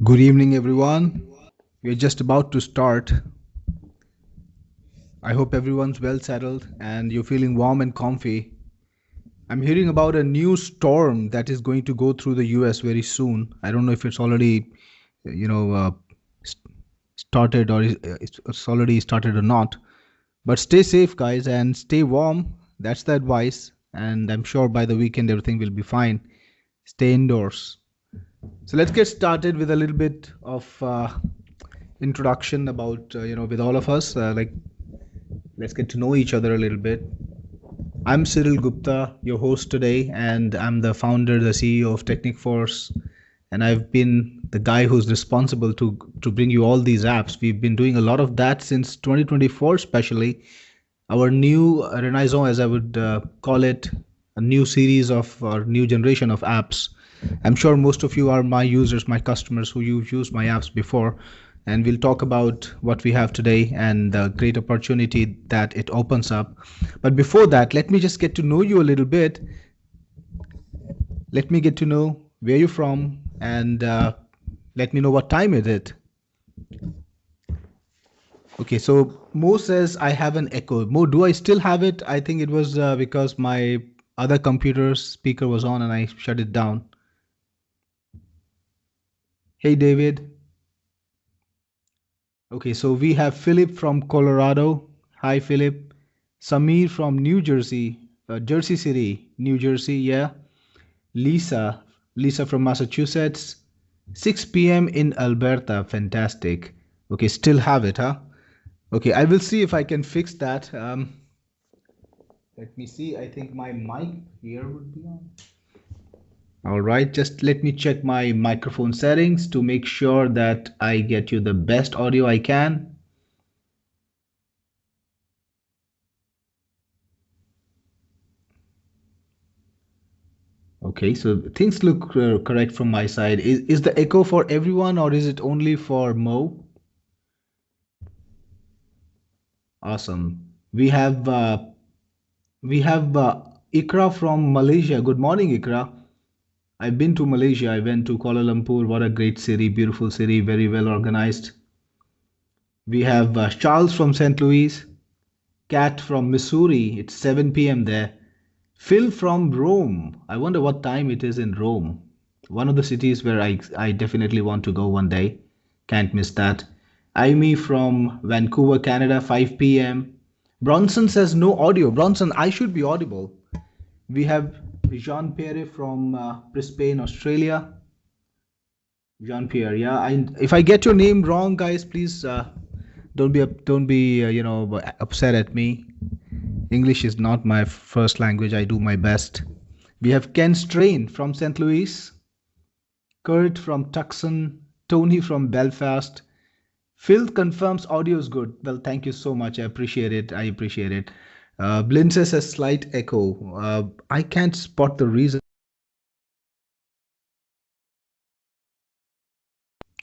Good evening, everyone. We're just about to start. I hope everyone's well settled and you're feeling warm and comfy. I'm hearing about a new storm that is going to go through the US very soon. I don't know if it's already, you know, started or it's already started or not. But stay safe, guys, and stay warm. That's the advice. And I'm sure by the weekend everything will be fine. Stay indoors. So let's get started with a little bit of introduction about with all of us. Let's get to know each other a little bit. I'm Cyril Gupta, your host today, and I'm the founder, the CEO of Technic Force, and I've been the guy who's responsible to bring you all these apps. We've been doing a lot of that since 2024, especially our new renaissance, as I would call it, a new series of or new generation of apps. I'm sure most of you are my users, my customers who you've used my apps before, and we'll talk about what we have today and the great opportunity that it opens up. But before that, let me just get to know you a little bit. Let me get to know where you're from and let me know what time is it. Okay, so Mo says I have an echo. Mo, do I still have it? I think it was because my other computer's speaker was on and I shut it down. Hey, David. Okay, so we have Philip from Colorado. Hi, Philip. Samir from New Jersey, Jersey City, New Jersey. Yeah. Lisa from Massachusetts. 6 p.m. in Alberta. Fantastic. Okay, still have it, huh? Okay, I will see if I can fix that. Let me see. I think my mic here would be on. All right, just let me check my microphone settings to make sure that I get you the best audio I can. Okay, so things look correct from my side. Is the echo for everyone or is it only for Mo? Awesome. We have Ikra from Malaysia. Good morning, Ikra. I've been to Malaysia. I went to Kuala Lumpur. What a great city, beautiful city, very well organized. We have Charles from St. Louis, Kat from Missouri. It's 7 p.m. there. Phil from Rome. I wonder what time it is in Rome. One of the cities where I definitely want to go one day. Can't miss that. Amy from Vancouver, Canada, 5 p.m. Bronson says no audio. Bronson, I should be audible. We have Jean Pierre from Brisbane, Australia. Jean Pierre, yeah. If I get your name wrong, guys, please don't be upset at me. English is not my first language. I do my best. We have Ken Strain from St. Louis, Kurt from Tucson, Tony from Belfast. Phil confirms audio is good. Well, thank you so much. I appreciate it. I appreciate it. Blin says a slight echo. I can't spot the reason.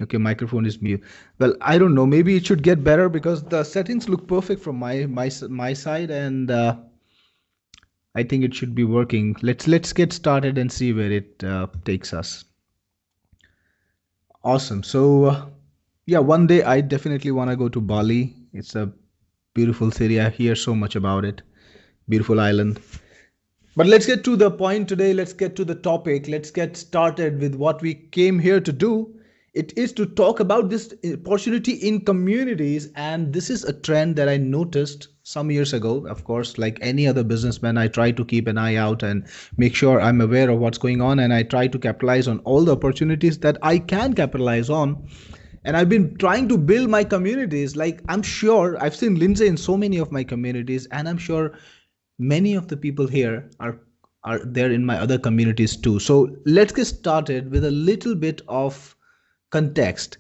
Okay, microphone is mute. Well, I don't know. Maybe it should get better because the settings look perfect from my side, and I think it should be working. Let's get started and see where it takes us. Awesome. So, yeah, one day I definitely want to go to Bali. It's a beautiful city. I hear so much about it. Beautiful island. But let's get to the point today. Let's get to the topic. Let's get started with what we came here to do. It is to talk about this opportunity in communities. And this is a trend that I noticed some years ago. Of course, like any other businessman, I try to keep an eye out and make sure I'm aware of what's going on. And I try to capitalize on all the opportunities that I can capitalize on. And I've been trying to build my communities. Like I'm sure I've seen Lindsay in so many of my communities, and I'm sure many of the people here are there in my other communities too. So let's get started with a little bit of context.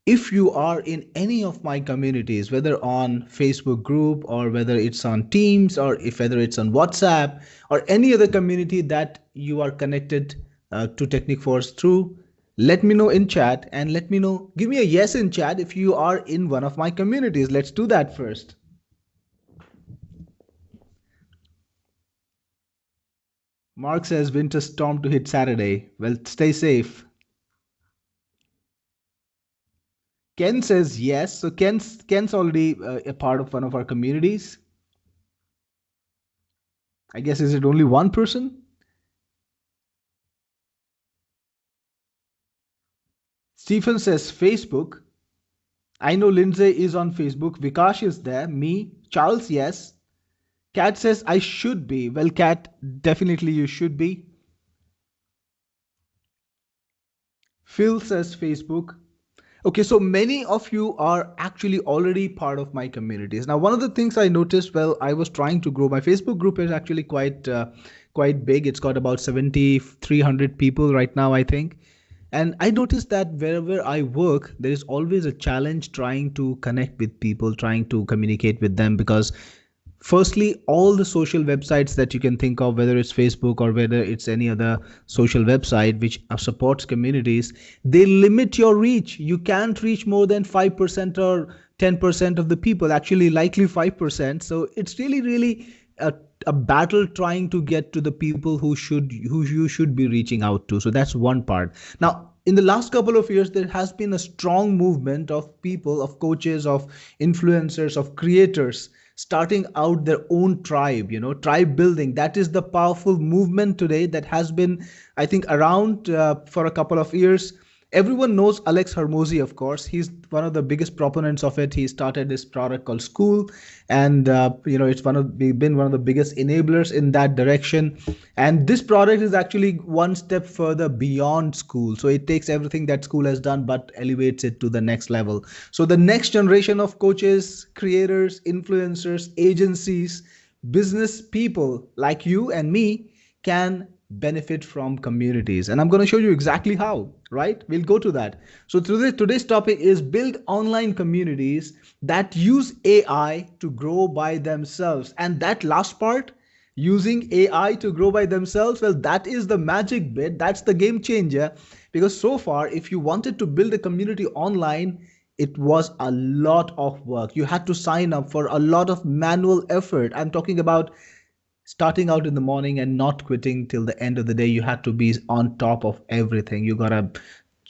If you are in any of my communities, whether on Facebook group or whether it's on Teams or if whether it's on WhatsApp or any other community that you are connected to Technic Force through, let me know in chat and let me know, give me a yes in chat if you are in one of my communities. Let's do that first. Mark says winter storm to hit Saturday. Well, stay safe. Ken says yes. So Ken's already a part of one of our communities. I guess is it only one person? Stephen says Facebook. I know Lindsay is on Facebook. Vikash is there. Me. Charles, yes. Kat says I should be. Well, Kat, definitely you should be. Phil says Facebook. Okay, so many of you are actually already part of my communities. Now, one of the things I noticed, well, I was trying to grow my Facebook group is actually quite big. It's got about 7,300 people right now, I think. And I noticed that wherever I work, there is always a challenge trying to connect with people, trying to communicate with them because firstly, all the social websites that you can think of, whether it's Facebook or whether it's any other social website which supports communities, they limit your reach. You can't reach more than 5% or 10% of the people, actually likely 5%. So it's really a battle trying to get to the people who you should be reaching out to. So that's one part. Now, in the last couple of years, there has been a strong movement of people, of coaches, of influencers, of creators starting out their own tribe, tribe building. That is the powerful movement today that has been, I think, around for a couple of years. Everyone knows Alex Hermosi, of course. He's one of the biggest proponents of it. He started this product called School, and it's been one of the biggest enablers in that direction. And this product is actually one step further beyond School. So it takes everything that School has done, but elevates it to the next level. So the next generation of coaches, creators, influencers, agencies, business people like you and me can benefit from communities, and I'm going to show you exactly how. Right, we'll go to that. So today's topic is build online communities that use AI to grow by themselves. And that last part, using AI to grow by themselves, well, that is the magic bit. That's the game changer. Because so far, if you wanted to build a community online, it was a lot of work. You had to sign up for a lot of manual effort. I'm talking about starting out in the morning and not quitting till the end of the day. You had to be on top of everything. You gotta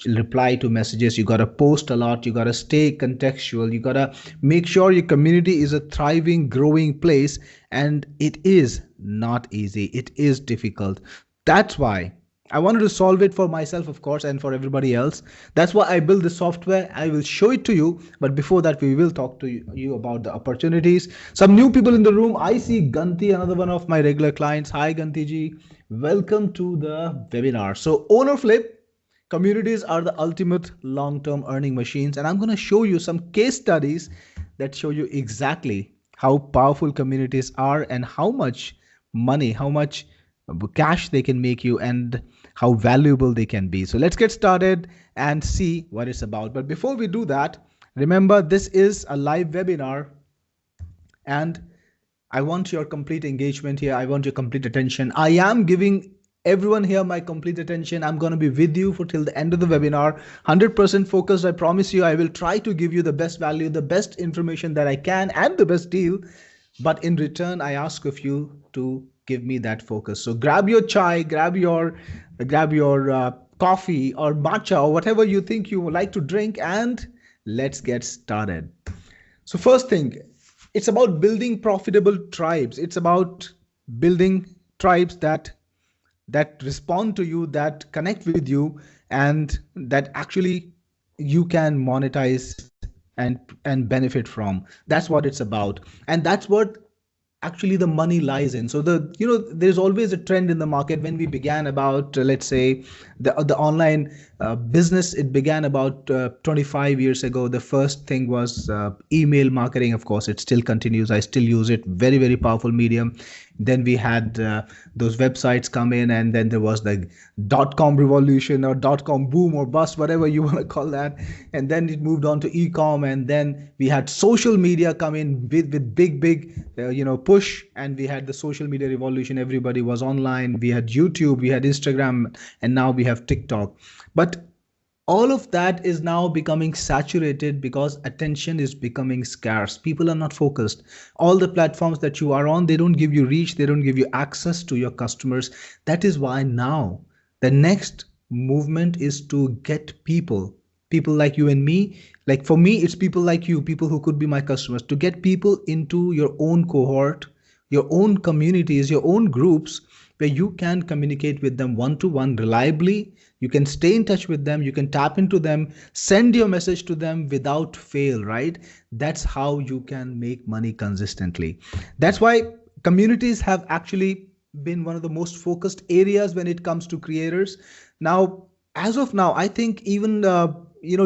reply to messages, you gotta post a lot, you gotta stay contextual, you gotta make sure your community is a thriving, growing place. And it is not easy, it is difficult. That's why I wanted to solve it for myself, of course, and for everybody else. That's why I built the software. I will show it to you. But before that, we will talk to you about the opportunities. Some new people in the room. I see Ganti, another one of my regular clients. Hi, Ganti ji. Welcome to the webinar. So, owner flip. Communities are the ultimate long-term earning machines. And I'm going to show you some case studies that show you exactly how powerful communities are and how much money, how much cash they can make you, and how valuable they can be. So let's get started and see what it's about. But before we do that, remember this is a live webinar and I want your complete engagement here. I want your complete attention. I am giving everyone here my complete attention. I'm going to be with you for till the end of the webinar. 100% focused. I promise you, I will try to give you the best value, the best information that I can, and the best deal. But in return, I ask of you to give me that focus. So grab your chai, grab your coffee or matcha or whatever you think you would like to drink, and let's get started. So first thing, it's about building profitable tribes. It's about building tribes that respond to you, that connect with you, and that actually you can monetize and benefit from. That's what it's about, and that's what actually the money lies in. So there's always a trend in the market. When we began about let's say the online business, it began about 25 years ago. The first thing was email marketing. Of course, it still continues. I still use it. Very powerful medium. Then we had those websites come in, and then there was the .com revolution or .com boom or bust, whatever you want to call that. And then it moved on to e-com, and then we had social media come in with big push, and we had the social media revolution. Everybody was online. We had YouTube, we had Instagram, and now we have TikTok. But all of that is now becoming saturated because attention is becoming scarce. People are not focused. All the platforms that you are on, they don't give you reach, they don't give you access to your customers. That is why now the next movement is to get people people like you and me. Like for me, it's people like you, people who could be my customers, to get people into your own cohort, your own communities, your own groups, where you can communicate with them one to one reliably. You can stay in touch with them, you can tap into them, send your message to them without fail, right? That's how you can make money consistently. That's why communities have actually been one of the most focused areas when it comes to creators. Now, as of now, I think even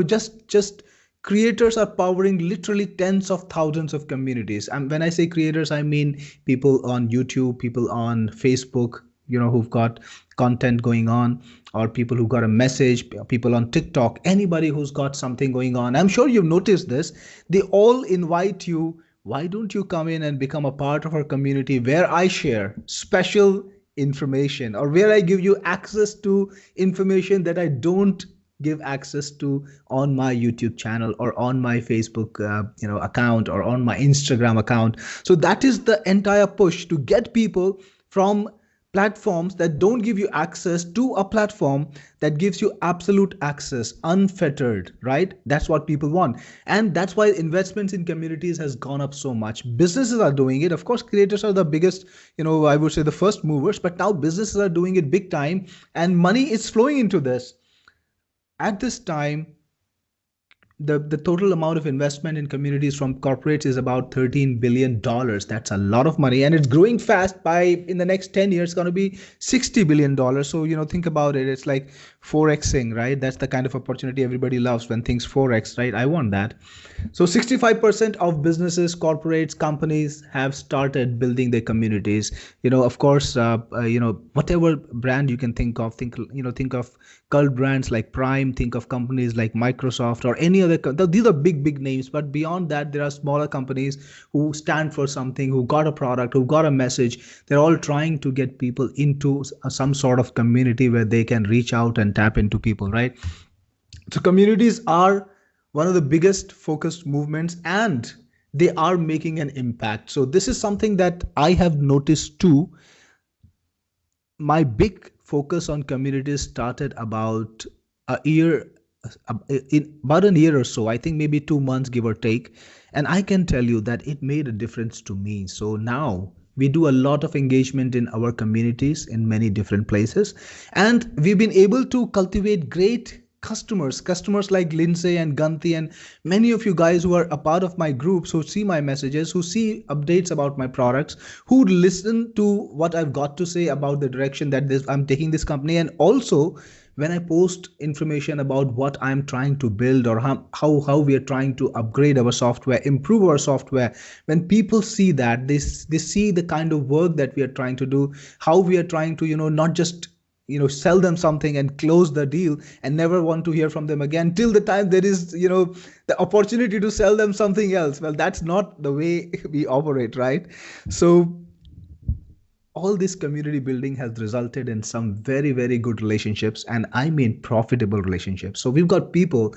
just creators are powering literally tens of thousands of communities. And when I say creators, I mean people on YouTube, people on Facebook, who've got content going on, or people who got a message, people on TikTok, anybody who's got something going on. I'm sure you've noticed this. They all invite you, why don't you come in and become a part of our community where I share special information, or where I give you access to information that I don't give access to on my YouTube channel, or on my Facebook account, or on my Instagram account. So that is the entire push, to get people from platforms that don't give you access to a platform that gives you absolute access, unfettered, right? That's what people want. And that's why investments in communities has gone up so much. Businesses are doing it. Of course, creators are the biggest, I would say the first movers, but now businesses are doing it big time, and money is flowing into this. At this time, the total amount of investment in communities from corporates is about $13 billion. That's a lot of money, and it's growing fast. By in the next 10 years, it's going to be $60 billion. So think about it. It's like 4xing, right? That's the kind of opportunity everybody loves, when things 4x, right? I want that. So 65% of businesses, corporates, companies have started building their communities. Of course, whatever brand you can think of, think of cult brands like Prime, think of companies like Microsoft, or any other. These are big names, but beyond that, there are smaller companies who stand for something, who got a product, who got a message. They're all trying to get people into some sort of community where they can reach out and tap into people, right? So communities are one of the biggest focused movements, and they are making an impact. So this is something that I have noticed too. My big focus on communities started about a year, in about a year or so, I think maybe 2 months, give or take. And I can tell you that it made a difference to me. So now we do a lot of engagement in our communities in many different places, and we've been able to cultivate great customers like Lindsay and Ganti, and many of you guys who are a part of my groups, who see my messages, who see updates about my products, who listen to what I've got to say about the direction that I'm taking this company. And also, when I post information about what I'm trying to build, or how we are trying to upgrade our software, improve our software, when people see that, they see the kind of work that we are trying to do, how we are trying to not just sell them something and close the deal and never want to hear from them again till the time there is the opportunity to sell them something else. Well, that's not the way we operate, right? So all this community building has resulted in some very good relationships, and I mean profitable relationships. So we've got people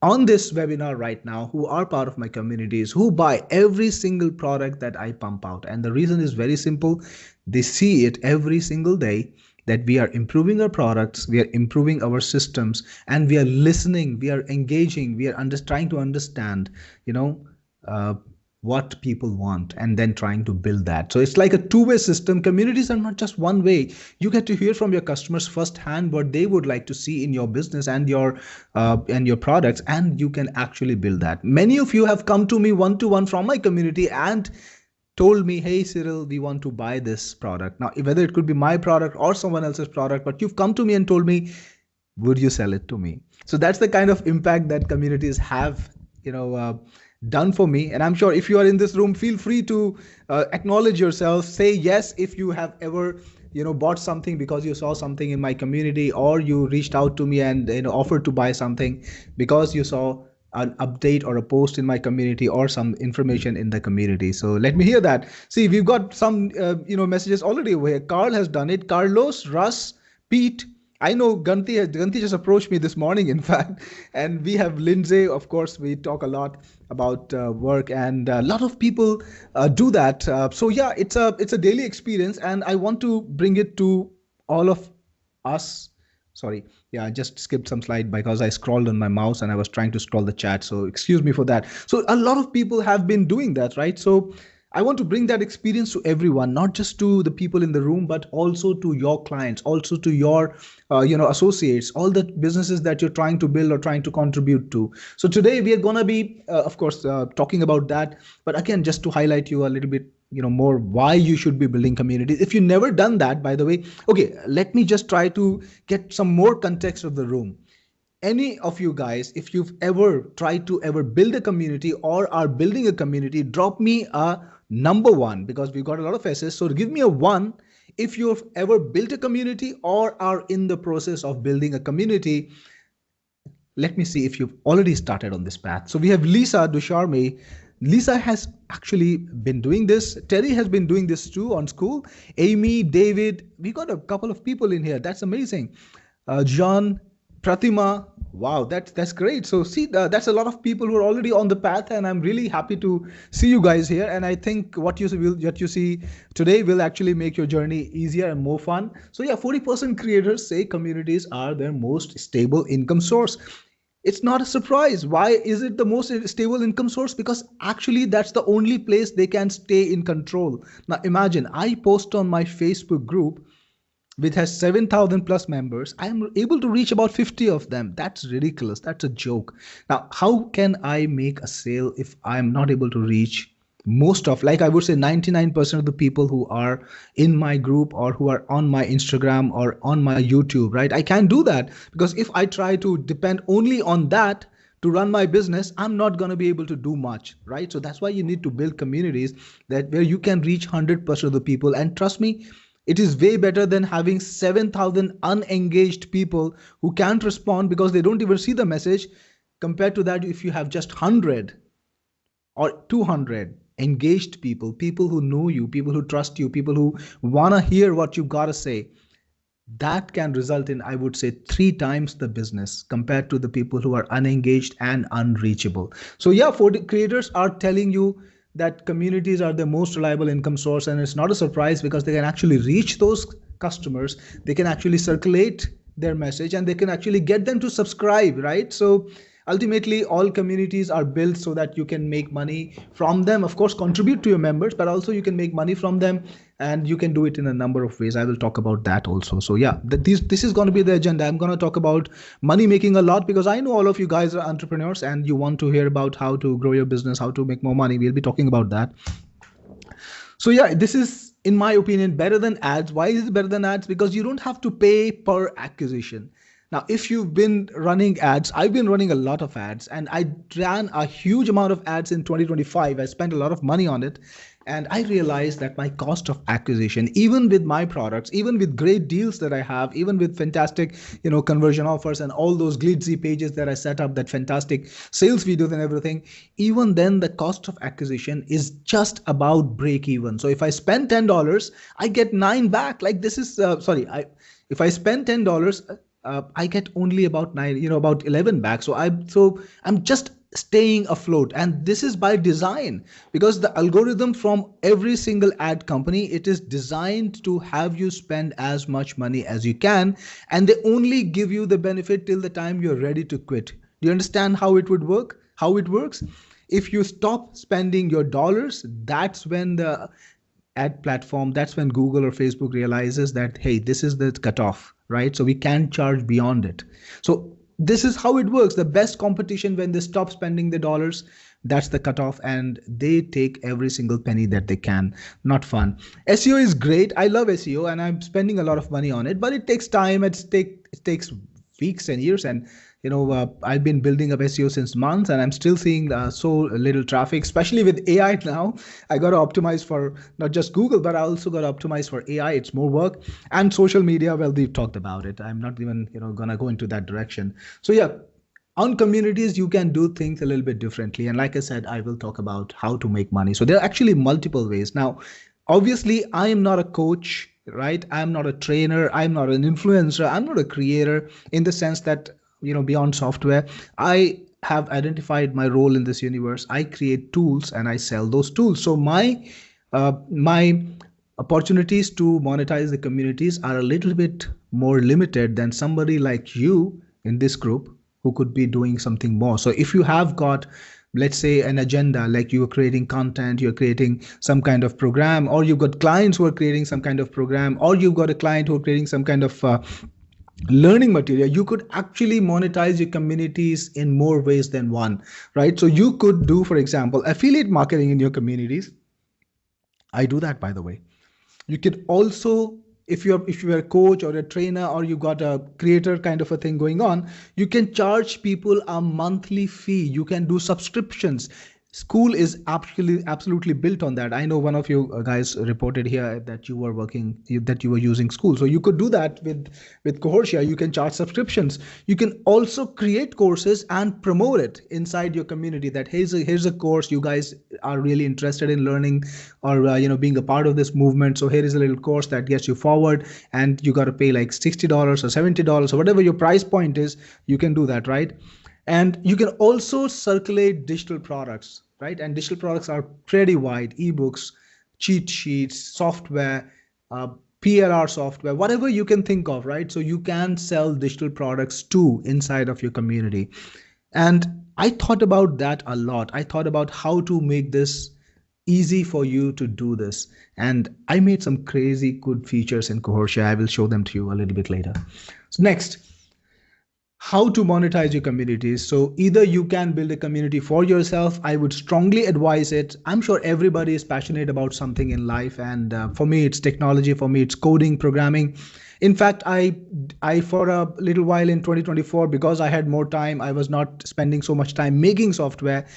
on this webinar right now who are part of my communities, who buy every single product that I pump out. And the reason is very simple. They see it every single day, that we are improving our products, we are improving our systems, and we are listening, we are engaging, we are trying to understand, what people want, and then trying to build that. So it's like a two-way system. Communities are not just one way. You get to hear from your customers firsthand what they would like to see in your business and your products, and you can actually build that. Many of you have come to me one-to-one from my community and told me, hey Cyril, we want to buy this product. Now, whether it could be my product or someone else's product, but you've come to me and told me, would you sell it to me? So that's the kind of impact that communities have done for me. And I'm sure if you are in this room, feel free to acknowledge yourself, say yes if you have ever bought something because you saw something in my community, or you reached out to me and offered to buy something because you saw an update or a post in my community, or some information in the community. So let me hear that. See, we've got some messages already over here. Carl has done it. Carlos, Russ, Pete. I know Ganti just approached me this morning, in fact. And we have Lindsay. Of course, we talk a lot about work, and a lot of people do that. So yeah, it's a daily experience, and I want to bring it to all of us, Sorry. Yeah, I just skipped some slide because I scrolled on my mouse and I was trying to scroll the chat. So excuse me for that. So a lot of people have been doing that, right? So I want to bring that experience to everyone, not just to the people in the room, but also to your clients, also to your, associates, all the businesses that you're trying to build or trying to contribute to. So today we are gonna be, of course, talking about that. But again, just to highlight you a little bit, more why you should be building communities. If you never done that, by the way, okay, let me just try to get some more context of the room. Any of you guys, if you've ever tried to ever build a community or are building a community, drop me a number one, because we've got a lot of S's. So give me a one if you've ever built a community or are in the process of building a community. Let me see if you've already started on this path. So we have Lisa Ducharme. Lisa has actually been doing this. Terry has been doing this too on school. Amy, David, we got a couple of people in here. That's amazing. John, Pratima, wow, that's great. So see, that's a lot of people who are already on the path, and I'm really happy to see you guys here. And I think what you see today will actually make your journey easier and more fun. So yeah, 40% creators say communities are their most stable income source. It's not a surprise. Why is it the most stable income source? Because actually that's the only place they can stay in control. Now imagine I post on my Facebook group which has 7,000 plus members. I am able to reach about 50 of them. That's ridiculous. That's a joke. Now, how can I make a sale if I'm not able to reach most of, like I would say 99% of the people who are in my group or who are on my Instagram or on my YouTube, right? I can't do that, because if I try to depend only on that to run my business, I'm not going to be able to do much, right? So that's why you need to build communities that where you can reach 100% of the people. And trust me, it is way better than having 7,000 unengaged people who can't respond because they don't even see the message, compared to that if you have just 100 or 200 engaged people, people who know you, people who trust you, people who want to hear what you've got to say. That can result in, I would say, 3 times the business compared to the people who are unengaged and unreachable. So yeah, for the creators are telling you that communities are the most reliable income source, and it's not a surprise because they can actually reach those customers, they can actually circulate their message, and they can actually get them to subscribe, right? So ultimately all communities are built so that you can make money from them, of course contribute to your members, but also you can make money from them, and you can do it in a number of ways. I will talk about that also. So yeah, this is going to be the agenda. I'm going to talk about money making a lot, because I know all of you guys are entrepreneurs and you want to hear about how to grow your business, how to make more money. We'll be talking about that. So yeah, this is, in my opinion, better than ads. Why is it better than ads? Because you don't have to pay per acquisition. Now, if you've been running ads, I've been running a lot of ads, and I ran a huge amount of ads in 2025. I spent a lot of money on it. And I realized that my cost of acquisition, even with my products, even with great deals that I have, even with fantastic, conversion offers and all those glitzy pages that I set up, that fantastic sales videos and everything, even then the cost of acquisition is just about break even. So if I spend $10, I get 9 back. Like this is, if I spend $10, I get only about 9, about 11 back. So I'm just staying afloat, and this is by design, because the algorithm from every single ad company, it is designed to have you spend as much money as you can, and they only give you the benefit till the time you're ready to quit. Do you understand how it would work, how it works? If you stop spending your dollars, that's when the ad platform, that's when Google or Facebook realizes that, hey, this is the cutoff, right? So we can't charge beyond it. So this is how it works. The best competition, when they stop spending the dollars, that's the cutoff, and they take every single penny that they can. Not fun. SEO is great. I love SEO and I'm spending a lot of money on it, but it takes time. It takes weeks and years, and I've been building up SEO since months, and I'm still seeing so little traffic, especially with AI now. I got to optimize for not just Google, but I also got to optimize for AI. It's more work. And social media, well, we've talked about it. I'm not even gonna go into that direction. So yeah, on communities you can do things a little bit differently, and like I said, I will talk about how to make money. So there are actually multiple ways. Now obviously I am not a coach, right? I'm not a trainer, I'm not an influencer, I'm not a creator in the sense that beyond software. I have identified my role in this universe. I create tools and I sell those tools. So my opportunities to monetize the communities are a little bit more limited than somebody like you in this group who could be doing something more. So if you have got, let's say, an agenda, like you're creating content, you're creating some kind of program, or you've got clients who are creating some kind of program, or you've got a client who are creating some kind of learning material, you could actually monetize your communities in more ways than one, right? So you could do, for example, affiliate marketing in your communities. I do that, by the way. You can also, if you're a coach or a trainer, or you got a creator kind of a thing going on, you can charge people a monthly fee. You can do subscriptions. School is absolutely built on that. I know one of you guys reported here that you were that you were using School. So you could do that with Cohortia. You can charge subscriptions. You can also create courses and promote it inside your community, that here's a course you guys are really interested in learning, or being a part of this movement. So here is a little course that gets you forward, and you got to pay like $60 or $70 or whatever your price point is. You can do that, right? And you can also circulate digital products, right? And digital products are pretty wide: ebooks, cheat sheets, software, uh, PLR software, whatever you can think of, right? So you can sell digital products too inside of your community. And I thought about that a lot. I thought about how to make this easy for you to do this. And I made some crazy good features in Cohortia. I will show them to you a little bit later. So next, how to monetize your communities. So either you can build a community for yourself. I would strongly advise it. I'm sure everybody is passionate about something in life, and for me it's technology, for me it's coding, programming. In fact, I for a little while in 2024, because I had more time, I was not spending so much time making software.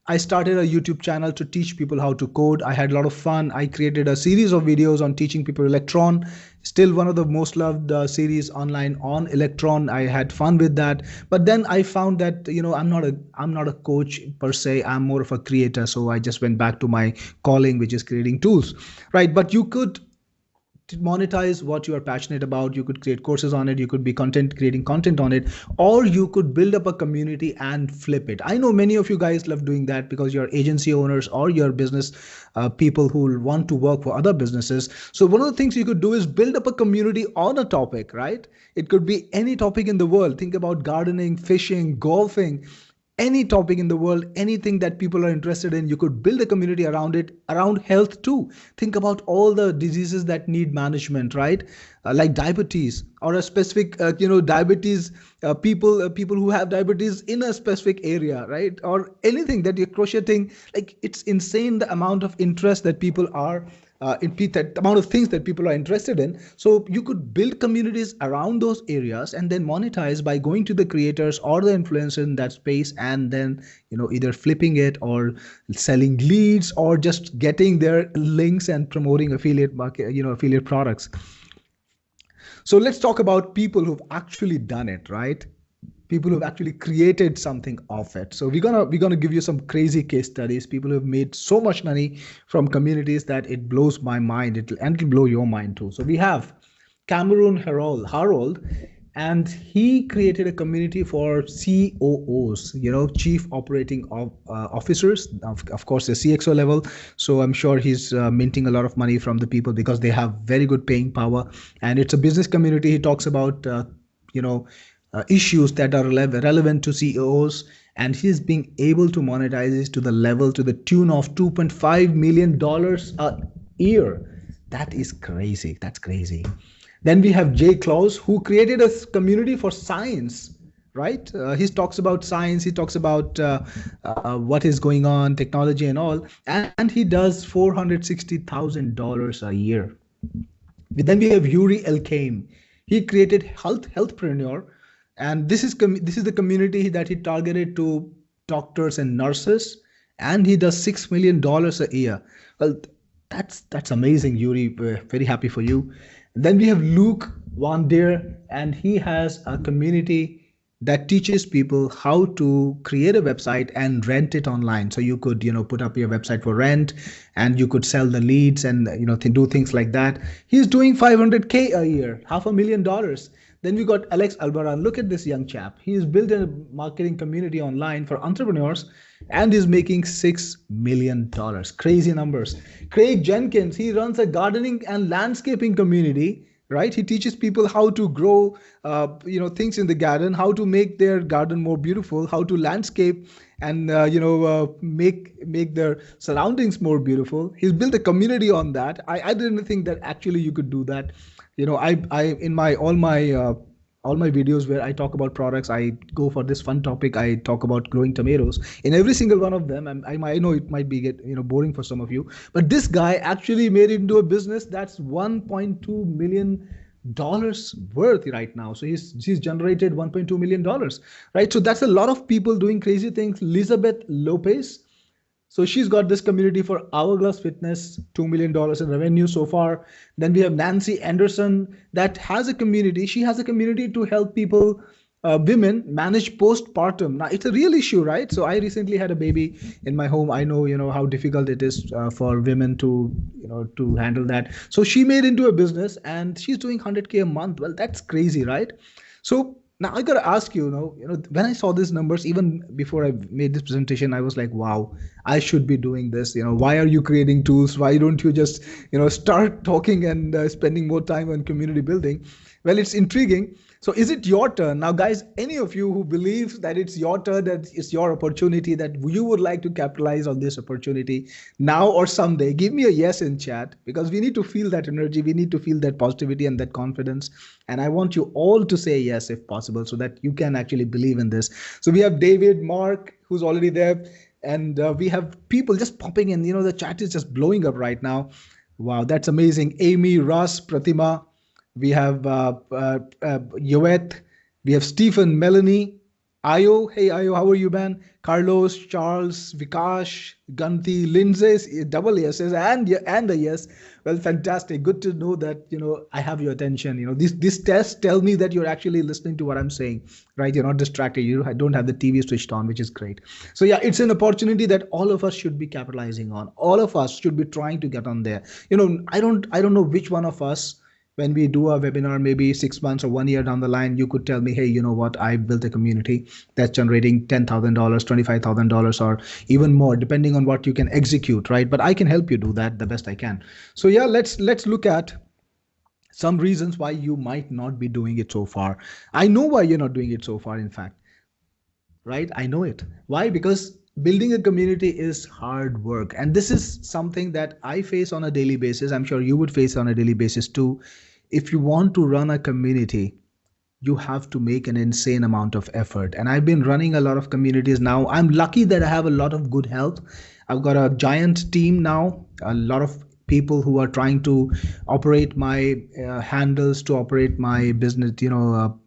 I started a YouTube channel to teach people how to code. I had a lot of fun. I created a series of videos on teaching people Electron. Still one of the most loved series online on Electron. I had fun with that. But then I found that, I'm not a coach per se. I'm more of a creator. So I just went back to my calling, which is creating tools, right? But you could to monetize what you are passionate about. You could create courses on it. You could be creating content on it, or you could build up a community and flip it. I know many of you guys love doing that because you're agency owners or you're business people who want to work for other businesses. So one of the things you could do is build up a community on a topic, right? It could be any topic in the world. Think about gardening, fishing, golfing, any topic in the world, anything that people are interested in. You could build a community around it. Around health too, think about all the diseases that need management, right? Like diabetes, or a specific diabetes, people who have diabetes in a specific area, right? Or anything that you're crocheting. Like, it's insane the amount of interest that people are that amount of things that people are interested in. So you could build communities around those areas and then monetize by going to the creators or the influencers in that space, and then either flipping it or selling leads or just getting their links and promoting affiliate market, affiliate products. So let's talk about people who've actually done it, right? People who've actually created something of it. So we're gonna give you some crazy case studies. People who've made so much money from communities that it blows my mind. It'll blow your mind too. So we have Cameron Harold, and he created a community for COOs, chief operating officers, of course, the CXO level. So I'm sure he's minting a lot of money from the people because they have very good paying power, and it's a business community. He talks about issues that are relevant to CEOs, and he's being able to monetize this to the tune of $2.5 million a year. That is crazy. That's crazy. Then we have Jay Klaus, who created a community for science, right? He talks about science. He talks about what is going on, technology and all, and he does $460,000 a year. Then we have Yuri Elkaim. He created Healthpreneur, and this is the community that he targeted to doctors and nurses, and he does $6 million a year. Well, that's amazing, Yuri. We're very happy for you. Then we have Luke Van Der, and he has a community that teaches people how to create a website and rent it online. So you could, put up your website for rent, and you could sell the leads and, do things like that. He's doing $500K a year, $500,000. Then we got Alex Albaran. Look at this young chap. He's built a marketing community online for entrepreneurs and is making $6 million. Crazy numbers. Craig Jenkins, he runs a gardening and landscaping community, right? He teaches people how to grow things in the garden, how to make their garden more beautiful, how to landscape and make their surroundings more beautiful. He's built a community on that. I didn't think that actually you could do that. I in my all my videos where I talk about products, I go for this fun topic. I talk about growing tomatoes. In every single one of them, I know it might be boring for some of you, but this guy actually made it into a business that's 1.2 million dollars worth right now. So he's generated 1.2 million dollars, right? So that's a lot of people doing crazy things. Elizabeth Lopez, so she's got this community for Hourglass Fitness, $2 million in revenue so far. Then we have Nancy Anderson that has a community. She has a community to help people, women manage postpartum. Now it's a real issue, right? So I recently had a baby in my home. I know, how difficult it is for women to handle that. So she made into a business and she's doing 100K a month. Well, that's crazy, right? So now I gotta ask you, when I saw these numbers, even before I made this presentation, I was like, wow, I should be doing this. Why are you creating tools? Why don't you just, start talking and spending more time on community building? Well, it's intriguing. So is it your turn? Now, guys, any of you who believes that it's your turn, that it's your opportunity, that you would like to capitalize on this opportunity now or someday, give me a yes in chat, because we need to feel that energy. We need to feel that positivity and that confidence. And I want you all to say yes if possible so that you can actually believe in this. So we have David, Mark, who's already there. And we have people just popping in. The chat is just blowing up right now. Wow, that's amazing. Amy, Russ, Pratima. We have Yoet, we have Stephen, Melanie, Ayo. Hey Ayo, how are you, man? Carlos, Charles, Vikash, Ganti, Lindsay, double yeses and a yes. Well, fantastic. Good to know that I have your attention. These tests tell me that you're actually listening to what I'm saying, right? You're not distracted. You don't have the TV switched on, which is great. So yeah, it's an opportunity that all of us should be capitalizing on. All of us should be trying to get on there. I don't know which one of us, when we do a webinar, maybe 6 months or 1 year down the line, you could tell me, hey, you know what? I built a community that's generating $10,000, $25,000, or even more, depending on what you can execute, right? But I can help you do that the best I can. So yeah, let's look at some reasons why you might not be doing it so far. I know why you're not doing it so far, in fact, right? I know it. Why? Because building a community is hard work. And this is something that I face on a daily basis. I'm sure you would face on a daily basis too. If you want to run a community, you have to make an insane amount of effort. And I've been running a lot of communities now. I'm lucky that I have a lot of good help. I've got a giant team now, a lot of people who are trying to operate my handles, to operate my business,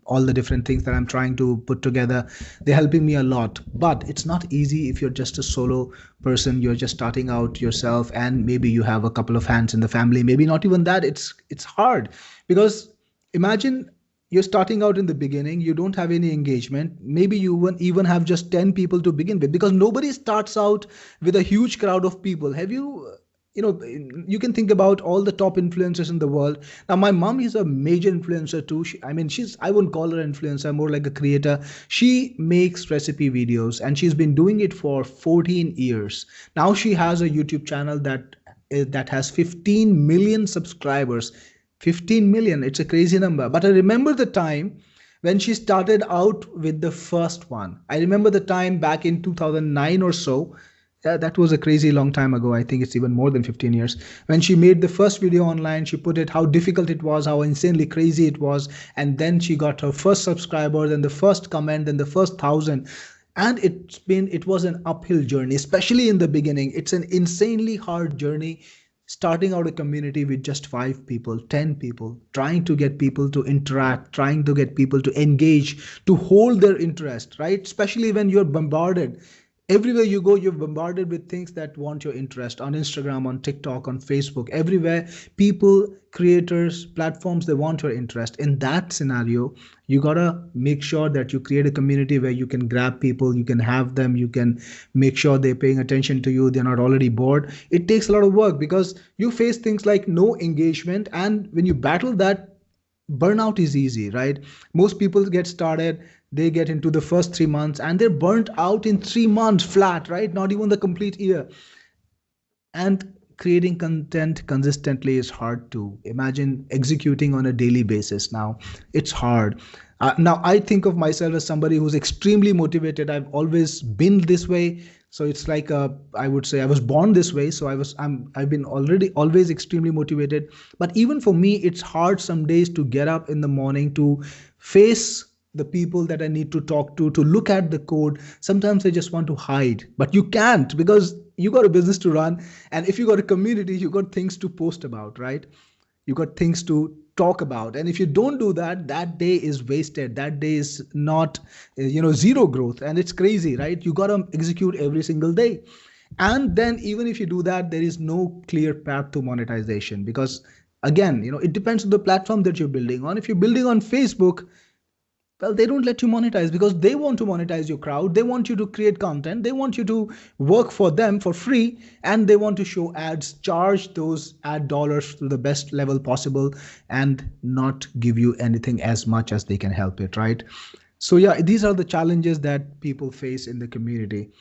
all the different things that I'm trying to put together. They're helping me a lot, but it's not easy if you're just a solo person. You're just starting out yourself, and maybe you have a couple of hands in the family. Maybe not even that. It's hard, because imagine you're starting out in the beginning, you don't have any engagement. Maybe you won't even have just 10 people to begin with, because nobody starts out with a huge crowd of people. Have you you can think about all the top influencers in the world. Now, my mom is a major influencer too. I wouldn't call her an influencer, more like a creator. She makes recipe videos and she's been doing it for 14 years. Now she has a YouTube channel that has 15 million subscribers. 15 million, it's a crazy number. But I remember the time when she started out with the first one. I remember the time back in 2009 or so. That was a crazy long time ago. I think it's even more than 15 years. When she made the first video online, she put it how difficult it was, how insanely crazy it was. And then she got her first subscriber, then the first comment, then the first 1,000. And it was an uphill journey, especially in the beginning. It's an insanely hard journey, starting out a community with just 5 people, 10 people, trying to get people to interact, trying to get people to engage, to hold their interest, right? Especially when you're bombarded. Everywhere you go, you're bombarded with things that want your interest, on Instagram, on TikTok, on Facebook, everywhere. People, creators, platforms, they want your interest. In that scenario, you gotta make sure that you create a community where you can grab people, you can have them, you can make sure they're paying attention to you, they're not already bored. It takes a lot of work because you face things like no engagement. And when you battle that, burnout is easy, right? Most people get started, they get into the first 3 months and they're burnt out in 3 months flat, right? Not even the complete year. And creating content consistently is hard to imagine executing on a daily basis. Now it's hard. Now I think of myself as somebody who's extremely motivated. I've always been this way. So it's like I would say I was born this way. So I've been already always extremely motivated. But even for me, it's hard some days to get up in the morning to face the people that I need to talk to look at the code. Sometimes I just want to hide, but you can't because you got a business to run. And if you got a community, you got things to post about, right? You got things to talk about. And if you don't do that, that day is wasted. That day is not, zero growth. And it's crazy, right? You got to execute every single day. And then even if you do that, there is no clear path to monetization because again, it depends on the platform that you're building on. If you're building on Facebook, well, they don't let you monetize because they want to monetize your crowd. They want you to create content. They want you to work for them for free. And they want to show ads, charge those ad dollars to the best level possible and not give you anything as much as they can help it, right? So yeah, these are the challenges that people face in the community.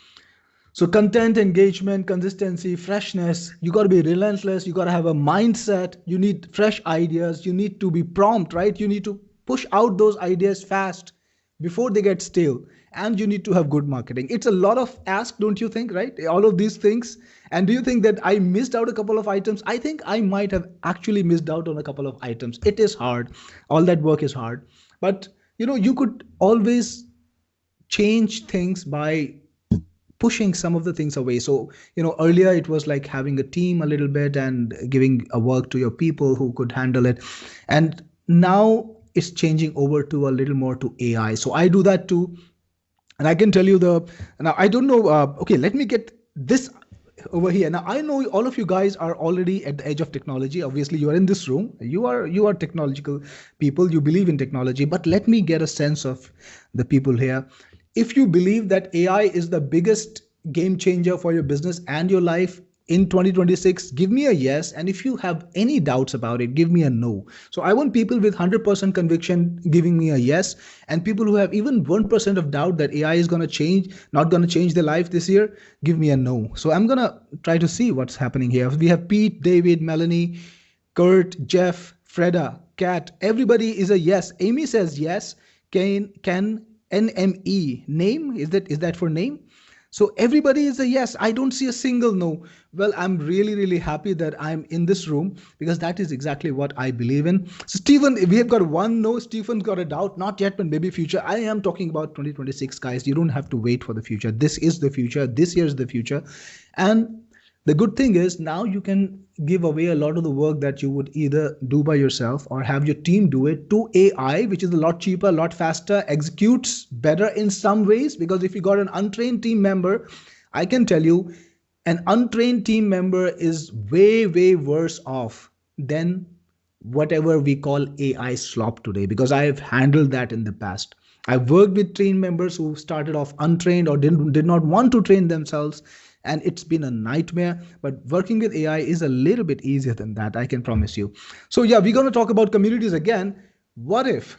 So content, engagement, consistency, freshness, you got to be relentless. You got to have a mindset. You need fresh ideas. You need to be prompt, right? You need to push out those ideas fast before they get stale. And you need to have good marketing. It's a lot of ask, don't you think, right? All of these things. And do you think that I missed out a couple of items? I think I might have actually missed out on a couple of items. It is hard. All that work is hard. But, you could always change things by pushing some of the things away. So, earlier it was like having a team a little bit and giving a work to your people who could handle it. And now it's changing over to a little more to AI. So I do that too. And I can tell you now I don't know. Okay, let me get this over here. Now I know all of you guys are already at the edge of technology. Obviously you are in this room. You are technological people. You believe in technology, but let me get a sense of the people here. If you believe that AI is the biggest game changer for your business and your life in 2026, give me a yes. And if you have any doubts about it, give me a no. So I want people with 100% conviction giving me a yes. And people who have even 1% of doubt that AI is going to change, not going to change their life this year, give me a no. So I'm going to try to see what's happening here. We have Pete, David, Melanie, Kurt, Jeff, Freda, Kat. Everybody is a yes. Amy says yes. Ken, NME, name, is that for name? So everybody is a yes. I don't see a single no. Well, I'm really, really happy that I'm in this room because that is exactly what I believe in. So Stephen, we have got one no. Stephen's got a doubt. Not yet, but maybe future. I am talking about 2026, guys. You don't have to wait for the future. This is the future. This year is the future. And the good thing is now you can give away a lot of the work that you would either do by yourself or have your team do it to AI, which is a lot cheaper, a lot faster, executes better in some ways. Because if you got an untrained team member, I can tell you an untrained team member is way, way worse off than whatever we call AI slop today, because I have handled that in the past. I've worked with trained members who started off untrained or did not want to train themselves, and it's been a nightmare. But working with AI is a little bit easier than that, I can promise you. So yeah, we're going to talk about communities again. What if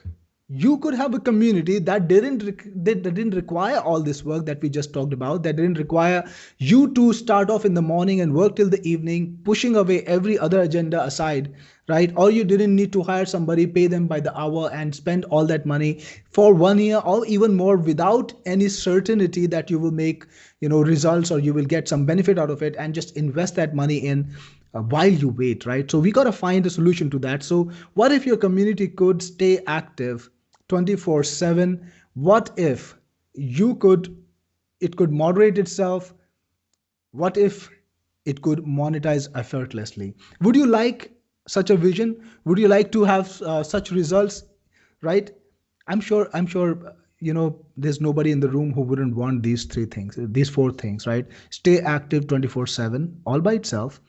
you could have a community that didn't require all this work that we just talked about, that didn't require you to start off in the morning and work till the evening, pushing away every other agenda aside, right? Or you didn't need to hire somebody, pay them by the hour and spend all that money for 1 year or even more without any certainty that you will make, results or you will get some benefit out of it, and just invest that money in while you wait, right? So we got to find a solution to that. So what if your community could stay active 24/7? What if it could moderate itself? What if it could monetize effortlessly? Would you like such a vision? Would you like to have such results, right? I'm sure there's nobody in the room who wouldn't want these these four things, right? Stay active 24/7 all by itself,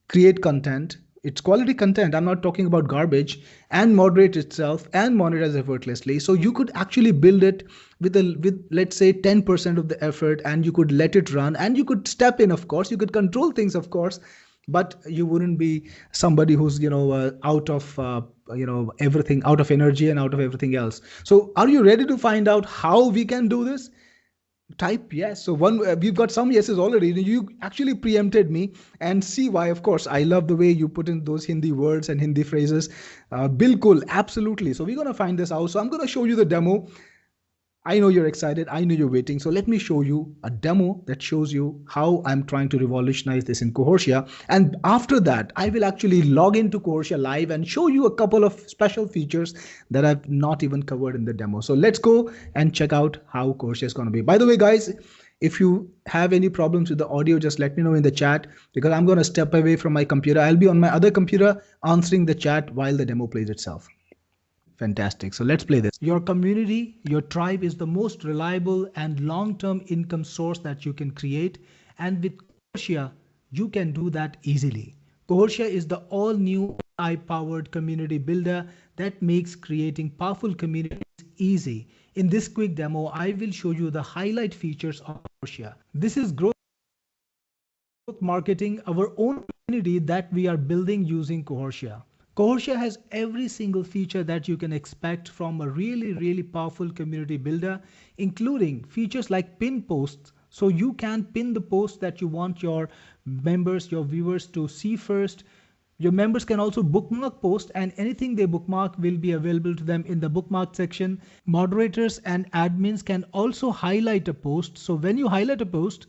create content. It's quality content. I'm not talking about garbage, and moderate itself and monetize effortlessly. So you could actually build it with let's say 10% of the effort, and you could let it run, and you could step in, of course. You could control things, of course, but you wouldn't be somebody who's out of everything, out of energy and out of everything else. So are you ready to find out how we can do this? Type yes. So one, we've got some yeses already. You actually preempted me, and see why. Of course, I love the way you put in those Hindi words and Hindi phrases. Bilkul, absolutely. So we're gonna find this out. So I'm gonna show you the demo. I know you're excited. I know you're waiting. So let me show you a demo that shows you how I'm trying to revolutionize this in Cohortia. And after that, I will actually log into Cohortia Live and show you a couple of special features that I've not even covered in the demo. So let's go and check out how Cohortia is going to be. By the way, guys, if you have any problems with the audio, just let me know in the chat, because I'm going to step away from my computer. I'll be on my other computer answering the chat while the demo plays itself. Fantastic. So let's play this. Your community, your tribe is the most reliable and long-term income source that you can create. And with Cohortia, you can do that easily. Cohortia is the all-new AI-powered community builder that makes creating powerful communities easy. In this quick demo, I will show you the highlight features of Cohortia. This is growth marketing, our own community that we are building using Cohortia. Cohortia has every single feature that you can expect from a really powerful community builder, including features like pin posts. So you can pin the posts that you want your members, your viewers to see first. Your members can also bookmark posts, and anything they bookmark will be available to them in the bookmark section. Moderators and admins can also highlight a post. So when you highlight a post,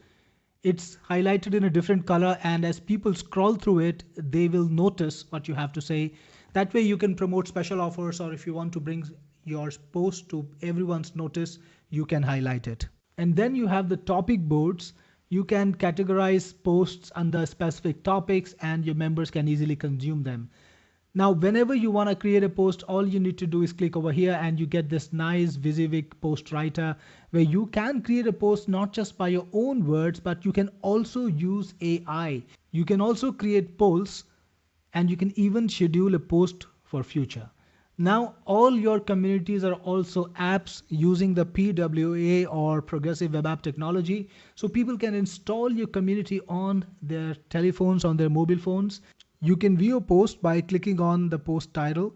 it's highlighted in a different color, and as people scroll through it, they will notice what you have to say. That way you can promote special offers, or if you want to bring your post to everyone's notice, you can highlight it. And then you have the topic boards. You can categorize posts under specific topics, and your members can easily consume them. Now, whenever you want to create a post, all you need to do is click over here and you get this nice Vysiwyg post writer, where you can create a post not just by your own words, but you can also use AI. You can also create polls, and you can even schedule a post for future. Now, all your communities are also apps using the PWA or Progressive Web App technology. So people can install your community on their telephones, on their mobile phones. You can view a post by clicking on the post title.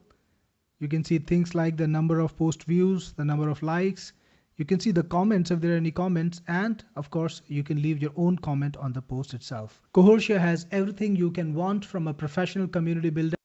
You can see things like the number of post views, the number of likes. You can see the comments if there are any comments, and of course you can leave your own comment on the post itself. Cohortia has everything you can want from a professional community builder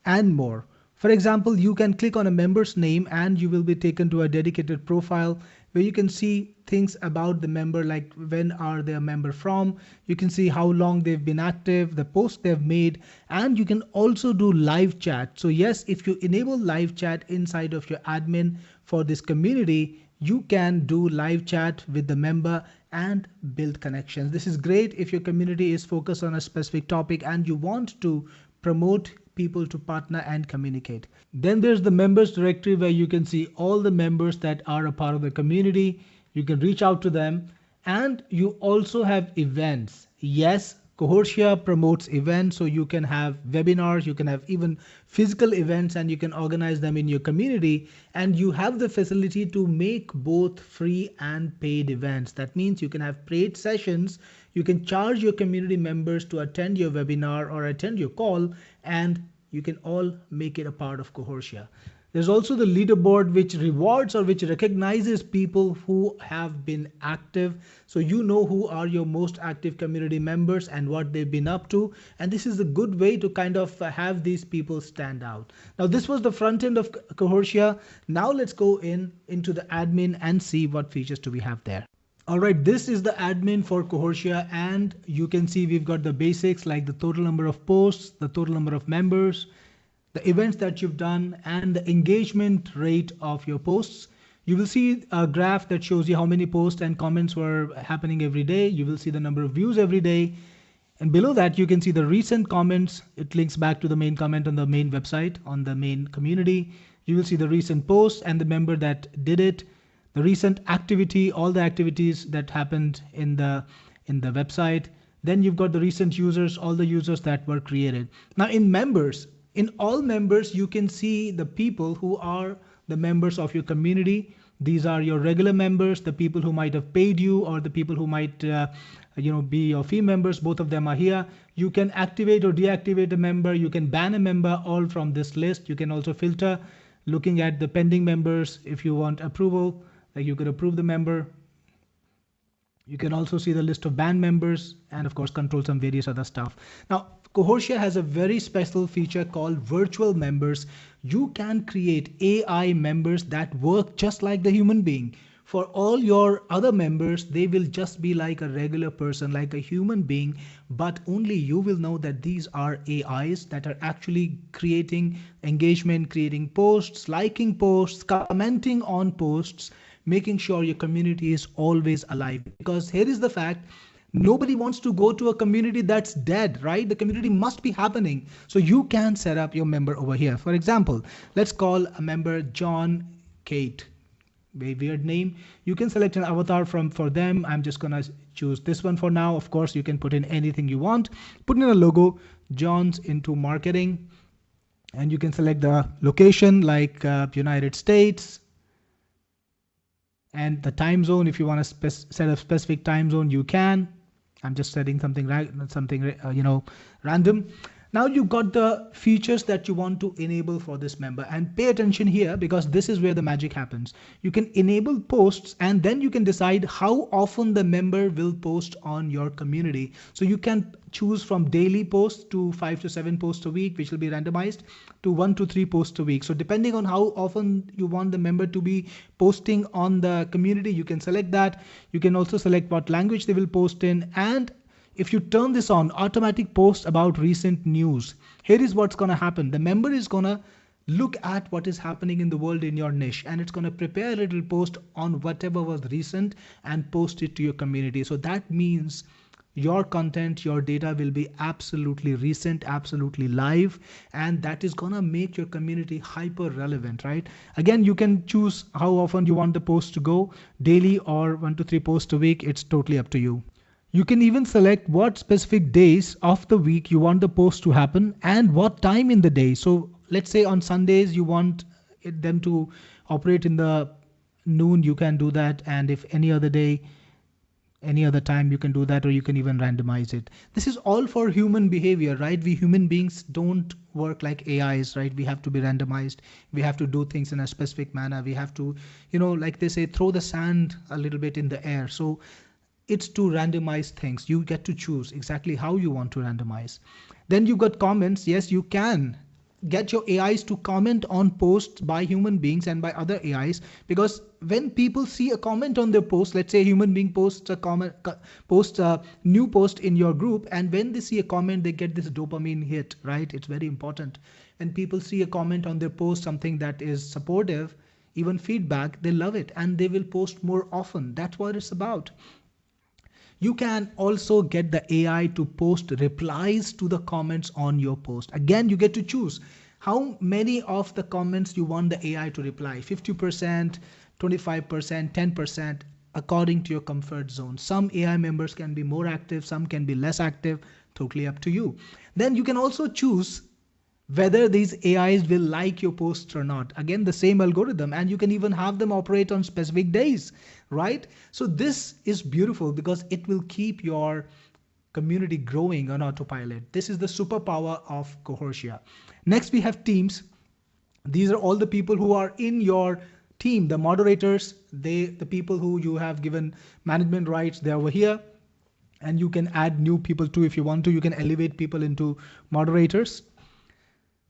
and more. For example, you can click on a member's name and you will be taken to a dedicated profile where you can see things about the member, like when are they a member from. You can see how long they've been active, the posts they've made, and you can also do live chat. So yes, if you enable live chat inside of your admin for this community, you can do live chat with the member and build connections. This is great if your community is focused on a specific topic and you want to promote people to partner and communicate. Then there's the members directory, where you can see all the members that are a part of the community. You can reach out to them, and you also have events. Yes, Cohortia promotes events, so you can have webinars, you can have even physical events, and you can organize them in your community. And you have the facility to make both free and paid events. That means you can have paid sessions. You can charge your community members to attend your webinar or attend your call, and you can all make it a part of Cohortia. There's also the leaderboard, which rewards or which recognizes people who have been active. So you know who are your most active community members and what they've been up to. And this is a good way to kind of have these people stand out. Now, this was the front end of Cohortia. Now let's go into the admin and see what features do we have there. All right, this is the admin for Cohortia, and you can see we've got the basics like the total number of posts, the total number of members, the events that you've done, and the engagement rate of your posts. You will see a graph that shows you how many posts and comments were happening every day. You will see the number of views every day. And below that, you can see the recent comments. It links back to the main comment on the main website, on the main community. You will see the recent posts and the member that did it, the recent activity, all the activities that happened in the website. Then you've got the recent users, all the users that were created. Now in members, in all members, you can see the people who are the members of your community. These are your regular members, the people who might have paid you, or the people who might be your fee members. Both of them are here. You can activate or deactivate a member. You can ban a member, all from this list. You can also filter looking at the pending members. If you want approval, like you could approve the member. You can also see the list of band members and of course control some various other stuff. Now, Cohortia has a very special feature called virtual members. You can create AI members that work just like the human being. For all your other members, they will just be like a regular person, like a human being, but only you will know that these are AIs that are actually creating engagement, creating posts, liking posts, commenting on posts, making sure your community is always alive. Because here is the fact, nobody wants to go to a community that's dead, right? The community must be happening. So you can set up your member over here. For example, let's call a member John Kate. Very weird name. You can select an avatar for them. I'm just gonna choose this one for now. Of course, you can put in anything you want. Put in a logo, John's into marketing, and you can select the location like United States. And the time zone, if you want to set a specific time zone, you can. I'm just setting something random. Now you've got the features that you want to enable for this member, and pay attention here because this is where the magic happens. You can enable posts and then you can decide how often the member will post on your community. So you can choose from daily posts to 5 to 7 posts a week, which will be randomized, to 1 to 3 posts a week. So depending on how often you want the member to be posting on the community, you can select that. You can also select what language they will post in, and if you turn this on, automatic posts about recent news. Here is what's going to happen. The member is going to look at what is happening in the world in your niche, and it's going to prepare a little post on whatever was recent and post it to your community. So that means your content, your data will be absolutely recent, absolutely live, and that is going to make your community hyper relevant, right? Again, you can choose how often you want the post to go, daily or 1 to 3 posts a week. It's totally up to you. You can even select what specific days of the week you want the post to happen and what time in the day. So let's say on Sundays you want them to operate in the noon, you can do that. And if any other day, any other time, you can do that, or you can even randomize it. This is all for human behavior, right? We human beings don't work like AIs, right? We have to be randomized. We have to do things in a specific manner. We have to, like they say, throw the sand a little bit in the air. So it's to randomize things. You get to choose exactly how you want to randomize. Then you've got comments. Yes, you can get your AIs to comment on posts by human beings and by other AIs, because when people see a comment on their post, let's say a human being posts a new post in your group, and when they see a comment, they get this dopamine hit, right? It's very important. When people see a comment on their post, something that is supportive, even feedback, they love it and they will post more often. That's what it's about. You can also get the AI to post replies to the comments on your post. Again, you get to choose how many of the comments you want the AI to reply. 50%, 25%, 10%, according to your comfort zone. Some AI members can be more active, some can be less active, totally up to you. Then you can also choose whether these AIs will like your posts or not. Again, the same algorithm, and you can even have them operate on specific days, right? So this is beautiful because it will keep your community growing on autopilot. This is the superpower of Cohortia. Next, we have teams. These are all the people who are in your team, the moderators, the people who you have given management rights, they're over here. And you can add new people too if you want to. You can elevate people into moderators.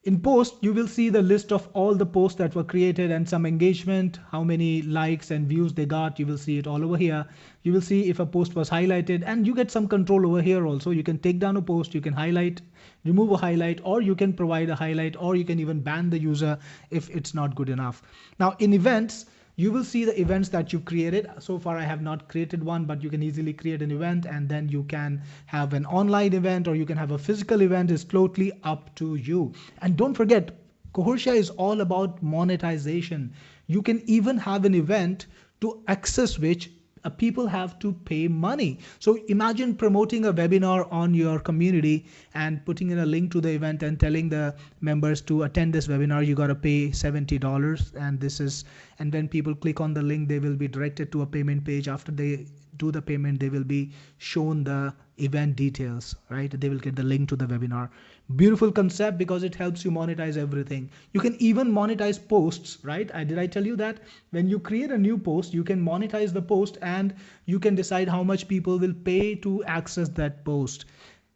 In post, you will see the list of all the posts that were created and some engagement, how many likes and views they got. You will see it all over here. You will see if a post was highlighted, and you get some control over here also. You can take down a post, you can highlight, remove a highlight, or you can provide a highlight, or you can even ban the user if it's not good enough. Now in events, you will see the events that you've created. So far, I have not created one, but you can easily create an event, and then you can have an online event or you can have a physical event. It's totally up to you. And don't forget, Cohortia is all about monetization. You can even have an event to access which people have to pay money. So imagine promoting a webinar on your community and putting in a link to the event and telling the members to attend this webinar, you got to pay $70, and this is, and when people click on the link, they will be directed to a payment page. After they do the payment, they will be shown the event details, right? They will get the link to the webinar. Beautiful concept because it helps you monetize everything. You can even monetize posts, right? Did I tell you that when you create a new post, you can monetize the post and you can decide how much people will pay to access that post.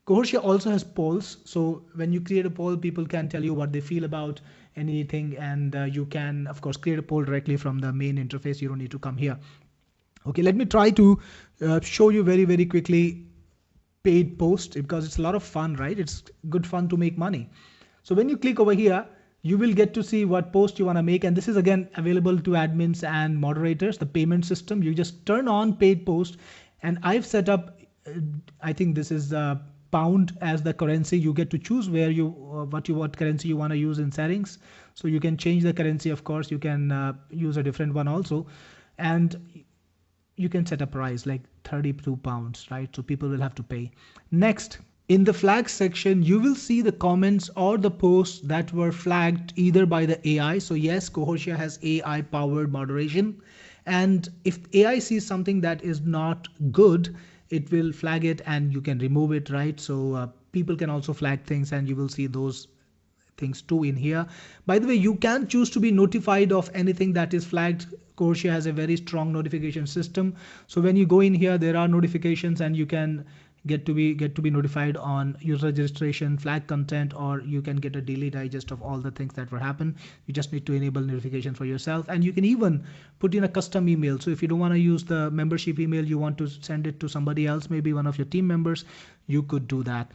Cohortia also has polls. So when you create a poll, people can tell you what they feel about anything. And you can, of course, create a poll directly from the main interface. You don't need to come here. Okay, let me try to show you very, very quickly paid post because it's a lot of fun, right? It's good fun to make money. So when you click over here, you will get to see what post you want to make. And this is again available to admins and moderators, the payment system. You just turn on paid post, and I've set up, I think this is pound as the currency. You get to choose where you, what currency you want to use in settings. So you can change the currency. Of course, you can use a different one also. And you can set a price like 32 pounds, right? So people will have to pay. Next, in the flag section, you will see the comments or the posts that were flagged either by the AI. So yes, Cohortia has AI powered moderation. And if AI sees something that is not good, it will flag it and you can remove it, right? So people can also flag things and you will see those things too in here. By the way, you can choose to be notified of anything that is flagged. Cohortia has a very strong notification system. So when you go in here, there are notifications and you can get to be notified on user registration, flag content, or you can get a daily digest of all the things that will happen. You just need to enable notification for yourself, and you can even put in a custom email. So if you don't want to use the membership email, you want to send it to somebody else, maybe one of your team members, you could do that.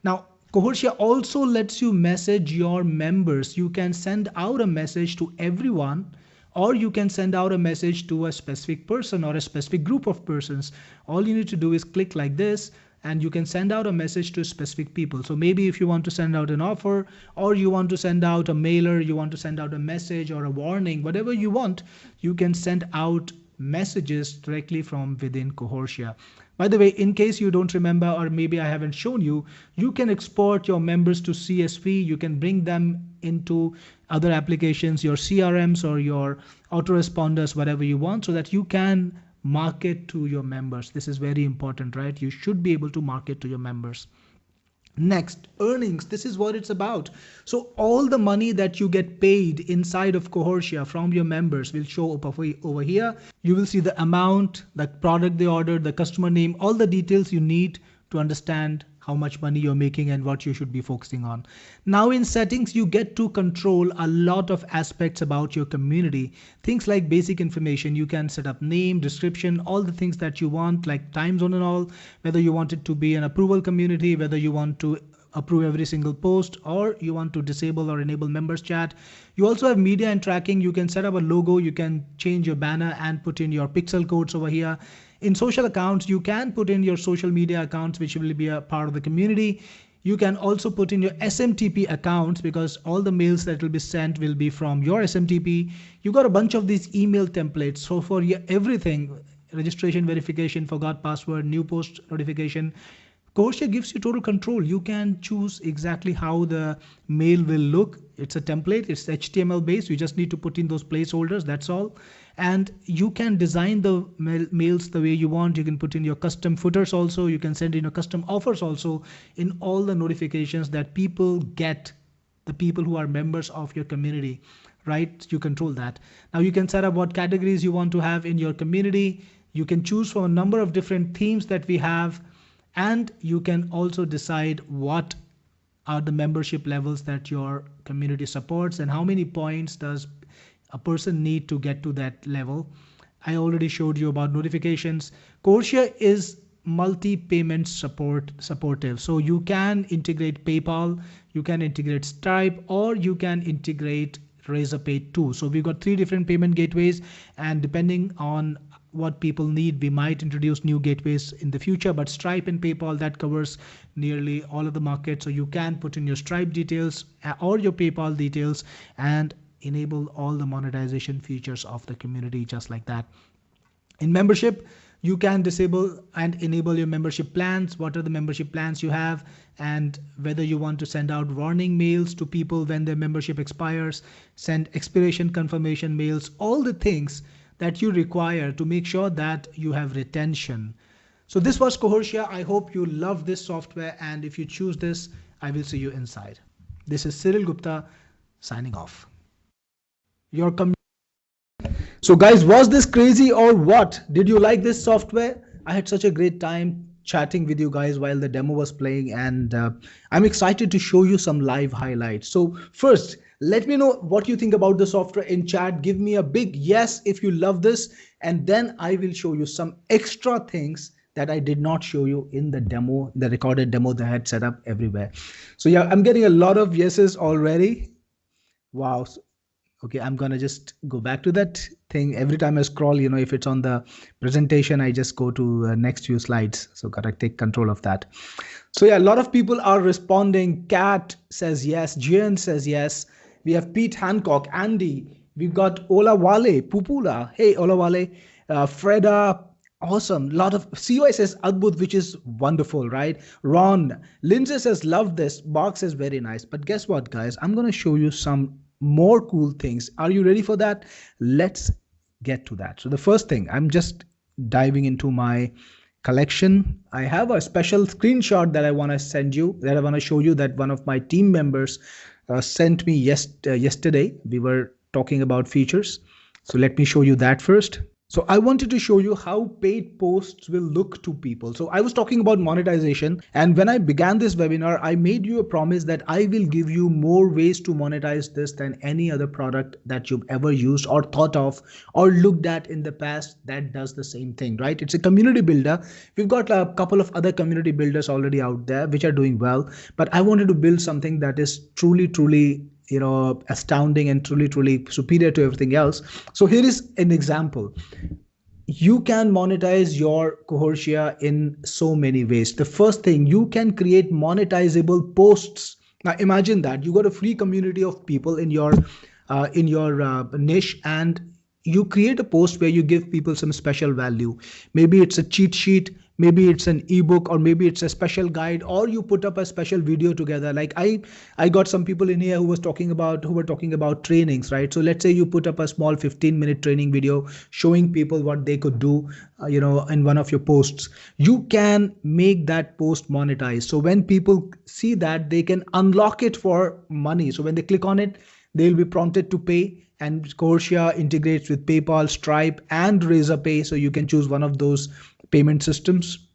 Now, Cohortia also lets you message your members. You can send out a message to everyone, or you can send out a message to a specific person or a specific group of persons. All you need to do is click like this and you can send out a message to specific people. So maybe if you want to send out an offer, or you want to send out a mailer, you want to send out a message or a warning, whatever you want, you can send out messages directly from within Cohortia. By the way, in case you don't remember, or maybe I haven't shown you, you can export your members to CSV. You can bring them into other applications, your CRMs or your autoresponders, whatever you want, so that you can market to your members. This is very important, right? You should be able to market to your members. Next, earnings. This is what it's about. So all the money that you get paid inside of Cohortia from your members will show up over here. You will see the amount, the product they ordered, the customer name, all the details you need to understand how much money you're making and what you should be focusing on. Now in settings, you get to control a lot of aspects about your community. Things like basic information. You can set up name, description, all the things that you want, like time zone and all, whether you want it to be an approval community, whether you want to approve every single post, or you want to disable or enable members chat. You also have media and tracking. You can set up a logo, you can change your banner and put in your pixel codes over here. In social accounts, you can put in your social media accounts, which will be a part of the community. You can also put in your SMTP accounts because all the mails that will be sent will be from your SMTP. You got a bunch of these email templates. So for everything, registration, verification, forgot password, new post notification, Cohortia gives you total control. You can choose exactly how the mail will look. It's a template, it's HTML based. You just need to put in those placeholders, that's all. And you can design the mails the way you want. You can put in your custom footers also. You can send in your custom offers also in all the notifications that people get, the people who are members of your community, right? You control that. Now you can set up what categories you want to have in your community. You can choose from a number of different themes that we have. And you can also decide what are the membership levels that your community supports and how many points does a person need to get to that level. I already showed you about notifications. Cohortia is multi-payment supportive. So you can integrate PayPal, you can integrate Stripe, or you can integrate Razorpay too. So we've got 3 different payment gateways, and depending on what people need, we might introduce new gateways in the future, but Stripe and PayPal, that covers nearly all of the market. So you can put in your Stripe details or your PayPal details and enable all the monetization features of the community just like that. In membership, You can disable and enable your membership plans. What are the membership plans you have, and whether you want to send out warning mails to people when their membership expires, send expiration confirmation mails, all the things that you require to make sure that you have retention. So this was Cohortia. I hope you love this software, and if you choose this, I will see you inside. This is Cyril Gupta signing off. Your So guys, was this crazy or what? Did you like this software? I had such a great time chatting with you guys while the demo was playing, and I'm excited to show you some live highlights. So first, let me know what you think about the software in chat. Give me a big yes if you love this, and then I will show you some extra things that I did not show you in the demo, the recorded demo that I had set up everywhere. So yeah, I'm getting a lot of yeses already. Wow. Okay, I'm gonna just go back to that thing. Every time I scroll, if it's on the presentation, I just go to next few slides. So gotta take control of that. So yeah, a lot of people are responding. Kat says yes, Jian says yes. We have Pete Hancock, Andy. We've got Ola Wale, Pupula. Hey, Ola Wale. Freda, awesome. Lot of COI says Adbut, which is wonderful, right? Ron, Lindsay says love this. Box says very nice. But guess what, guys? I'm gonna show you some more cool things. Are you ready for that? Let's get to that. So the first thing, I'm just diving into my collection. I have a special screenshot that I want to send you, that I want to show you, that one of my team members sent me yesterday. We were talking about features. So let me show you that first. So I wanted to show you how paid posts will look to people. So I was talking about monetization, and when I began this webinar, I made you a promise that I will give you more ways to monetize this than any other product that you've ever used or thought of or looked at in the past that does the same thing, right? It's a community builder. We've got a couple of other community builders already out there which are doing well, but I wanted to build something that is truly astounding and truly superior to everything else. So here is an example. You can monetize your Cohortia in so many ways. The first thing, you can create monetizable posts. Now imagine that you got a free community of people in your niche, and you create a post where you give people some special value. Maybe it's a cheat sheet, maybe it's an ebook, or maybe it's a special guide, or you put up a special video together. Like I got some people in here who were talking about trainings, right? So let's say you put up a small 15-minute training video showing people what they could do, in one of your posts. You can make that post monetize. So when people see that, they can unlock it for money. So when they click on it, they'll be prompted to pay. And Cohortia integrates with PayPal, Stripe, and Razorpay. So you can choose one of those payment systems.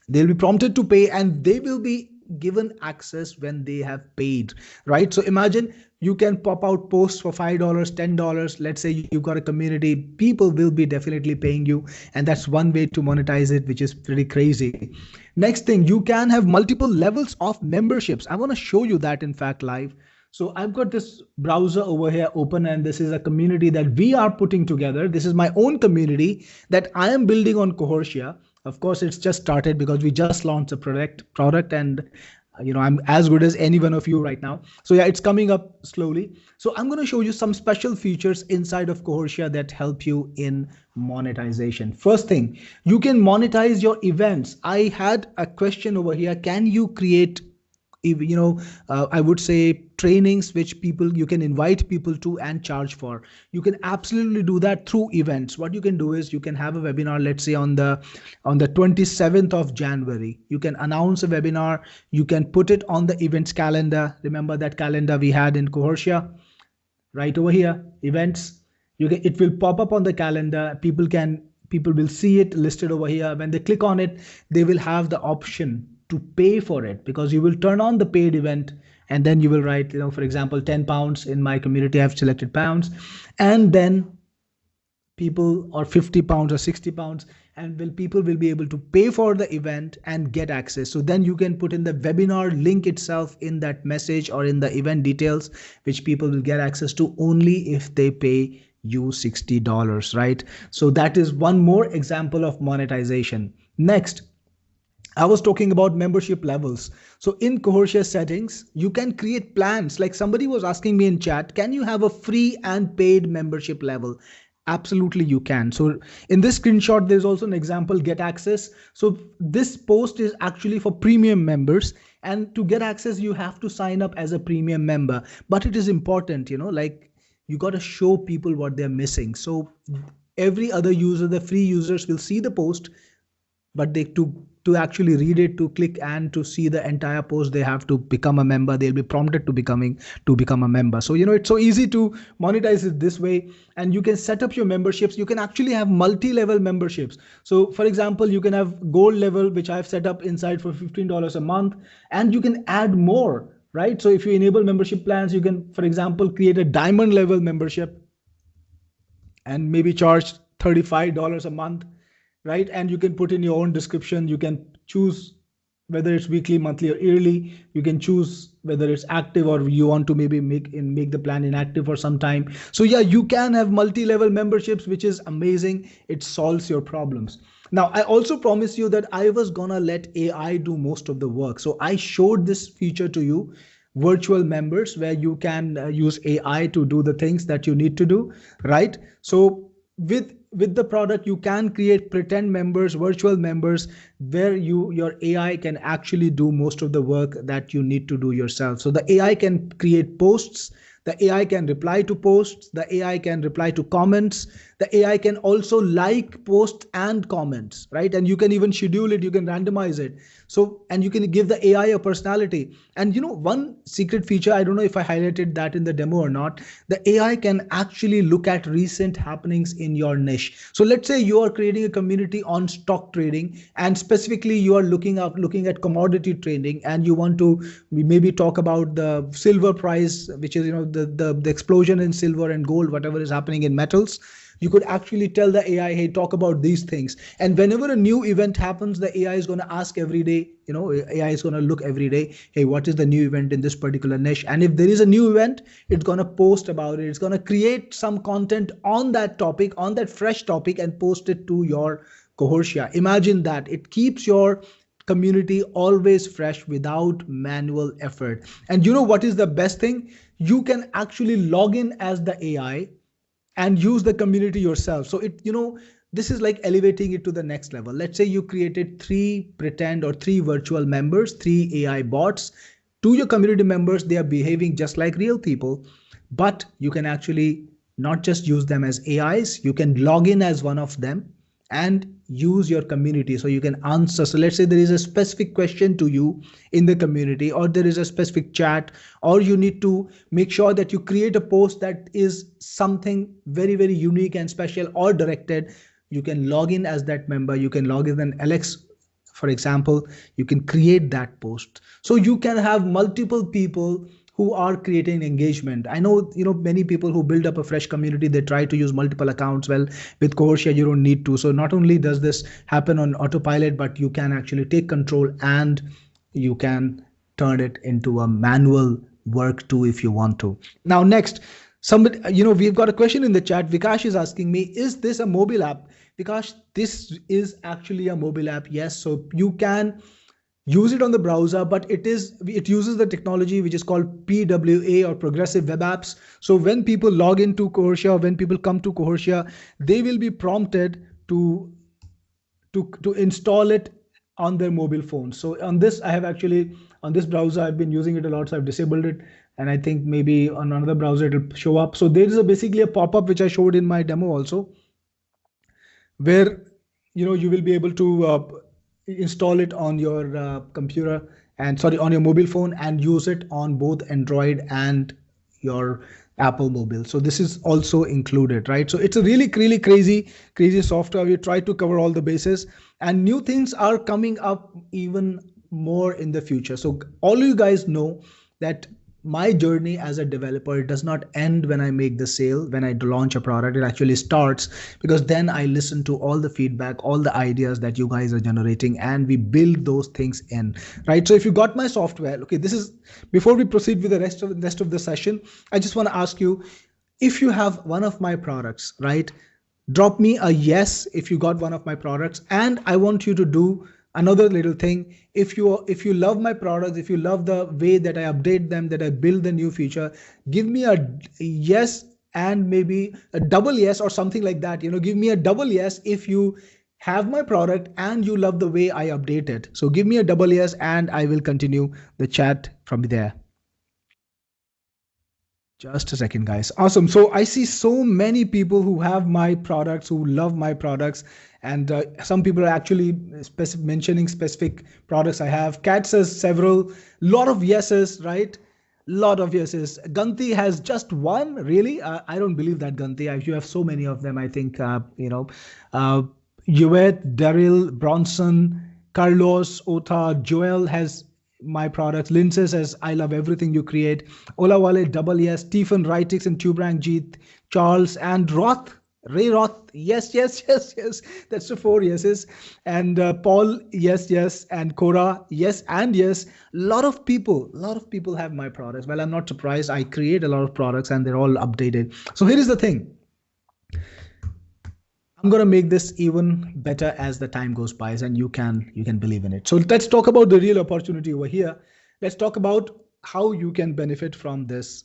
They'll be prompted to pay, and they will be given access when they have paid, right? So imagine you can pop out posts for $5, $10. Let's say you've got a community, people will be definitely paying you. And that's one way to monetize it, which is pretty crazy. Next thing, you can have multiple levels of memberships. I want to show you that, in fact, live. So I've got this browser over here open, and this is a community that we are putting together. This is my own community that I am building on Cohortia. Of course, it's just started because we just launched a product, and I'm as good as any one of you right now. So yeah, it's coming up slowly. So I'm going to show you some special features inside of Cohortia that help you in monetization. First thing, you can monetize your events. I had a question over here. Can you create I would say trainings which you can invite people to and charge for? You can absolutely do that through events. What you can do is you can have a webinar, let's say on the 27th of January. You can announce a webinar. You can put it on the events calendar. Remember that calendar we had in Cohortia? Right over here, events. It will pop up on the calendar. People will see it listed over here. When they click on it, they will have the option to pay for it, because you will turn on the paid event, and then you will write, for example, £10 in my community. I've selected pounds, and then people, or £50 or £60, and people will be able to pay for the event and get access. So then you can put in the webinar link itself in that message or in the event details, which people will get access to only if they pay you $60, right? So that is one more example of monetization. Next, I was talking about membership levels. So in Cohortia settings, you can create plans. Like somebody was asking me in chat, can you have a free and paid membership level? Absolutely, you can. So in this screenshot, there's also an example, get access. So this post is actually for premium members. And to get access, you have to sign up as a premium member. But it is important, like you got to show people what they're missing. So every other user, the free users will see the post, but they to actually read it, to click and to see the entire post, they have to become a member. They'll be prompted to become a member. So it's so easy to monetize it this way. And you can set up your memberships. You can actually have multi-level memberships. So for example, you can have gold level, which I've set up inside for $15 a month, and you can add more, right? So if you enable membership plans, you can, for example, create a diamond level membership and maybe charge $35 a month, right? And you can put in your own description. You can choose whether it's weekly, monthly, or yearly. You can choose whether it's active or you want to maybe make the plan inactive for some time. So yeah, you can have multi-level memberships, which is amazing. It solves your problems. Now, I also promised you that I was gonna let AI do most of the work. So I showed this feature to you, virtual members, where you can use AI to do the things that you need to do, right? So with the product, you can create pretend members, virtual members, where your AI can actually do most of the work that you need to do yourself. So the AI can create posts, the AI can reply to posts, the AI can reply to comments, the AI can also like posts and comments, right? And you can even schedule it, you can randomize it. So, and you can give the AI a personality. And one secret feature, I don't know if I highlighted that in the demo or not, the AI can actually look at recent happenings in your niche. So let's say you are creating a community on stock trading, and specifically you are looking at commodity trading, and you want to maybe talk about the silver price, which is the explosion in silver and gold, whatever is happening in metals. You could actually tell the AI, hey, talk about these things. And whenever a new event happens, the AI is going to ask every day, AI is going to look every day, hey, what is the new event in this particular niche? And if there is a new event, it's going to post about it. It's going to create some content on that topic, on that fresh topic, and post it to your Cohortia. Imagine that. It keeps your community always fresh without manual effort. And what is the best thing? You can actually log in as the AI and use the community yourself. So this is like elevating it to the next level. Let's say you created three pretend or three virtual members, three AI bots. To your community members, they are behaving just like real people, but you can actually not just use them as AIs, you can log in as one of them and use your community. So you can answer. So let's say there is a specific question to you in the community, or there is a specific chat, or you need to make sure that you create a post that is something very, very unique and special or directed. You can log in as that member. You can log in an Alex, for example. You can create that post. So you can have multiple people who are creating engagement. I know, many people who build up a fresh community, they try to use multiple accounts. Well, with Cohortia, you don't need to. So not only does this happen on autopilot, but you can actually take control and you can turn it into a manual work too if you want to. Now, next, somebody, we've got a question in the chat. Vikash is asking me, is this a mobile app? Vikash, this is actually a mobile app. Yes. So you can use it on the browser, but it uses the technology which is called PWA, or progressive web apps. So when people log into Cohortia, when people come to Cohortia, they will be prompted to install it on their mobile phone. So on this browser, I've been using it a lot, so I've disabled it, and I think maybe on another browser it'll show up. So there is basically a pop-up which I showed in my demo also, where you will be able to install it on your computer, and sorry, on your mobile phone, and use it on both Android and your Apple mobile. So this is also included, right? So it's a really, really crazy software. We try to cover all the bases, and new things are coming up even more in the future. So all you guys know that my journey as a developer does not end when I make the sale, when I launch a product. It actually starts, because then I listen to all the feedback, all the ideas that you guys are generating, and we build those things in, right? So if you got my software, okay, this is, before we proceed with the rest of the session, I just want to ask you, if you have one of my products, right? Drop me a yes if you got one of my products. And I want you to do another little thing. If you love my products, if you love the way that I update them, that I build the new feature, give me a yes and maybe a double yes or something like that. Give me a double yes if you have my product and you love the way I update it. So give me a double yes and I will continue the chat from there. Just a second, guys. Awesome. So I see so many people who have my products, who love my products, and some people are actually mentioning specific products I have. Cat says several, lot of yeses, right? Lot of yeses. Ganti has just one, really? I don't believe that, Ganti. You have so many of them. I think uh, Yvette, Daryl, Bronson, Carlos, Ota, Joel has my products. Lindsay says, I love everything you create. Olawale, double yes. Stephen, Writix, and Tubrang, Jeet, Charles, and Roth. Ray Roth, yes, yes, yes, yes. That's the four yeses. And Paul, yes, yes. And Cora, yes, and yes. A lot of people have my products. Well, I'm not surprised. I create a lot of products and they're all updated. So here is the thing. I'm going to make this even better as the time goes by, and you can believe in it. So let's talk about the real opportunity over here. Let's talk about how you can benefit from this.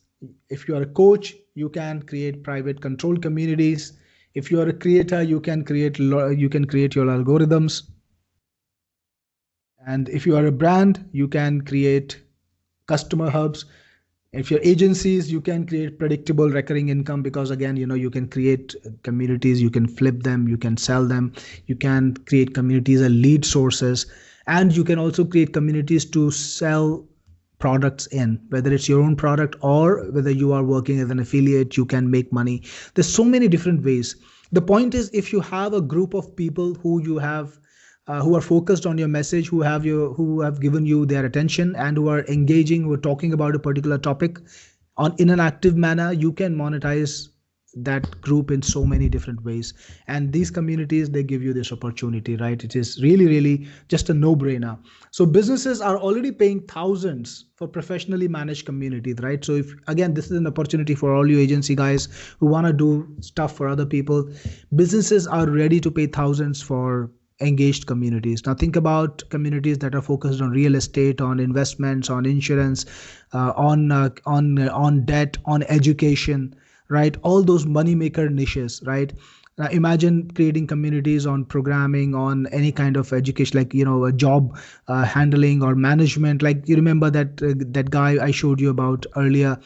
If you are a coach, you can create private control communities. If you are a creator, you can create your algorithms. And if you are a brand, you can create customer hubs. If you're agencies, you can create predictable recurring income, because again, you can create communities, you can flip them, you can sell them, you can create communities as lead sources, and you can also create communities to sell products in, whether it's your own product or whether you are working as an affiliate, you can make money. There's so many different ways. The point is, if you have a group of people who are focused on your message, who have given you their attention, and who are engaging, who are talking about a particular topic in an active manner, you can monetize that group in so many different ways. And these communities, they give you this opportunity, right? It is really, really just a no-brainer. So businesses are already paying thousands for professionally managed communities, right? So if, again, this is an opportunity for all you agency guys who want to do stuff for other people. Businesses are ready to pay thousands for engaged communities. Now think about communities that are focused on real estate, on investments, on insurance, on debt, on education, right? All those money maker niches, right? Now imagine creating communities on programming, on any kind of education, like a job handling or management. Like, you remember that guy I showed you about earlier,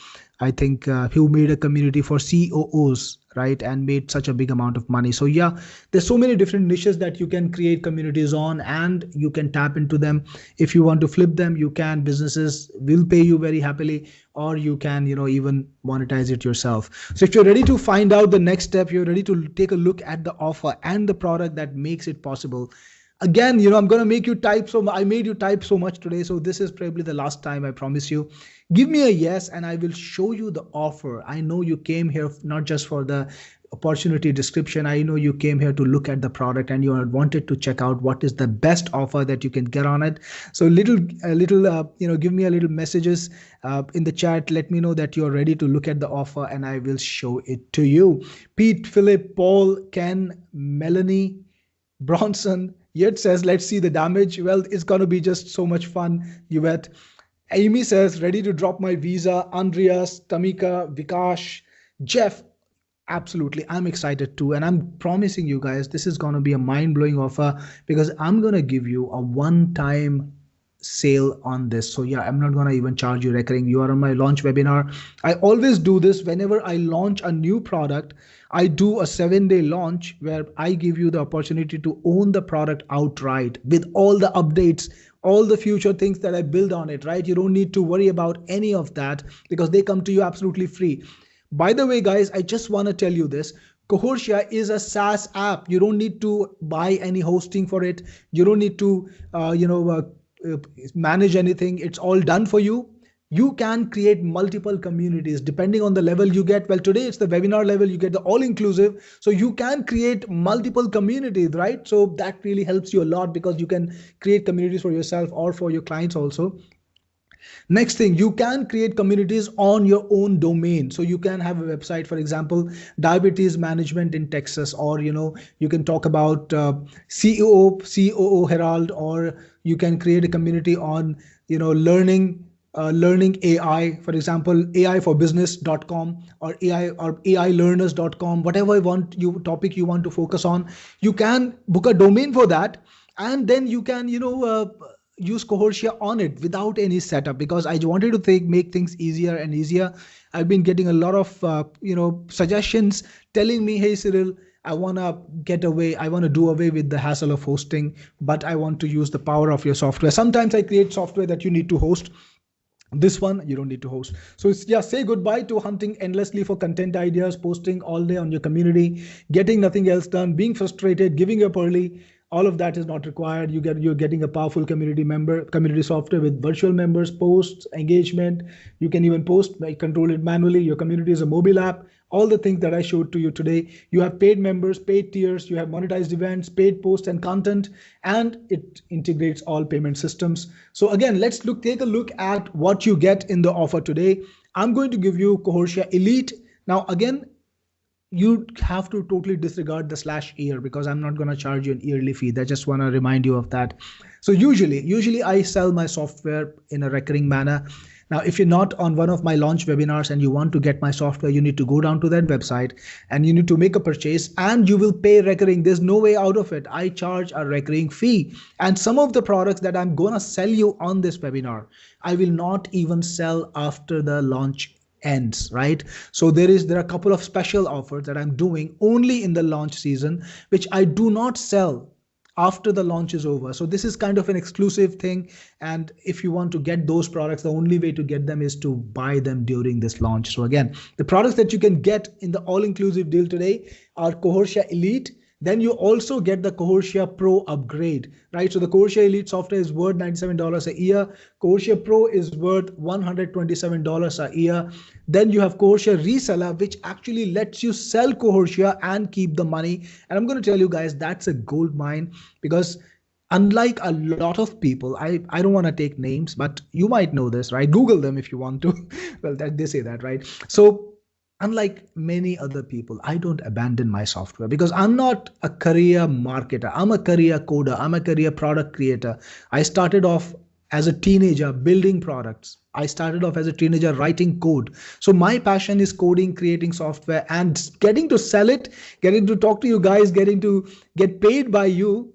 I think, who made a community for COOs, right, and made such a big amount of money. So yeah, there's so many different niches that you can create communities on, and you can tap into them. If you want to flip them, you can. Businesses will pay you very happily, or you can, even monetize it yourself. So if you're ready to find out the next step, you're ready to take a look at the offer and the product that makes it possible. Again, I'm going to make you type. So I made you type so much today, so this is probably the last time, I promise you. Give me a yes and I will show you the offer. I know you came here not just for the opportunity description. I know you came here to look at the product and you wanted to check out what is the best offer that you can get on it. So give me a little messages in the chat. Let me know that you're ready to look at the offer and I will show it to you. Pete, Philip, Paul, Ken, Melanie, Bronson, Yet says, let's see the damage. Well, it's going to be just so much fun, Yvette. Amy says, ready to drop my visa. Andreas, Tamika, Vikash, Jeff. Absolutely. I'm excited too. And I'm promising you guys, this is going to be a mind-blowing offer, because I'm going to give you a one-time sale on this. So yeah, I'm not going to even charge you recurring. You are on my launch webinar. I always do this whenever I launch a new product. I do a 7-day launch where I give you the opportunity to own the product outright with all the updates, all the future things that I build on it, right? You don't need to worry about any of that because they come to you absolutely free. By the way, guys, I just want to tell you this. Cohortia is a SaaS app. You don't need to buy any hosting for it. You don't need to, manage anything. It's all done for you. You can create multiple communities depending on the level you get. Well, today it's the webinar level. You get the all inclusive. So you can create multiple communities, right? So that really helps you a lot because you can create communities for yourself or for your clients also. Next thing, you can create communities on your own domain. So you can have a website, for example, diabetes management in Texas, or, you can talk about COO Herald, or you can create a community on, learning learning AI, for example, aiforbusiness.com or AI or ailearners.com, whatever topic you want to focus on, you can book a domain for that, and then you can use Cohortia on it without any setup, because I wanted to make things easier and easier. I've been getting a lot of suggestions telling me, hey Cyril, I want to I want to do away with the hassle of hosting, but I want to use the power of your software. Sometimes I create software that you need to host. This one you don't need to host. So it's, yeah, say goodbye to hunting endlessly for content ideas, posting all day on your community, getting nothing else done, being frustrated, giving up early. All of that is not required. You're getting a powerful community software with virtual members, posts, engagement. You can even post, control it manually. Your community is a mobile app. All the things that I showed to you today. You have paid members, paid tiers, you have monetized events, paid posts and content, and it integrates all payment systems. So again, take a look at what you get in the offer today. I'm going to give you Cohortia Elite. Now again, you have to totally disregard the /year, because I'm not going to charge you an yearly fee. I just want to remind you of that. So usually I sell my software in a recurring manner. Now, if you're not on one of my launch webinars and you want to get my software, you need to go down to that website and you need to make a purchase, and you will pay recurring. There's no way out of it. I charge a recurring fee. And some of the products that I'm going to sell you on this webinar, I will not even sell after the launch ends, right? So there are a couple of special offers that I'm doing only in the launch season, which I do not sell after the launch is over. So this is kind of an exclusive thing. And if you want to get those products, the only way to get them is to buy them during this launch. So again, the products that you can get in the all-inclusive deal today are Cohortia Elite. Then you also get the Cohortia Pro upgrade, right? So the Cohortia Elite software is worth $97 a year. Cohortia Pro is worth $127 a year. Then you have Cohortia Reseller, which actually lets you sell Cohortia and keep the money. And I'm going to tell you guys, that's a gold mine, because unlike a lot of people, I don't want to take names, but you might know this, right? Google them if you want to. Well, they say that, right? So unlike many other people, I don't abandon my software, because I'm not a career marketer. I'm a career coder. I'm a career product creator. I started off as a teenager building products. I started off as a teenager writing code. So my passion is coding, creating software, and getting to sell it, getting to talk to you guys, getting to get paid by you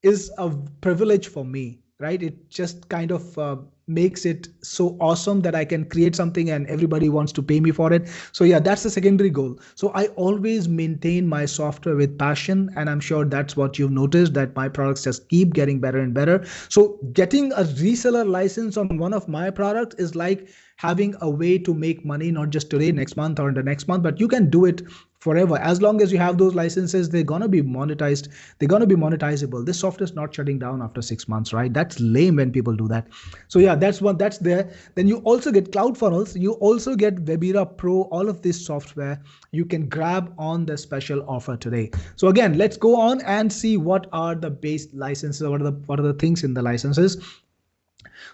is a privilege for me, right? It just kind of makes it so awesome that I can create something and everybody wants to pay me for it. So yeah, that's the secondary goal. So I always maintain my software with passion, and I'm sure that's what you've noticed, that my products just keep getting better and better. So getting a reseller license on one of my products is like having a way to make money, not just today, next month, or in the next month, but you can do it forever. As long as you have those licenses, they're going to be monetized. They're going to be monetizable. This software is not shutting down after 6 months, right? That's lame when people do that. So yeah, that's there. Then you also get CloudFunnels. You also get Webera Pro. All of this software you can grab on the special offer today. So again, let's go on and see what are the base licenses. What are the things in the licenses.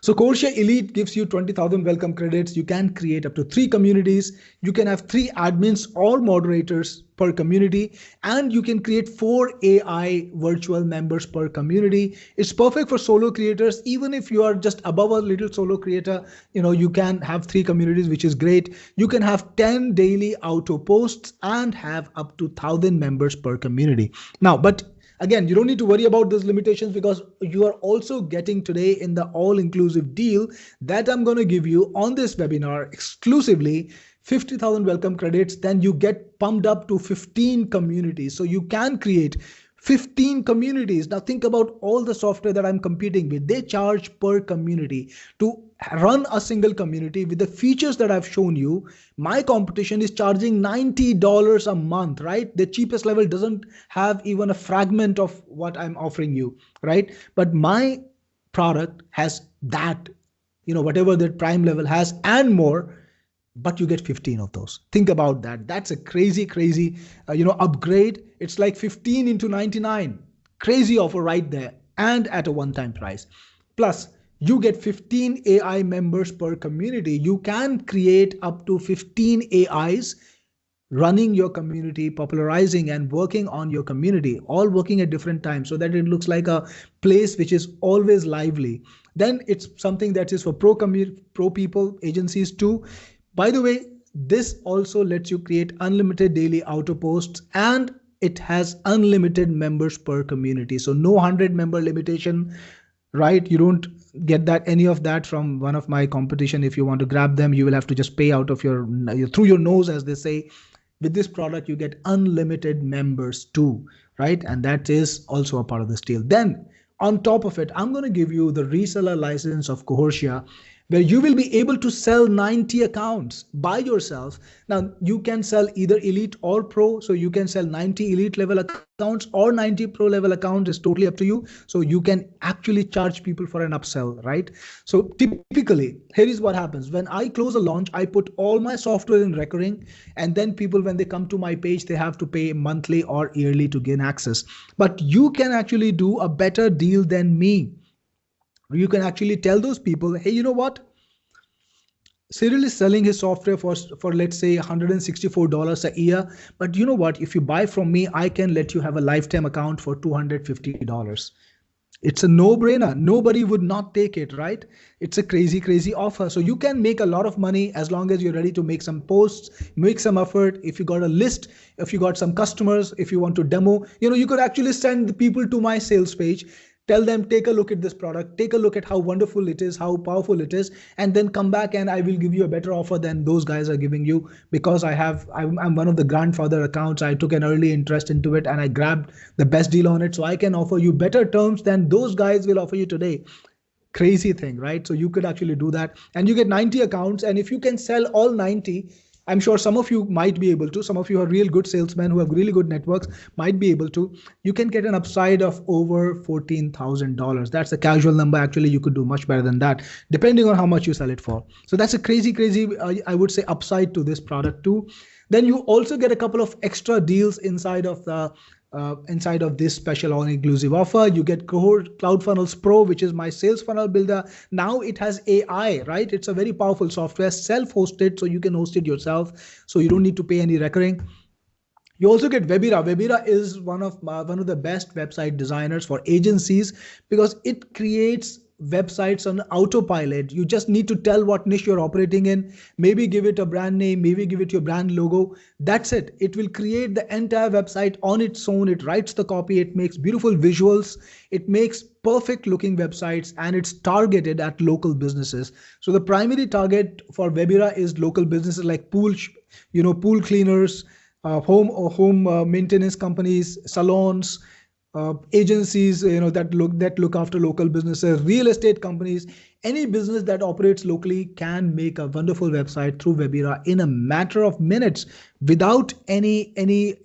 So Cohortia Elite gives you 20,000 welcome credits. You can create up to 3 communities. You can have 3 admins or moderators per community, and you can create 4 AI virtual members per community. It's perfect for solo creators. Even if you are just above a little solo creator, you can have 3 communities, which is great. You can have 10 daily auto posts and have up to 1,000 members per community. Now, but again, you don't need to worry about those limitations, because you are also getting today in the all-inclusive deal that I'm going to give you on this webinar exclusively 50,000 welcome credits. Then you get pumped up to 15 communities. So you can create 15 communities. Now think about all the software that I'm competing with. They charge per community. To run a single community with the features that I've shown you, my competition is charging $90 a month, right? The cheapest level doesn't have even a fragment of what I'm offering you, right? But my product has that, whatever that prime level has and more, but you get 15 of those. Think about that. That's a crazy upgrade. It's like 15 into 99. Crazy offer right there, and at a one-time price. Plus, you get 15 AI members per community. You can create up to 15 AIs running your community, popularizing and working on your community, all working at different times so that it looks like a place which is always lively. Then it's something that is for pro people, agencies too. By the way, this also lets you create unlimited daily auto posts, and it has unlimited members per community. So no 100 member limitation, right? You don't get that any of that from one of my competition. If you want to grab them, you will have to just pay out of your through your nose, as they say. With this product, you get unlimited members too, right? And that is also a part of this deal. Then on top of it, I'm going to give you the reseller license of Cohortia, where you will be able to sell 90 accounts by yourself. Now, you can sell either elite or pro. So you can sell 90 elite level accounts or 90 pro level accounts, is totally up to you. So you can actually charge people for an upsell, right? So typically, here is what happens. When I close a launch, I put all my software in recurring, and then people, when they come to my page, they have to pay monthly or yearly to gain access. But you can actually do a better deal than me. You can actually tell those people, hey, you know what? Cyril is selling his software for let's say $164 a year. But you know what? If you buy from me, I can let you have a lifetime account for $250. It's a no-brainer. Nobody would not take it, right? It's a crazy, crazy offer. So you can make a lot of money as long as you're ready to make some posts, make some effort. If you got a list, if you got some customers, if you want to demo, you could actually send the people to my sales page. Tell them, take a look at this product, take a look at how wonderful it is, how powerful it is, and then come back and I will give you a better offer than those guys are giving you, because I'm one of the grandfather accounts. I took an early interest into it and I grabbed the best deal on it. So I can offer you better terms than those guys will offer you today. Crazy thing, right? So you could actually do that, and you get 90 accounts. And if you can sell all 90, I'm sure some of you might be able to. Some of you are real good salesmen who have really good networks, might be able to. You can get an upside of over $14,000. That's a casual number. Actually, you could do much better than that, depending on how much you sell it for. So that's a crazy, crazy, I would say, upside to this product too. Then you also get a couple of extra deals inside of this special all-inclusive offer. You get Cohort CloudFunnels Pro, which is my sales funnel builder. Now it has AI, right? It's a very powerful software, self-hosted, so you can host it yourself. So you don't need to pay any recurring. You also get Webira. Webira is one of the best website designers for agencies, because it creates websites on autopilot. You just need to tell what niche you're operating in, maybe give it a brand name, maybe give it your brand logo. That's it. It will create the entire website on its own. It writes the copy, it makes beautiful visuals, it makes perfect looking websites, and it's targeted at local businesses. So the primary target for Webira is local businesses like pool cleaners, home maintenance companies, salons, agencies, that look after local businesses, real estate companies. Any business that operates locally can make a wonderful website through Webira in a matter of minutes without any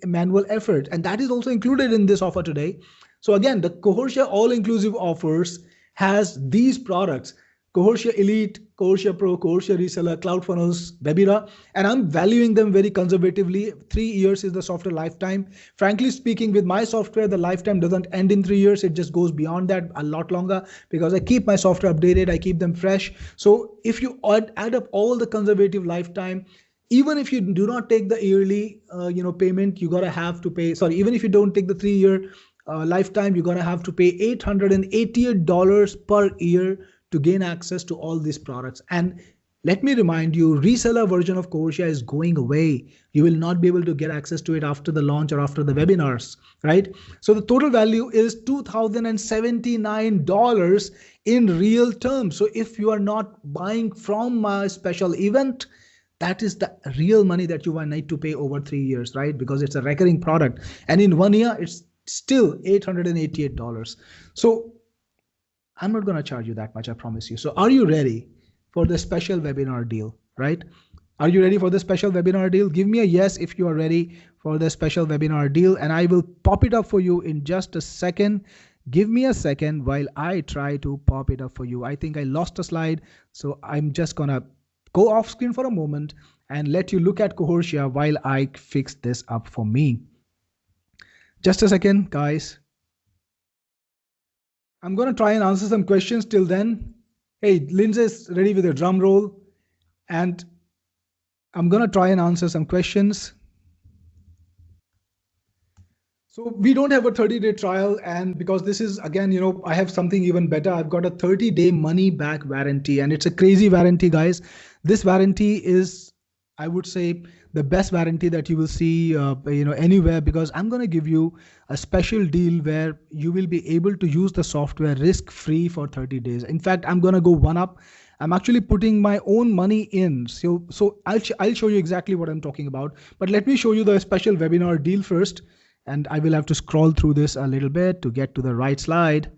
manual effort. And that is also included in this offer today. So again, the Cohortia all-inclusive offers has these products: Cohortia Elite, Cohortia Pro, Cohortia Reseller, CloudFunnels, Webira, and I'm valuing them very conservatively. 3 years is the software lifetime. Frankly speaking, with my software, the lifetime doesn't end in 3 years. It just goes beyond that a lot longer, because I keep my software updated. I keep them fresh. So if you add up all the conservative lifetime, even if you do not take the yearly, payment, you gotta have to pay. Sorry, even if you don't take the 3-year lifetime, you're gonna have to pay $888 per year to gain access to all these products. And let me remind you, reseller version of Cohortia is going away. You will not be able to get access to it after the launch or after the webinars, right? So the total value is $2,079 in real terms. So if you are not buying from my special event, that is the real money that you will need to pay over 3 years, right? Because it's a recurring product. And in 1 year, it's still $888. So I'm not going to charge you that much, I promise you. So are you ready for the special webinar deal, right? Are you ready for the special webinar deal? Give me a yes if you are ready for the special webinar deal, and I will pop it up for you in just a second. Give me a second while I try to pop it up for you. I think I lost a slide, so I'm just going to go off screen for a moment and let you look at Cohortia while I fix this up for me. Just a second, guys. I'm going to try and answer some questions till then. Hey, Lindsay's ready with a drum roll. And I'm going to try and answer some questions. So we don't have a 30-day trial, and because this is again, I have something even better. I've got a 30-day money back warranty, and it's a crazy warranty, guys. This warranty is, I would say, the best warranty that you will see, anywhere, because I'm going to give you a special deal where you will be able to use the software risk-free for 30 days. In fact, I'm going to go one up. I'm actually putting my own money in. So I'll show you exactly what I'm talking about. But let me show you the special webinar deal first. And I will have to scroll through this a little bit to get to the right slide.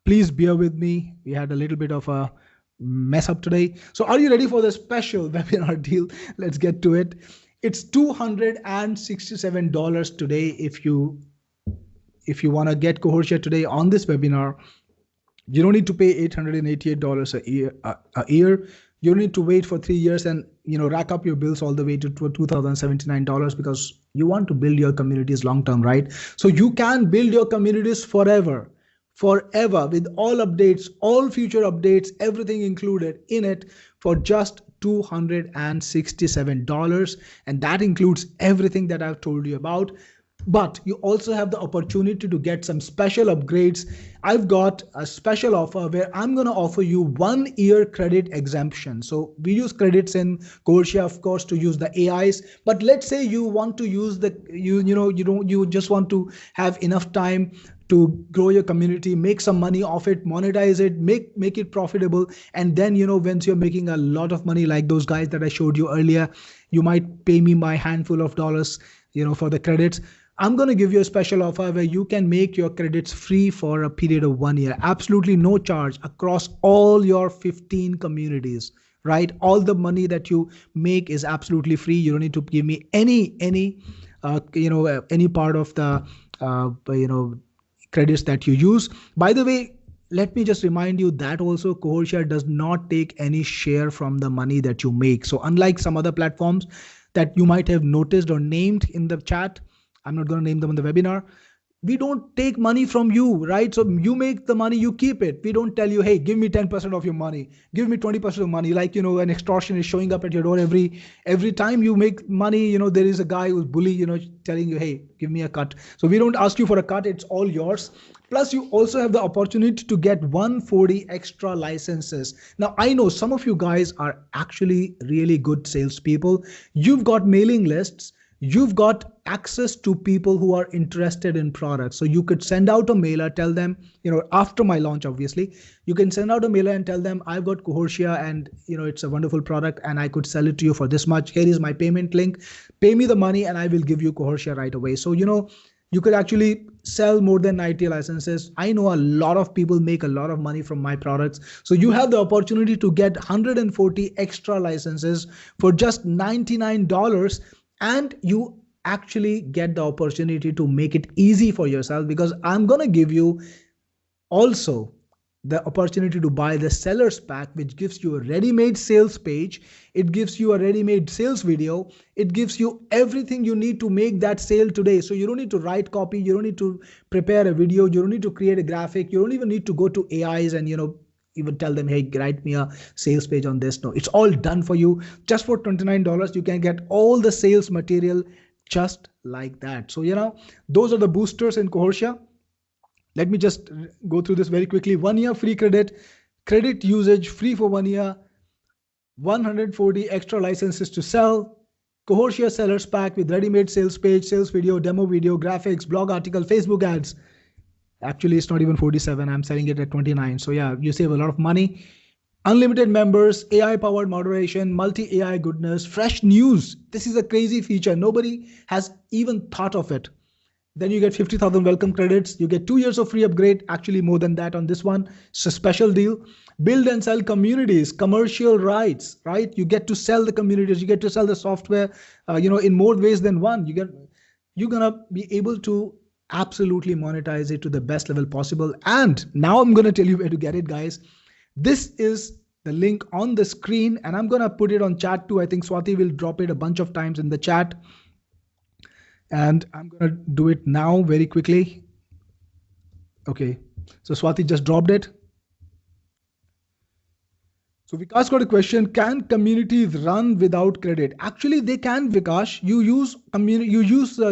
Please bear with me. We had a little bit of a mess up today. So are you ready for the special webinar deal? Let's get to it. It's $267 today if you want to get Cohortia today on this webinar. You don't need to pay $888 a year. You don't need to wait for 3 years and rack up your bills all the way to $2,079 because you want to build your communities long term, right? So you can build your communities forever with all updates, all future updates, everything included in it for just $267. And that includes everything that I've told you about. But you also have the opportunity to get some special upgrades. I've got a special offer where I'm going to offer you 1 year credit exemption. So we use credits in Cohortia, of course, to use the AIs. But let's say you want to use you just want to have enough time to grow your community, make some money off it, monetize it, make it profitable. And then, once you're making a lot of money, like those guys that I showed you earlier, you might pay me my handful of dollars, for the credits. I'm going to give you a special offer where you can make your credits free for a period of 1 year. Absolutely no charge across all your 15 communities, right? All the money that you make is absolutely free. You don't need to give me any part of the, credits that you use. By the way, let me just remind you that also Cohortia does not take any share from the money that you make. So unlike some other platforms that you might have noticed or named in the chat, I'm not going to name them on the webinar. We don't take money from you, right? So you make the money, you keep it. We don't tell you, hey, give me 10% of your money, give me 20% of money. Like, an extortion is showing up at your door every time you make money. There is a guy who's bully, telling you, hey, give me a cut. So we don't ask you for a cut. It's all yours. Plus, you also have the opportunity to get 140 extra licenses. Now, I know some of you guys are actually really good salespeople. You've got mailing lists. You've got access to people who are interested in products. So you could send out a mailer, tell them, after my launch, obviously, you can send out a mailer and tell them, I've got Cohortia and, it's a wonderful product and I could sell it to you for this much. Here is my payment link. Pay me the money and I will give you Cohortia right away. So, you could actually sell more than 90 licenses. I know a lot of people make a lot of money from my products. So you have the opportunity to get 140 extra licenses for just $99. And you actually get the opportunity to make it easy for yourself because I'm going to give you also the opportunity to buy the seller's pack, which gives you a ready-made sales page. It gives you a ready-made sales video. It gives you everything you need to make that sale today. So you don't need to write copy. You don't need to prepare a video. You don't need to create a graphic. You don't even need to go to AIs and, even tell them, hey, write me a sales page on this. No, it's all done for you. Just for $29, you can get all the sales material just like that. So, those are the boosters in Cohortia. Let me just go through this very quickly. 1 year free credit usage free for 1 year, 140 extra licenses to sell, Cohortia sellers pack with ready-made sales page, sales video, demo video, graphics, blog article, Facebook ads. Actually, it's not even 47. I'm selling it at 29. So yeah, you save a lot of money. Unlimited members, AI-powered moderation, multi-AI goodness, fresh news. This is a crazy feature. Nobody has even thought of it. Then you get 50,000 welcome credits. You get 2 years of free upgrade. Actually, more than that on this one. It's a special deal. Build and sell communities, commercial rights, right? You get to sell the communities. You get to sell the software, in more ways than one. You're gonna be able to absolutely monetize it to the best level possible. And now I'm going to tell you where to get it, guys. This is the link on the screen and I'm going to put it on chat too. I think Swati will drop it a bunch of times in the chat. And I'm going to do it now very quickly. Okay. So Swati just dropped it. So Vikas got a question: can communities run without credit? Actually, they can, Vikas. You use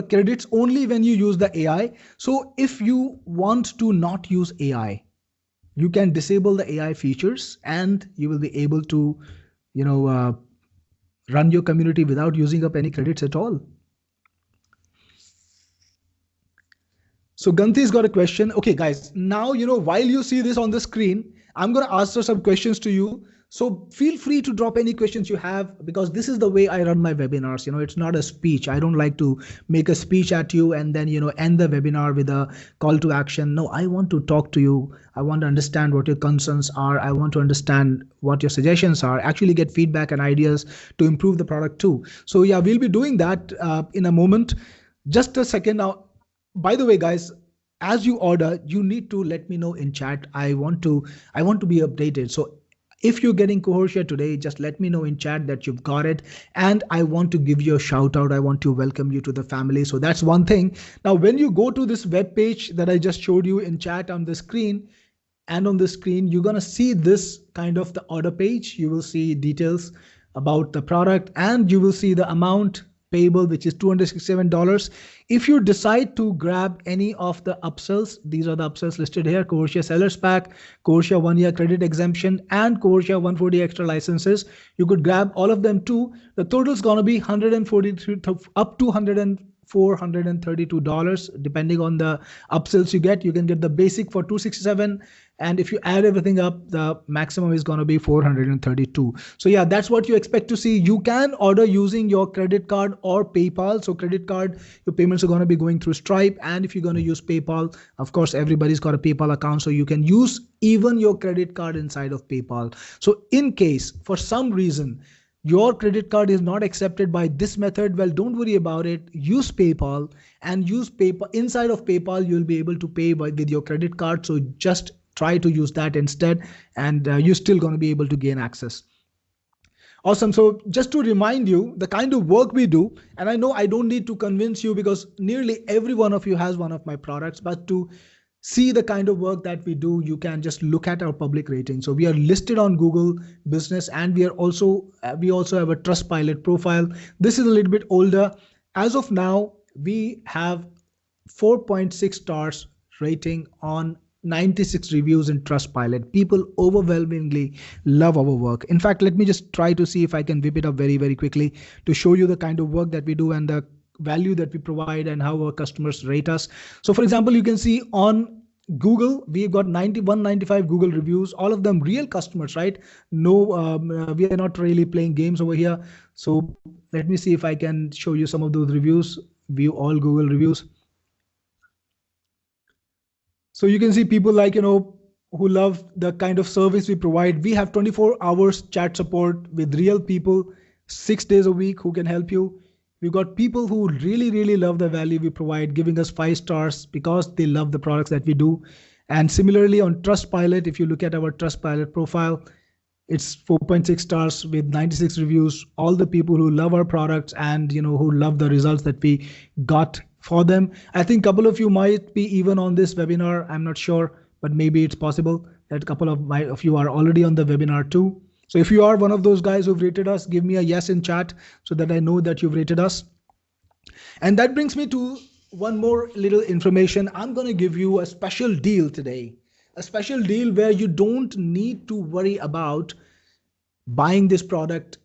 credits only when you use the AI. So if you want to not use AI, you can disable the AI features, and you will be able to, you know, run your community without using up any credits at all. So Ganti's got a question. Okay, guys, now, while you see this on the screen, I'm going to answer some questions to you. So feel free to drop any questions you have, because this is the way I run my webinars. It's not a speech. I don't like to make a speech at you and then, end the webinar with a call to action. No, I want to talk to you. I want to understand what your concerns are. I want to understand what your suggestions are, actually get feedback and ideas to improve the product too. So yeah, we'll be doing that in a moment. Just a second now. By the way, guys, as you order, you need to let me know in chat. I want to be updated. So if you're getting Cohortia today, just let me know in chat that you've got it, and I want to give you a shout out. I want to welcome you to the family. So that's one thing. Now when you go to this web page that I just showed you in chat on the screen, and on the screen you're going to see this kind of the order page. You will see details about the product, and you will see the amount payable, which is $267. If you decide to grab any of the upsells, these are the upsells listed here: Cohortia Sellers Pack, Cohortia 1-year credit exemption, and Cohortia 140 extra licenses. You could grab all of them too. The total is going to be 143 up to $432, depending on the upsells you get. You can get the basic for $267, and if you add everything up, the maximum is going to be $432. So yeah, that's what you expect to see. You can order using your credit card or PayPal. So credit card, your payments are going to be going through Stripe, and if you're going to use PayPal, of course everybody's got a PayPal account, so you can use even your credit card inside of PayPal. So in case for some reason your credit card is not accepted by this method, well, don't worry about it. Use PayPal, and use PayPal. Inside of PayPal, you'll be able to pay with your credit card. So just try to use that instead, and you're still going to be able to gain access. Awesome. So just to remind you the kind of work we do, and I know I don't need to convince you because nearly every one of you has one of my products, but to see the kind of work that we do, you can just look at our public rating. So we are listed on Google Business, and we also have a Trustpilot profile. This is a little bit older. As of now, we have 4.6 stars rating on 96 reviews in Trustpilot. People overwhelmingly love our work. In fact, let me just try to see if I can whip it up very, very quickly to show you the kind of work that we do and the value that we provide and how our customers rate us. So for example, you can see on Google, we've got 195 Google reviews, all of them real customers, right? No, we are not really playing games over here. So let me see if I can show you some of those reviews. View all Google reviews. So you can see people like, who love the kind of service we provide. We have 24 hours chat support with real people, 6 days a week, who can help you. We've got people who really, really love the value we provide, giving us 5 stars because they love the products that we do. And similarly on Trustpilot, if you look at our Trustpilot profile, it's 4.6 stars with 96 reviews. All the people who love our products and who love the results that we got for them. I think a couple of you might be even on this webinar. I'm not sure, but maybe it's possible that a couple of you are already on the webinar too. So if you are one of those guys who've rated us, give me a yes in chat so that I know that you've rated us. And that brings me to one more little information. I'm going to give you a special deal today, a special deal where you don't need to worry about buying this product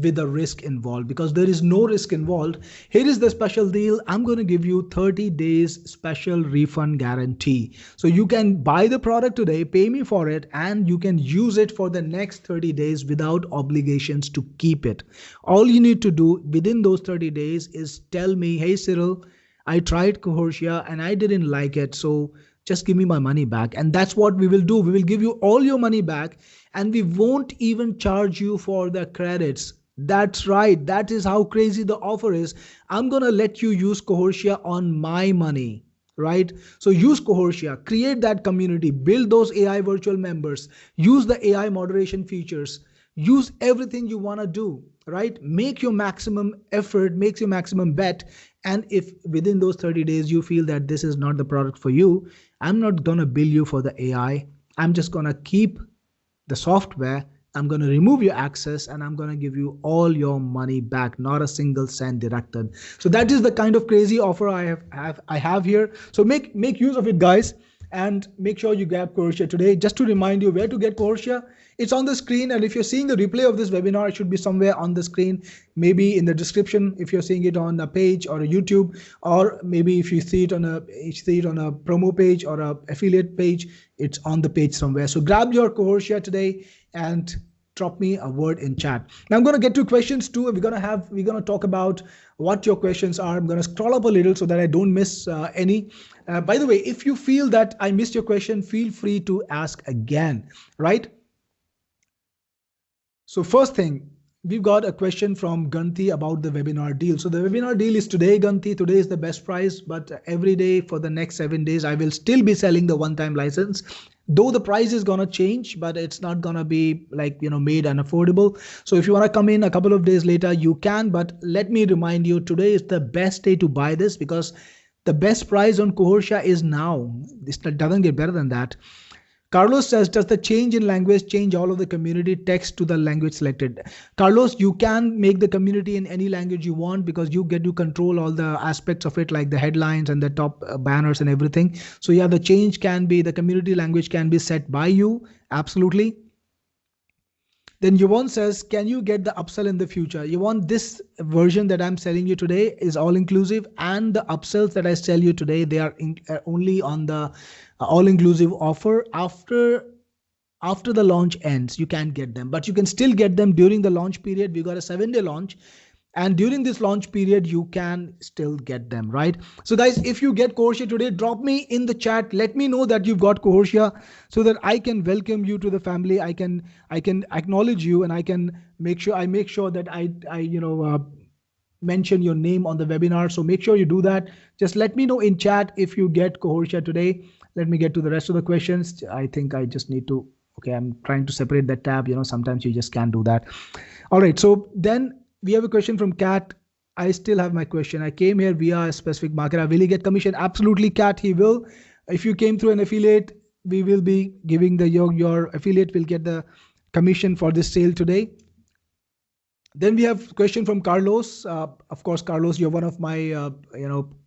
with a risk involved, because there is no risk involved. Here is the special deal. I'm going to give you 30 days special refund guarantee. So you can buy the product today, pay me for it, and you can use it for the next 30 days without obligations to keep it. All you need to do within those 30 days is tell me, hey Cyril, I tried Cohortia and I didn't like it, so just give me my money back. And that's what we will do. We will give you all your money back, and we won't even charge you for the credits. That's right. That is how crazy the offer is. I'm going to let you use Cohortia on my money, right? So use Cohortia, create that community, build those AI virtual members, use the AI moderation features, use everything you want to do, right? Make your maximum effort, make your maximum bet. And if within those 30 days you feel that this is not the product for you, I'm not going to bill you for the AI. I'm just going to keep the software I'm going to remove your access and I'm going to give you all your money back, not a single cent deducted. So that is the kind of crazy offer I have here. So make use of it, guys, and make sure you grab Cohortia today. Just to remind you where to get Cohortia, it's on the screen, and if you're seeing the replay of this webinar, it should be somewhere on the screen, maybe in the description if you're seeing it on a page or a YouTube, or maybe if you see it on a promo page or a affiliate page, it's on the page somewhere. So grab your Cohortia today and drop me a word in chat. Now I'm going to get to questions too. We're going to talk about what your questions are. I'm going to scroll up a little so that I don't miss any. By the way, if you feel that I missed your question, feel free to ask again, right? So first thing, we've got a question from Ganti about the webinar deal. So the webinar deal is today, Ganti. Today is the best price, but every day for the next 7 days, I will still be selling the one-time license. Though the price is going to change, but it's not going to be like, made unaffordable. So if you want to come in a couple of days later, you can. But let me remind you, today is the best day to buy this because the best price on Cohortia is now. This doesn't get better than that. Carlos says, does the change in language change all of the community text to the language selected? Carlos, you can make the community in any language you want because you get to control all the aspects of it, like the headlines and the top banners and everything. So yeah, the change can be, the community language can be set by you. Absolutely. Then Yvonne says, can you get the upsell in the future? Yvonne, this version that I'm selling you today is all inclusive, and the upsells that I sell you today, they are only on the all inclusive offer. After the launch ends, you can't get them, but you can still get them during the launch period. We got a 7-day launch. And during this launch period, you can still get them, right? So guys, if you get Cohortia today, drop me in the chat. Let me know that you've got Cohortia so that I can welcome you to the family. I can acknowledge you, and I can make sure that I mention your name on the webinar. So make sure you do that. Just let me know in chat if you get Cohortia today. Let me get to the rest of the questions. I think I just need to, okay, I'm trying to separate that tab. Sometimes you just can't do that. All right, so then we have a question from Kat. I still have my question. I came here via a specific market. Will he get commission? Absolutely, Kat, he will. If you came through an affiliate, we will be giving your affiliate will get the commission for this sale today. Then we have a question from Carlos. Of course, Carlos, you're one of my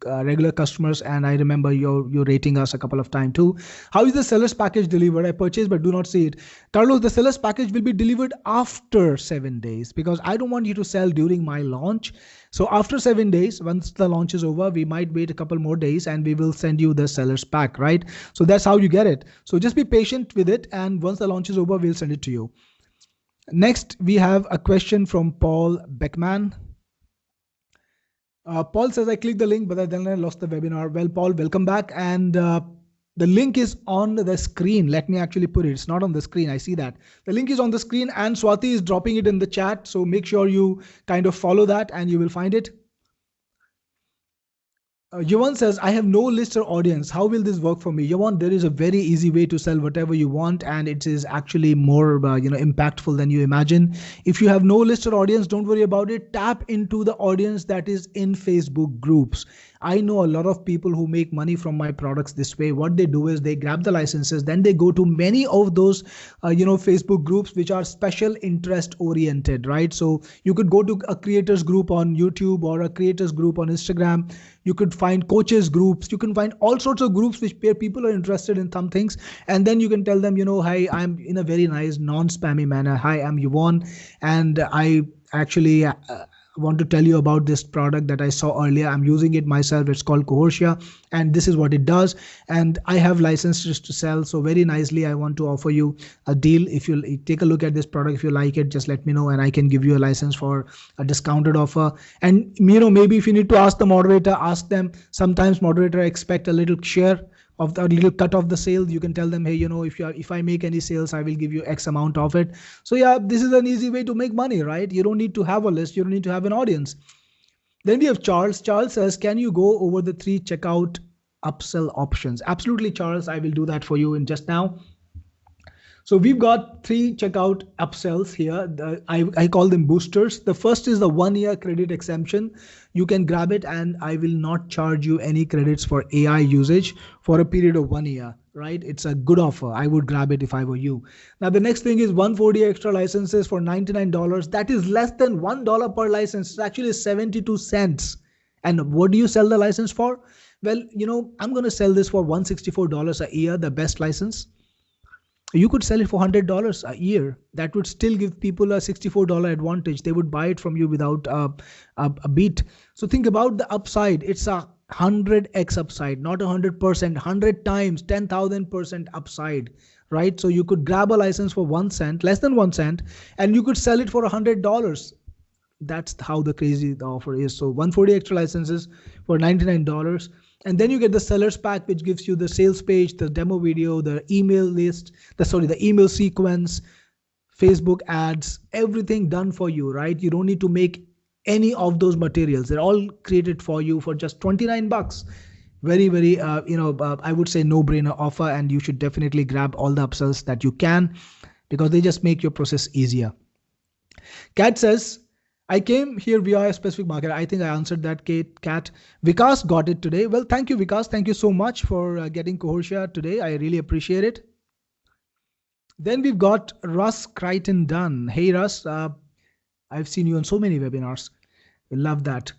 regular customers, and I remember you're rating us a couple of times too. How is the seller's package delivered? I purchased but do not see it. Carlos, the seller's package will be delivered after 7 days because I don't want you to sell during my launch. So after 7 days, once the launch is over, we might wait a couple more days and we will send you the seller's pack, right? So that's how you get it. So just be patient with it, and once the launch is over, we'll send it to you. Next, we have a question from Paul Beckman. Paul says, I clicked the link, but then I lost the webinar. Well, Paul, welcome back. And the link is on the screen. Let me actually put it. It's not on the screen. I see that. The link is on the screen, and Swati is dropping it in the chat. So make sure you kind of follow that and you will find it. Yawan says, I have no list or audience. How will this work for me? Yawan, there is a very easy way to sell whatever you want, and it is actually more impactful than you imagine. If you have no list or audience, don't worry about it. Tap into the audience that is in Facebook groups. I know a lot of people who make money from my products this way. What they do is they grab the licenses, then they go to many of those Facebook groups which are special interest oriented, right? So you could go to a creators group on YouTube or a creators group on Instagram. You could find coaches groups. You can find all sorts of groups where people are interested in some things. And then you can tell them, hi, I'm in a very nice non-spammy manner. Hi, I'm Yvonne, and I actually want to tell you about this product that I saw earlier. I'm using it myself. It's called Cohortia, and this is what it does. And I have licenses to sell. So very nicely, I want to offer you a deal. If you take a look at this product, if you like it, just let me know and I can give you a license for a discounted offer. And maybe if you need to ask the moderator, ask them. Sometimes moderator expect a little share of the little cut of the sale. You can tell them, hey, if I make any sales, I will give you X amount of it. So yeah, this is an easy way to make money, right? You don't need to have a list. You don't need to have an audience. Then we have Charles. Charles says, can you go over the 3 checkout upsell options? Absolutely, Charles. I will do that for you in just now. So we've got 3 checkout upsells here. I call them boosters. The first is the 1 year credit exemption. You can grab it and I will not charge you any credits for AI usage for a period of 1 year, right? It's a good offer. I would grab it if I were you. Now, the next thing is 140 extra licenses for $99. That is less than $1 per license. It's actually 72 cents. And what do you sell the license for? Well, I'm going to sell this for $164 a year, the best license. You could sell it for $100 a year. That would still give people a $64 advantage. They would buy it from you without a beat. So think about the upside. It's a 100x upside, not 100%, 100 times, 10,000% upside, right? So you could grab a license for 1 cent, less than 1 cent, and you could sell it for $100. That's how the crazy the offer is. So 140 extra licenses for $99. And then you get the sellers pack, which gives you the sales page, the demo video, the email list, the email sequence, Facebook ads, everything done for you, right? You don't need to make any of those materials. They're all created for you for just 29 bucks. Very, very, I would say no brainer offer, and you should definitely grab all the upsells that you can because they just make your process easier. Kat says, I came here via a specific market. I think I answered that, Kat. Vikas got it today. Well, thank you, Vikas. Thank you so much for getting Cohortia today. I really appreciate it. Then we've got Russ Crichton done. Hey, Russ. I've seen you on so many webinars. We love that.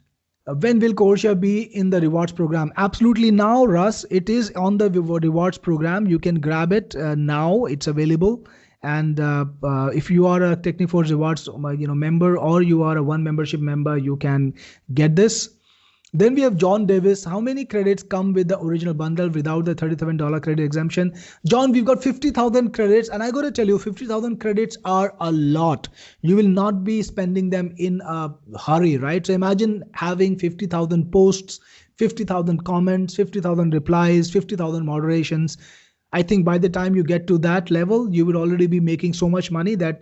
When will Cohortia be in the rewards program? Absolutely now, Russ. It is on the rewards program. You can grab it now. It's available. And if you are a Techniforce Rewards member, or you are a one membership member, you can get this. Then we have John Davis. How many credits come with the original bundle without the $37 credit exemption? John, we've got 50,000 credits, and I got to tell you, 50,000 credits are a lot. You will not be spending them in a hurry, right? So imagine having 50,000 posts, 50,000 comments, 50,000 replies, 50,000 moderations. I think by the time you get to that level, you would already be making so much money that,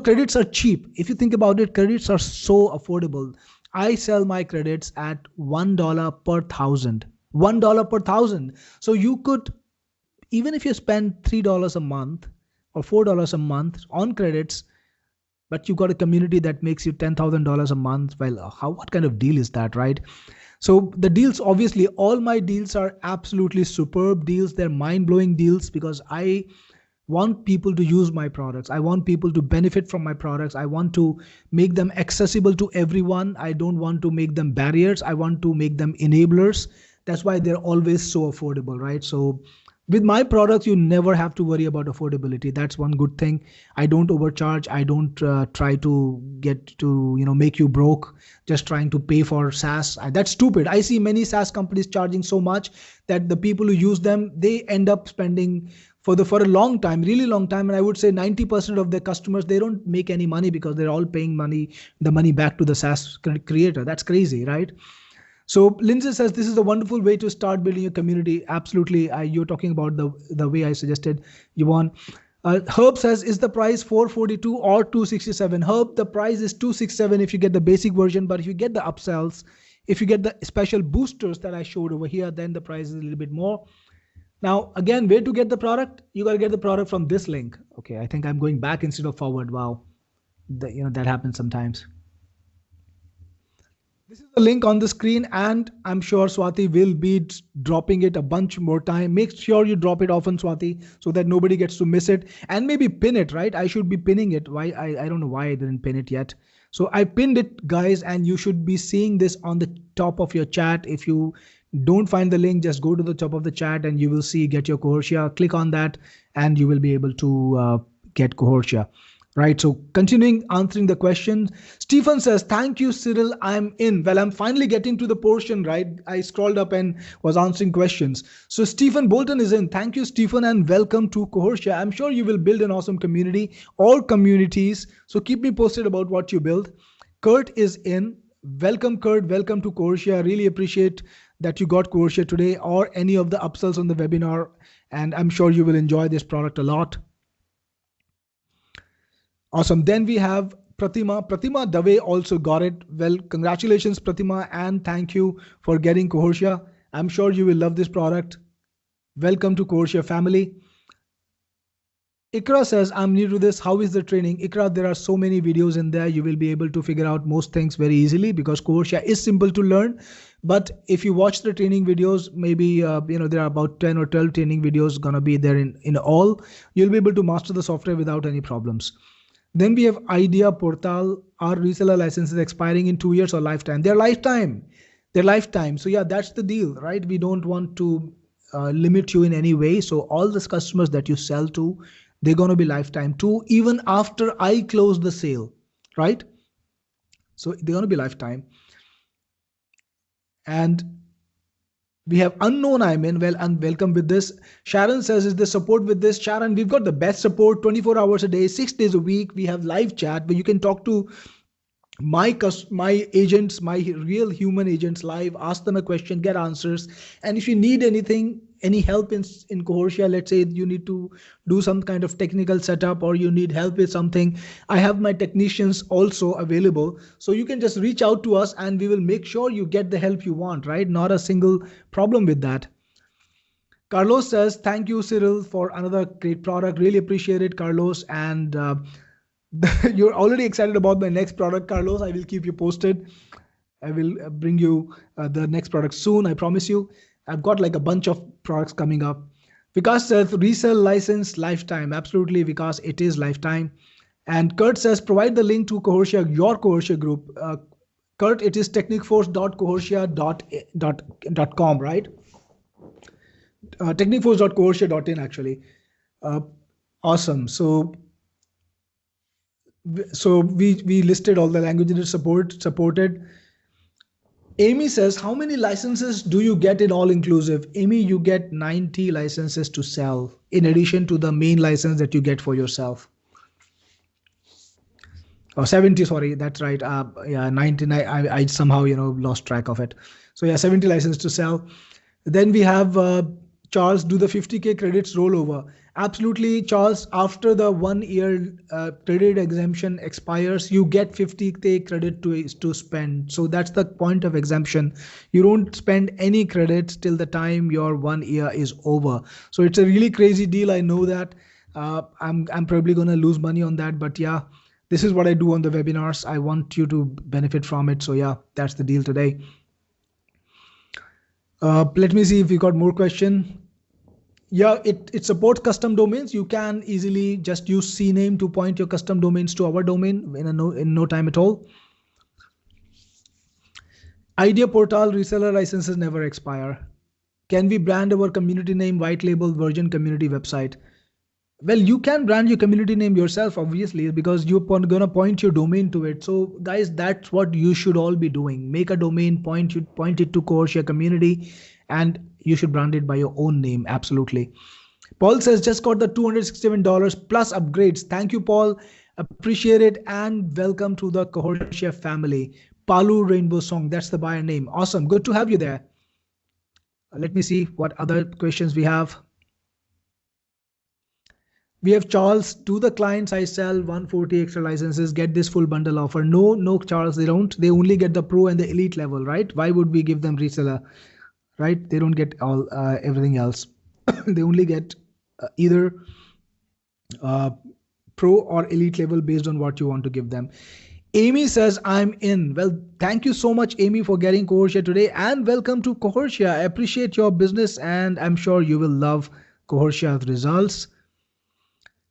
credits are cheap. If you think about it, credits are so affordable. I sell my credits at $1 per thousand. $1 per thousand. So you could, even if you spend $3 a month or $4 a month on credits, but you've got a community that makes you $10,000 a month. Well, what kind of deal is that, right? So the deals, obviously, all my deals are absolutely superb deals. They're mind-blowing deals because I want people to use my products. I want people to benefit from my products. I want to make them accessible to everyone. I don't want to make them barriers. I want to make them enablers. That's why they're always so affordable, right? So with my products, you never have to worry about affordability. That's one good thing. I don't overcharge. I don't try to get to, make you broke just trying to pay for SaaS. That's stupid. I see many SaaS companies charging so much that the people who use them, they end up spending for a long time, really long time. And I would say 90% of their customers, they don't make any money because they're all paying the money back to the SaaS creator. That's crazy, right? So Lindsay says, this is a wonderful way to start building a community. Absolutely. You're talking about the way I suggested, Yvonne. Herb says, is the price $442 or $267? Herb, the price is $267 if you get the basic version, but if you get the upsells, if you get the special boosters that I showed over here, then the price is a little bit more. Now, again, where to get the product? You got to get the product from this link. Okay, I think I'm going back instead of forward. Wow, that happens sometimes. This is the link on the screen, and I'm sure Swati will be dropping it a bunch more time. Make sure you drop it often, Swati, so that nobody gets to miss it, and maybe pin it, right? I should be pinning it. Why? I don't know why I didn't pin it yet. So I pinned it, guys, and you should be seeing this on the top of your chat. If you don't find the link, just go to the top of the chat and you will see Get Your Cohortia. Click on that and you will be able to get Cohortia. Right, so continuing answering the question, Stephen says, thank you, Cyril, I'm in. Well, I'm finally getting to the portion, right? I scrolled up and was answering questions. So Stephen Bolton is in. Thank you, Stephen, and welcome to Cohortia. I'm sure you will build an awesome community or communities. So keep me posted about what you build. Kurt is in. Welcome, Kurt. Welcome to Cohortia. I really appreciate that you got Cohortia today or any of the upsells on the webinar. And I'm sure you will enjoy this product a lot. Awesome. Then we have Pratima. Pratima Dave also got it. Well, congratulations, Pratima, and thank you for getting Cohortia. I'm sure you will love this product. Welcome to Cohortia family. Ikra says, I'm new to this. How is the training? Ikra, there are so many videos in there. You will be able to figure out most things very easily because Cohortia is simple to learn. But if you watch the training videos, maybe, there are about 10 or 12 training videos going to be there in all. You'll be able to master the software without any problems. Then we have Idea Portal. Our reseller license is expiring in 2 years or lifetime. They're lifetime. They're lifetime. So yeah, that's the deal, right? We don't want to limit you in any way. So all the customers that you sell to, they're going to be lifetime too, even after I close the sale, right? So they're going to be lifetime. And we have unknown Iman. Well, and welcome with this. Sharon says, is the support with this? Sharon, we've got the best support 24 hours a day, 6 days a week. We have live chat where you can talk to my agents, my real human agents live, ask them a question, get answers. And if you need anything, any help in Cohortia, let's say you need to do some kind of technical setup or you need help with something, I have my technicians also available. So you can just reach out to us and we will make sure you get the help you want, right? Not a single problem with that. Carlos says, thank you, Cyril, for another great product. Really appreciate it, Carlos. And you're already excited about my next product, Carlos. I will keep you posted. I will bring you the next product soon. I promise you. I've got like a bunch of products coming up. Vikas says resell license lifetime. Absolutely, Vikas, it is lifetime. And Kurt says provide the link to Cohortia, your Cohortia group. Kurt, it is technicforce.cohortia.com, right? Technicforce.cohortia.in actually. Awesome. So we listed all the languages supported. Amy says, how many licenses do you get in all inclusive? Amy, you get 90 licenses to sell in addition to the main license that you get for yourself. Oh, 70, sorry, that's right. Yeah, 99. I somehow lost track of it. So yeah, 70 licenses to sell. Then we have Charles, do the 50K credits rollover? Absolutely, Charles. After the 1 year credit exemption expires, you get 50K credit to spend. So that's the point of exemption. You don't spend any credits till the time your 1 year is over. So it's a really crazy deal. I know that. I'm probably going to lose money on that, but yeah, this is what I do on the webinars. I want you to benefit from it. So yeah, that's the deal today. Let me see if we got more question. Yeah, it supports custom domains. You can easily just use CNAME to point your custom domains to our domain in no time at all. Idea Portal reseller licenses never expire. Can we brand our community name white label version community website? Well, you can brand your community name yourself, obviously, because you're going to point your domain to it. So guys, that's what you should all be doing. Make a domain, point it to Cohortia community, and you should brand it by your own name. Absolutely. Paul says, just got the $267 plus upgrades. Thank you, Paul. Appreciate it. And welcome to the Cohortia family. Palu Rainbow Song. That's the buyer name. Awesome. Good to have you there. Let me see what other questions we have. We have Charles, to the clients I sell 140 extra licenses, get this full bundle offer. No, Charles, they don't. They only get the pro and the elite level, right? Why would we give them reseller, right? They don't get all everything else. They only get either pro or elite level based on what you want to give them. Amy says, I'm in. Well, thank you so much, Amy, for getting Cohortia today, and welcome to Cohortia. I appreciate your business, and I'm sure you will love Cohortia's results.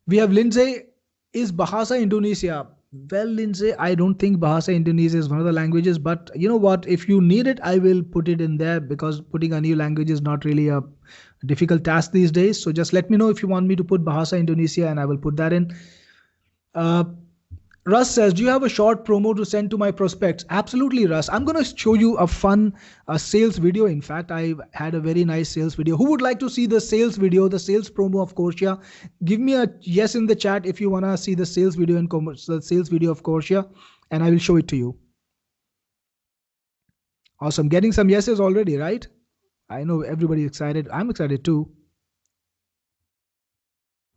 We have Lindsay, is Bahasa Indonesia? Well, Lindsay, I don't think Bahasa Indonesia is one of the languages, but you know what? If you need it, I will put it in there because putting a new language is not really a difficult task these days. So just let me know if you want me to put Bahasa Indonesia and I will put that in. Russ says, do you have a short promo to send to my prospects? Absolutely, Russ. I'm going to show you a fun sales video. In fact, I had a very nice sales video. Who would like to see the sales video, the sales promo of Cohortia? Give me a yes in the chat if you want to see the sales video and the sales video of Cohortia, and I will show it to you. Awesome. Getting some yeses already, right? I know everybody's excited. I'm excited too.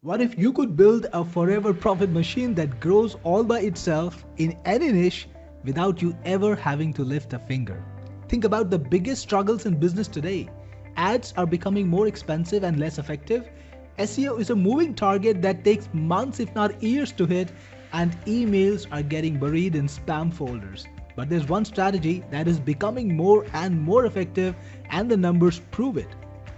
What if you could build a forever profit machine that grows all by itself in any niche without you ever having to lift a finger? Think about the biggest struggles in business today. Ads are becoming more expensive and less effective. SEO is a moving target that takes months if not years to hit, and emails are getting buried in spam folders. But there's one strategy that is becoming more and more effective, and the numbers prove it.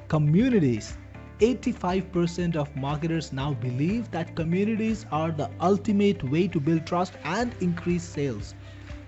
Communities. 85% of marketers now believe that communities are the ultimate way to build trust and increase sales.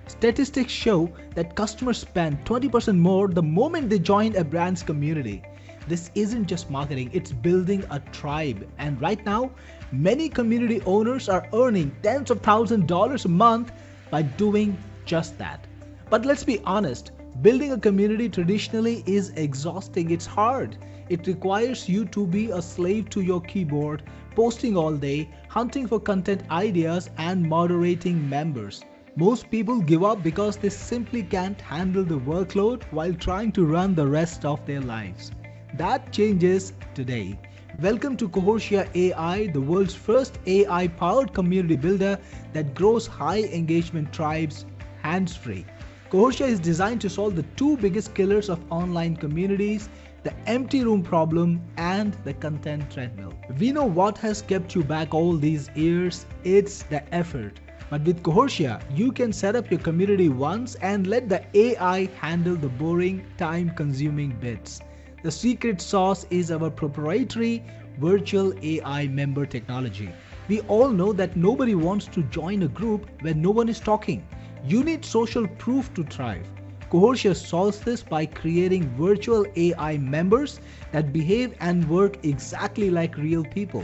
Statistics show that customers spend 20% more the moment they join a brand's community. This isn't just marketing, it's building a tribe. And right now, many community owners are earning tens of thousands of dollars a month by doing just that. But let's be honest, building a community traditionally is exhausting. It's hard. It requires you to be a slave to your keyboard, posting all day, hunting for content ideas, and moderating members. Most people give up because they simply can't handle the workload while trying to run the rest of their lives. That changes today. Welcome to Cohortia AI, the world's first AI-powered community builder that grows high-engagement tribes hands-free. Cohortia is designed to solve the two biggest killers of online communities: the empty room problem and the content treadmill. We know what has kept you back all these years. It's the effort. But with Cohortia, you can set up your community once and let the AI handle the boring, time-consuming bits. The secret sauce is our proprietary virtual AI member technology. We all know that nobody wants to join a group where no one is talking. You need social proof to thrive. Cohortia solves this by creating virtual AI members that behave and work exactly like real people.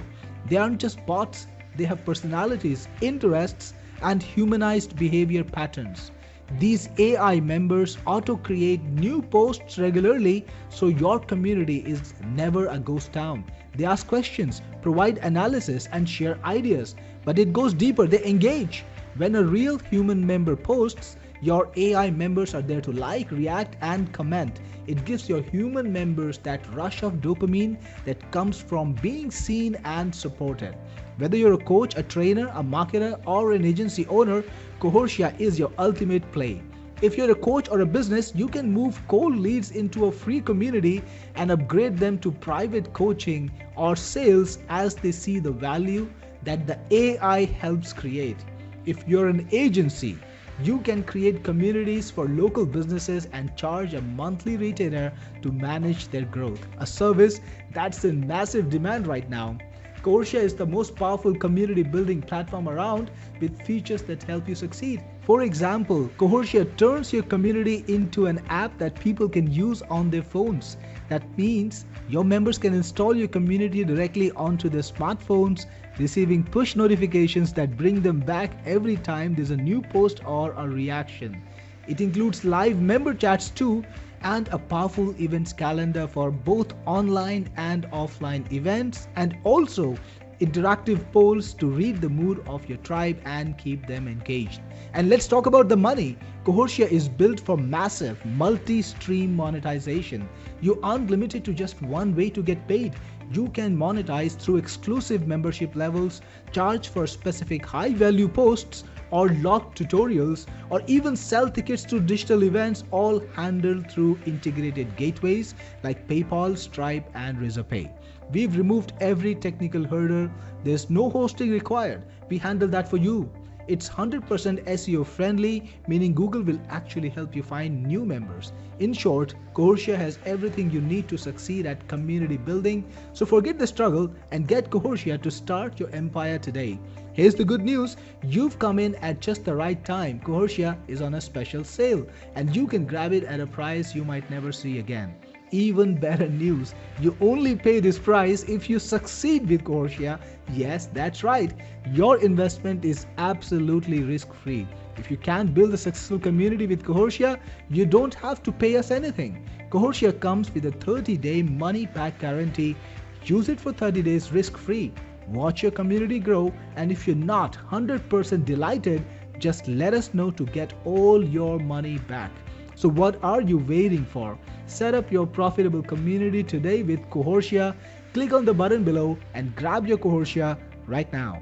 They aren't just bots, they have personalities, interests, and humanized behavior patterns. These AI members auto-create new posts regularly, so your community is never a ghost town. They ask questions, provide analysis, and share ideas. But it goes deeper, they engage. When a real human member posts, your AI members are there to like, react, and comment. It gives your human members that rush of dopamine that comes from being seen and supported. Whether you're a coach, a trainer, a marketer, or an agency owner, Cohortia is your ultimate play. If you're a coach or a business, you can move cold leads into a free community and upgrade them to private coaching or sales as they see the value that the AI helps create. If you're an agency, you can create communities for local businesses and charge a monthly retainer to manage their growth, a service that's in massive demand right now. Cohortia is the most powerful community building platform around, with features that help you succeed. For example, Cohortia turns your community into an app that people can use on their phones. That means your members can install your community directly onto their smartphones, receiving push notifications that bring them back every time there's a new post or a reaction. It includes live member chats too, and a powerful events calendar for both online and offline events, and also interactive polls to read the mood of your tribe and keep them engaged. And let's talk about the money. Cohortia is built for massive multi-stream monetization. You aren't limited to just one way to get paid. You can monetize through exclusive membership levels, charge for specific high-value posts, or locked tutorials, or even sell tickets to digital events, all handled through integrated gateways like PayPal, Stripe, and Razorpay. We've removed every technical hurdle. There's no hosting required. We handle that for you. It's 100% SEO friendly, meaning Google will actually help you find new members. In short, Cohortia has everything you need to succeed at community building. So forget the struggle and get Cohortia to start your empire today. Here's the good news. You've come in at just the right time. Cohortia is on a special sale, and you can grab it at a price you might never see again. Even better news, you only pay this price if you succeed with Cohortia. Yes, that's right. Your investment is absolutely risk-free. If you can't build a successful community with Cohortia, you don't have to pay us anything. Cohortia comes with a 30-day money-back guarantee. Use it for 30 days risk-free. Watch your community grow, and if you're not 100% delighted, just let us know to get all your money back. So what are you waiting for? Set up your profitable community today with Cohortia. Click on the button below and grab your Cohortia right now.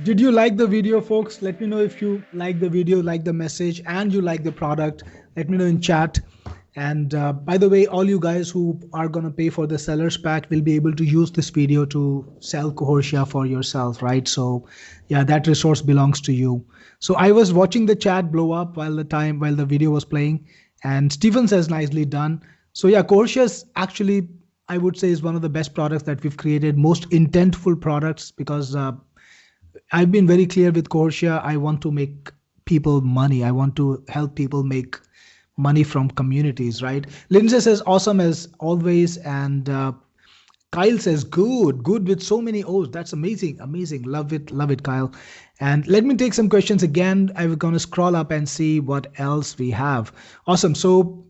Did you like the video, folks? Let me know if you like the video, like the message, and you like the product. Let me know in chat. And by the way, all you guys who are going to pay for the sellers pack will be able to use this video to sell Cohortia for yourself, right? So yeah, that resource belongs to you. So I was watching the chat blow up while the video was playing, and Stephen says nicely done. So yeah, Cohortia is actually, I would say, is one of the best products that we've created, most intentful products, because I've been very clear with Cohortia. I want to make people money. I want to help people make money from communities, right? Lindsay says awesome as always, and Kyle says good, good with so many O's. That's amazing, amazing. Love it, Kyle. And let me take some questions again. I'm gonna scroll up and see what else we have. Awesome. So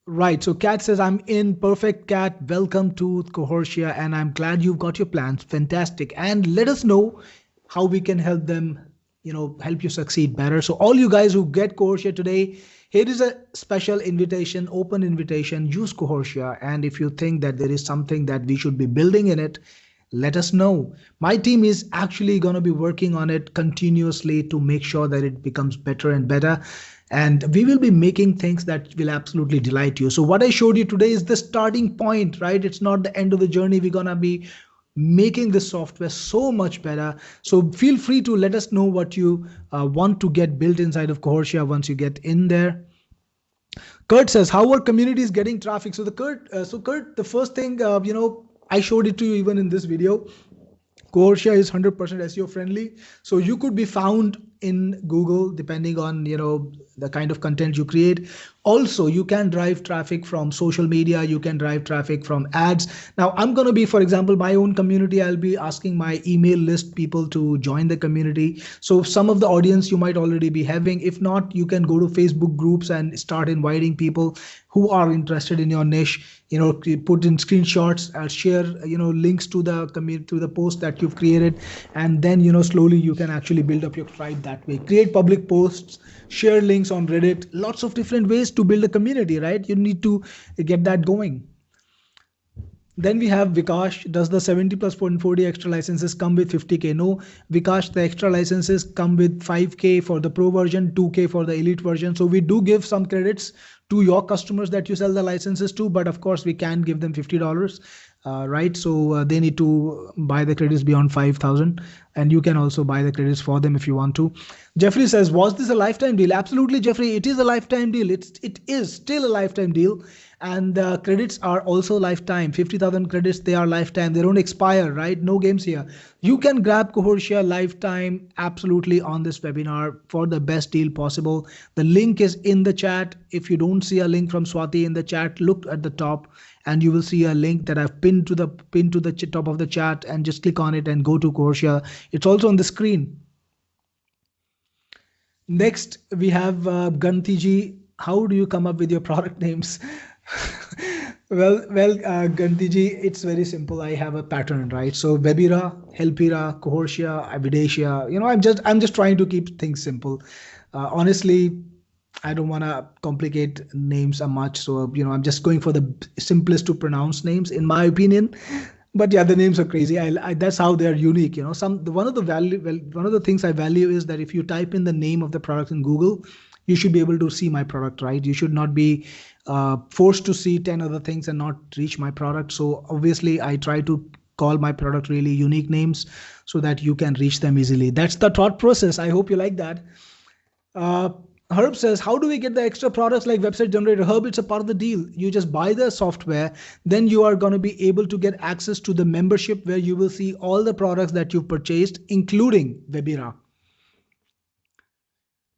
right. So Kat says, I'm in. Perfect, Kat. Welcome to Cohortia, and I'm glad you've got your plans. Fantastic. And let us know how we can help them, help you succeed better. So all you guys who get Cohortia today, here is a special invitation, open invitation. Use Cohortia. And if you think that there is something that we should be building in it, let us know. My team is actually going to be working on it continuously to make sure that it becomes better and better. And we will be making things that will absolutely delight you. So what I showed you today is the starting point, right? It's not the end of the journey. We're going to be making the software so much better. So feel free to let us know what you want to get built inside of Cohortia once you get in there. Kurt says, how are communities getting traffic? So Kurt, the first thing, I showed it to you even in this video. Cohortia is 100% SEO friendly. So you could be found in Google depending on, the kind of content you create. Also, you can drive traffic from social media. You can drive traffic from ads. Now, I'm going to be, for example, my own community. I'll be asking my email list people to join the community. So some of the audience you might already be having. If not, you can go to Facebook groups and start inviting people who are interested in your niche. Put in screenshots, share, links to the community, to the post that you've created. And then, slowly you can actually build up your tribe that way. Create public posts, share links on Reddit, lots of different ways to build a community, right? You need to get that going. Then we have Vikash. Does the 70 plus 40 extra licenses come with 50K? No, Vikash, the extra licenses come with 5K for the pro version, 2K for the elite version. So we do give some credits to your customers that you sell the licenses to, but of course we can give them $50, right? So they need to buy the credits beyond 5,000, and you can also buy the credits for them if you want to. Jeffrey says, was this a lifetime deal? Absolutely, Jeffrey, it is a lifetime deal. It is still a lifetime deal. And credits are also lifetime. 50,000 credits, they are lifetime. They don't expire, right? No games here. You can grab Cohortia lifetime absolutely on this webinar for the best deal possible. The link is in the chat. If you don't see a link from Swati in the chat, look at the top and you will see a link that I've pinned to the top of the chat, and just click on it and go to Cohortia. It's also on the screen. Next, we have Gantiji. How do you come up with your product names? well, Gantiji, it's very simple. I have a pattern, right? So Webira, Helpira, Cohortia, Avidacia. I'm just trying to keep things simple. Honestly, I don't want to complicate names much. So, I'm just going for the simplest to pronounce names, in my opinion. But yeah, the names are crazy. That's how they're unique. One of the things I value is that if you type in the name of the product in Google, you should be able to see my product, right? You should not be forced to see 10 other things and not reach my product. So obviously I try to call my product really unique names so that you can reach them easily. That's the thought process. I hope you like that. Herb says, how do we get the extra products like website generator? Herb, it's a part of the deal. You just buy the software, then you are going to be able to get access to the membership where you will see all the products that you've purchased, including Webira.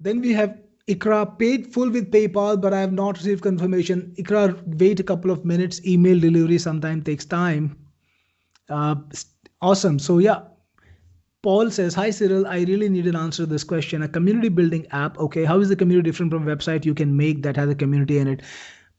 Then we have Ikra, paid full with PayPal, but I have not received confirmation. Ikra, wait a couple of minutes. Email delivery sometimes takes time. Awesome. So yeah. Paul says, hi Cyril, I really need an answer to this question. A community building app. Okay, how is the community different from a website you can make that has a community in it?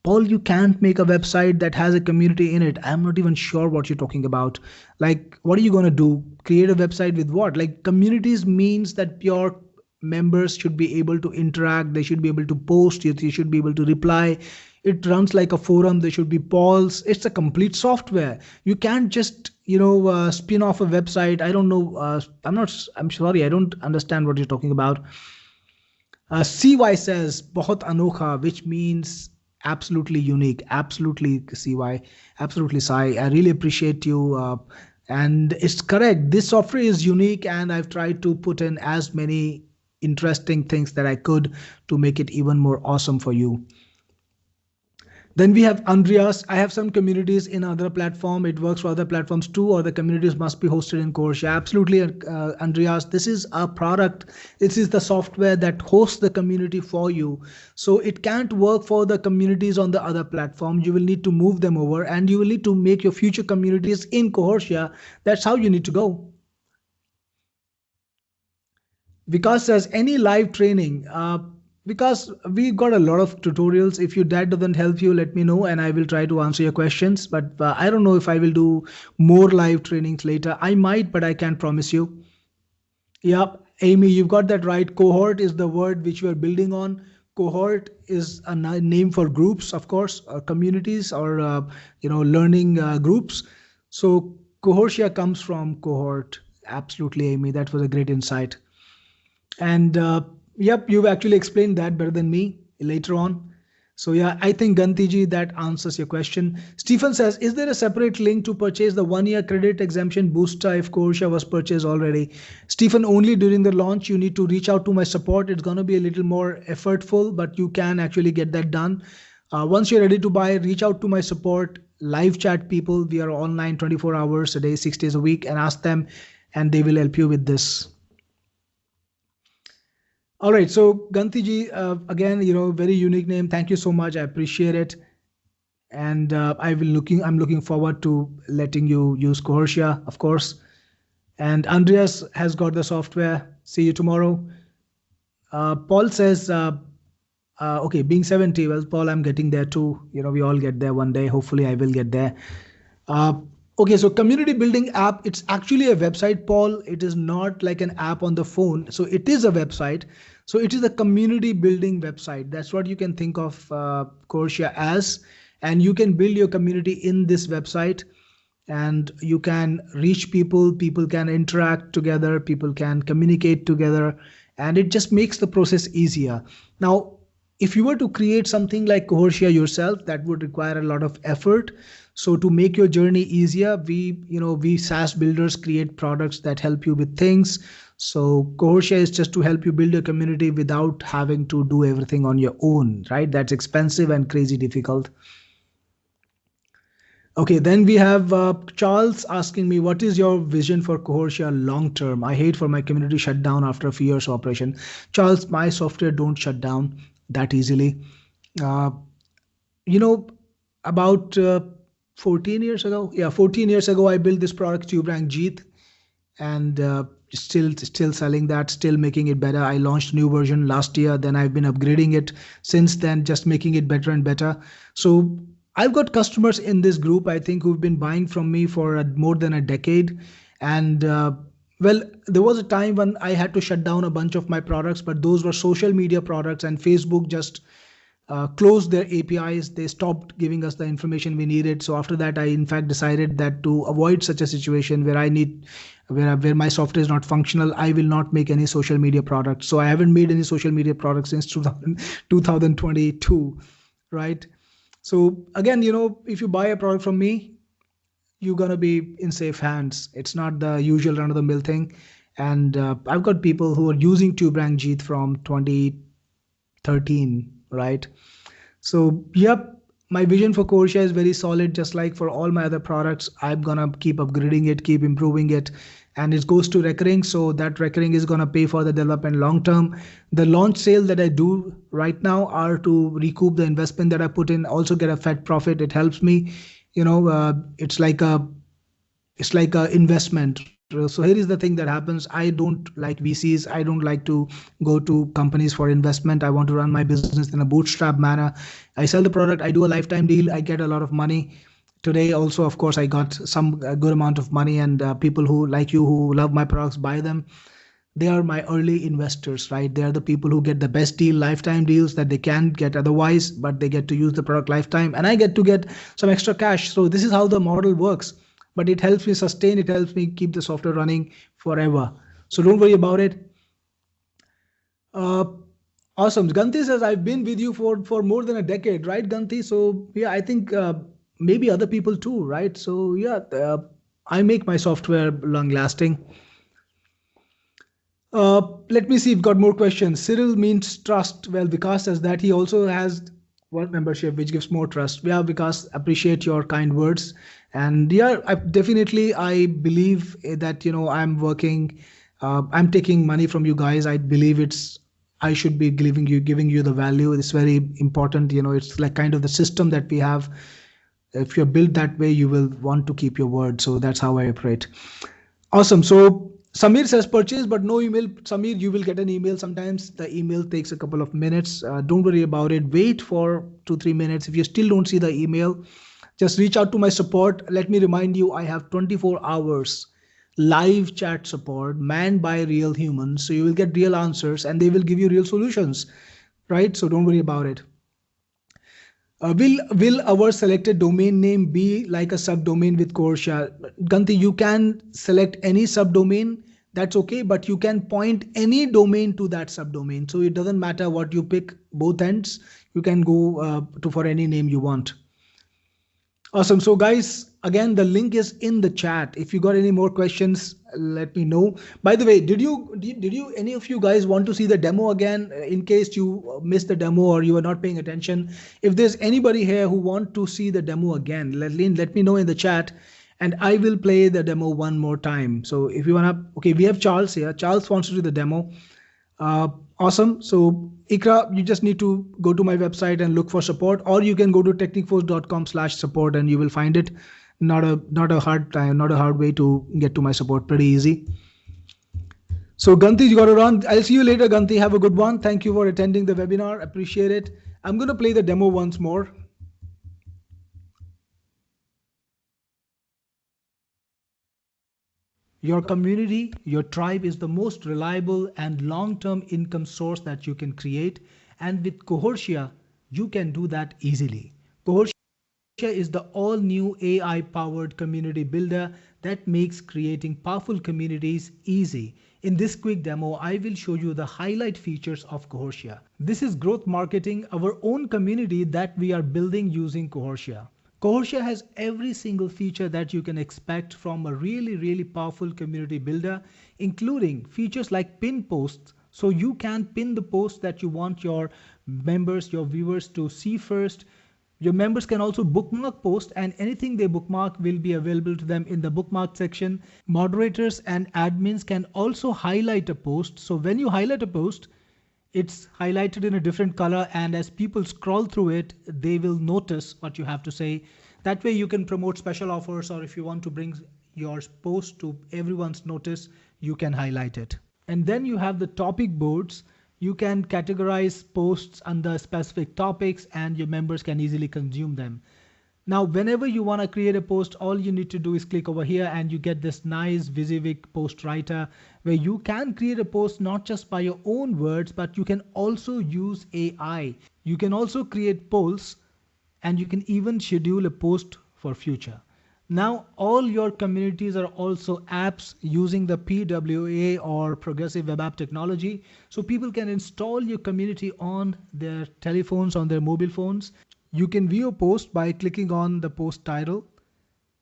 Paul, you can't make a website that has a community in it. I'm not even sure what you're talking about. Like, what are you going to do? Create a website with what? Like, communities means that your members should be able to interact. They should be able to post. You should be able to reply. It runs like a forum. There should be polls. It's a complete software. You can't just spin off a website. I don't know. I'm sorry. I don't understand what you're talking about. CY says, bahut anokha, which means absolutely unique. Absolutely, CY. Absolutely, Sai. I really appreciate you. And it's correct. This software is unique, and I've tried to put in as many interesting things that I could to make it even more awesome for you. Then we have Andreas. I have some communities in other platform. It works for other platforms too, or the communities must be hosted in Cohortia. Absolutely, Andreas. This is a product. This is the software that hosts the community for you. So it can't work for the communities on the other platform. You will need to move them over, and you will need to make your future communities in Cohortia. That's how you need to go. Because as any live training, because we got a lot of tutorials. If you that doesn't help you, let me know and I will try to answer your questions. But I don't know if I will do more live trainings later. I might, but I can't promise you. Yep, Amy, you've got that right. Cohort is the word which we are building on. Cohort is a name for groups, of course, or communities, or learning groups. So Cohortia comes from cohort. Absolutely, Amy. That was a great insight. And yep, you've actually explained that better than me later on. So yeah, I think Gantiji, that answers your question. Stephen says, is there a separate link to purchase the 1 year credit exemption booster if Cohortia was purchased already? Stephen, only during the launch, you need to reach out to my support. It's going to be a little more effortful, but you can actually get that done. Once you're ready to buy, reach out to my support, live chat people. We are online 24 hours a day, 6 days a week, and ask them, and they will help you with this. All right, so Gantiji, again, very unique name. Thank you so much. I appreciate it, and I'm looking forward to letting you use Cohortia, of course. And Andreas has got the software. See you tomorrow. Paul says, okay, being 70. Well, Paul, I'm getting there too. We all get there one day. Hopefully, I will get there. Uh, okay, so community building app, it's actually a website, Paul. It is not like an app on the phone. So it is a website. So it is a community building website. That's what you can think of Cohortia as. And you can build your community in this website, and you can reach people. People can interact together. People can communicate together. And it just makes the process easier. Now, if you were to create something like Cohortia yourself, that would require a lot of effort. So to make your journey easier, we SaaS builders create products that help you with things. So Cohortia is just to help you build a community without having to do everything on your own, right? That's expensive and crazy difficult. Okay, then we have Charles asking me, what is your vision for Cohortia long term? I hate for my community shut down after a few years of operation. Charles, my software don't shut down that easily. Uh, you know, about 14 years ago, 14 years ago, I built this product, TubeRank Jeet, and still selling that, still making it better. I launched new version last year, then I've been upgrading it since then, just making it better and better. So I've got customers in this group, I think, who've been buying from me for more than a decade. And well, there was a time when I had to shut down a bunch of my products, but those were social media products, and Facebook just closed their APIs. They stopped giving us the information we needed. So after that, I in fact decided that to avoid such a situation where where my software is not functional, I will not make any social media products. So I haven't made any social media products since 2022, right? So again, if you buy a product from me, you're gonna be in safe hands. It's not the usual run-of-the-mill thing. And I've got people who are using TubeRank Jeet from 2013, right? So yep, my vision for Cohortia is very solid. Just like for all my other products, I'm gonna keep upgrading it, keep improving it, and it goes to recurring. So that recurring is gonna pay for the development long term. The launch sale that I do right now are to recoup the investment that I put in, also get a fat profit. It helps me. It's like a investment. So here is the thing that happens. I don't like VCs. I don't like to go to companies for investment. I want to run my business in a bootstrap manner. I sell the product, I do a lifetime deal, I get a lot of money. Today also, of course, I got some good amount of money, and people who like you, who love my products, buy them. They are my early investors, right? They are the people who get the best deal, lifetime deals that they can't get otherwise, but they get to use the product lifetime, and I get to get some extra cash. So this is how the model works, but it helps me sustain, it helps me keep the software running forever. So don't worry about it. Awesome. Ganti says, I've been with you for more than a decade, right, Ganti? So, yeah, I think maybe other people too, right? So, yeah, I make my software long lasting. Let me see if got more questions. Cyril means trust. Well, Vikas says that he also has one membership, which gives more trust. Yeah, Vikas, appreciate your kind words. And yeah, definitely, I believe that, I'm working, I'm taking money from you guys. I believe I should be giving you the value. It's very important. It's like kind of the system that we have. If you're built that way, you will want to keep your word. So that's how I operate. Awesome. So Samir says purchase, but no email. Samir, you will get an email. Sometimes the email takes a couple of minutes. Don't worry about it. Wait for 2-3 minutes. If you still don't see the email, just reach out to my support. Let me remind you, I have 24 hours live chat support manned by real humans. So you will get real answers and they will give you real solutions. Right? So don't worry about it. Will our selected domain name be like a subdomain with Cohortia? Ganti, you can select any subdomain. That's okay, but you can point any domain to that subdomain. So it doesn't matter what you pick, both ends. You can go to for any name you want. Awesome. So guys, again, the link is in the chat. If you got any more questions, let me know. By the way, did you any of you guys want to see the demo again in case you missed the demo or you were not paying attention? If there's anybody here who want to see the demo again, let me know in the chat and I will play the demo one more time. So if you want to, okay, we have Charles here. Charles wants to do the demo. Uh, awesome. So Ikra, you just need to go to my website and look for support, or you can go to technicforce.com/support and you will find it. Not a hard time, not a hard way to get to my support. Pretty easy. So Ganti, you got to run. I'll see you later, Ganti. Have a good one. Thank you for attending the webinar. Appreciate it. I'm going to play the demo once more. Your community, your tribe is the most reliable and long-term income source that you can create. And with Cohortia, you can do that easily. Cohortia is the all-new AI-powered community builder that makes creating powerful communities easy. In this quick demo, I will show you the highlight features of Cohortia. This is growth marketing, our own community that we are building using Cohortia. Cohortia has every single feature that you can expect from a really powerful community builder, including features like pin posts. So you can pin the post that you want your members, your viewers to see first. Your members can also bookmark posts and anything they bookmark will be available to them in the bookmark section. Moderators and admins can also highlight a post. So when you highlight a post, it's highlighted in a different color and as people scroll through it, they will notice what you have to say. That way you can promote special offers, or if you want to bring your post to everyone's notice, you can highlight it. And then you have the topic boards. You can categorize posts under specific topics and your members can easily consume them. Now, whenever you want to create a post, all you need to do is click over here and you get this nice WYSIWYG post writer where you can create a post not just by your own words, but you can also use AI. You can also create polls and you can even schedule a post for future. Now, all your communities are also apps using the PWA or progressive web app technology. So people can install your community on their telephones, on their mobile phones. You can view a post by clicking on the post title.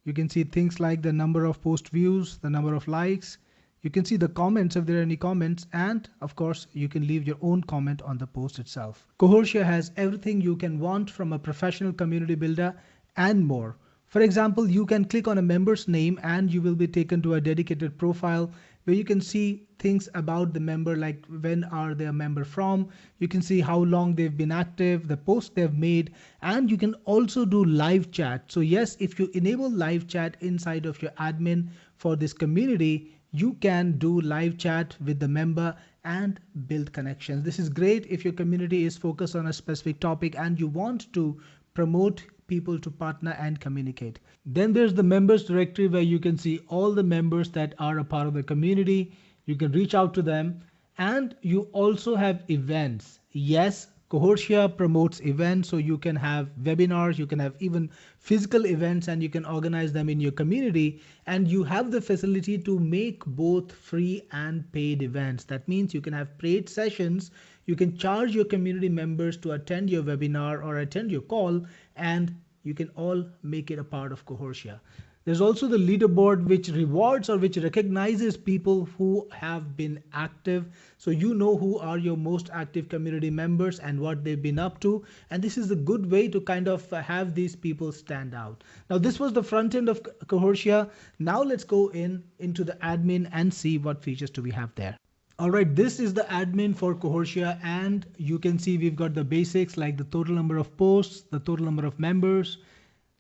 You can see things like the number of post views, the number of likes. You can see the comments if there are any comments, and of course you can leave your own comment on the post itself. Cohortia has everything you can want from a professional community builder and more. For example, you can click on a member's name and you will be taken to a dedicated profile where you can see things about the member, like when are they a member from. You can see how long they've been active, the posts they've made, and you can also do live chat. So yes, if you enable live chat inside of your admin for this community, you can do live chat with the member and build connections. This is great if your community is focused on a specific topic and you want to promote people to partner and communicate. Then there's the members directory where you can see all the members that are a part of the community. You can reach out to them, and you also have events. Yes, Cohortia promotes events, so you can have webinars, you can have even physical events, and you can organize them in your community. And you have the facility to make both free and paid events. That means you can have paid sessions, you can charge your community members to attend your webinar or attend your call, and you can all make it a part of Cohortia. There's also the leaderboard, which rewards or which recognizes people who have been active. So you know who are your most active community members and what they've been up to. And this is a good way to kind of have these people stand out. Now, this was the front end of Cohortia. Now let's go into the admin and see what features do we have there. All right, this is the admin for Cohortia, and you can see we've got the basics like the total number of posts, the total number of members,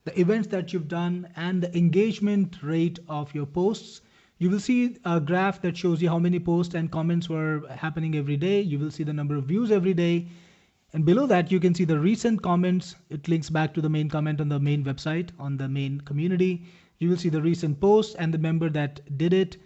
the events that you've done, and the engagement rate of your posts. You will see a graph that shows you how many posts and comments were happening every day. You will see the number of views every day. And below that, you can see the recent comments. It links back to the main comment on the main website, on the main community. You will see the recent post and the member that did it,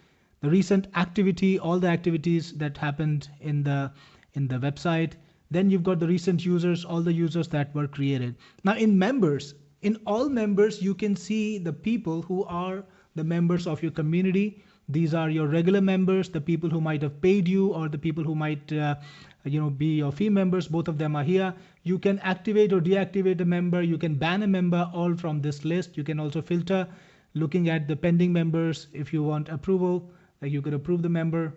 the recent activity, all the activities that happened in the website. Then you've got the recent users, all the users that were created. Now in members, in all members, you can see the people who are the members of your community. These are your regular members, the people who might have paid you, or the people who might be your fee members. Both of them are here. You can activate or deactivate a member. You can ban a member, all from this list. You can also filter looking at the pending members. If you want approval, like you could approve the member.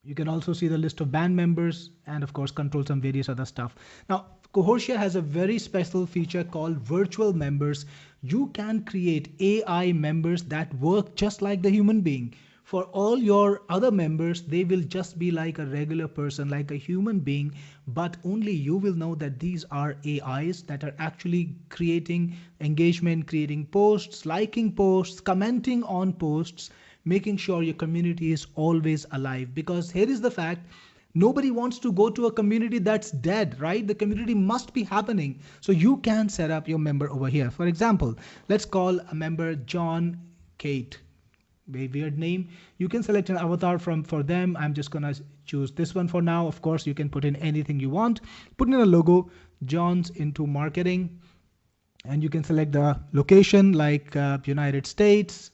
You can also see the list of banned members and of course control some various other stuff. Now, Cohortia has a very special feature called virtual members. You can create AI members that work just like the human being. For all your other members, they will just be like a regular person, like a human being, but only you will know that these are AIs that are actually creating engagement, creating posts, liking posts, commenting on posts, making sure your community is always alive. Because here is the fact, nobody wants to go to a community that's dead, right? The community must be happening. So you can set up your member over here. For example, let's call a member John Kate. Very weird name. You can select an avatar for them. I'm just gonna choose this one for now. Of course, you can put in anything you want. Put in a logo, John's into marketing. And you can select the location like United States.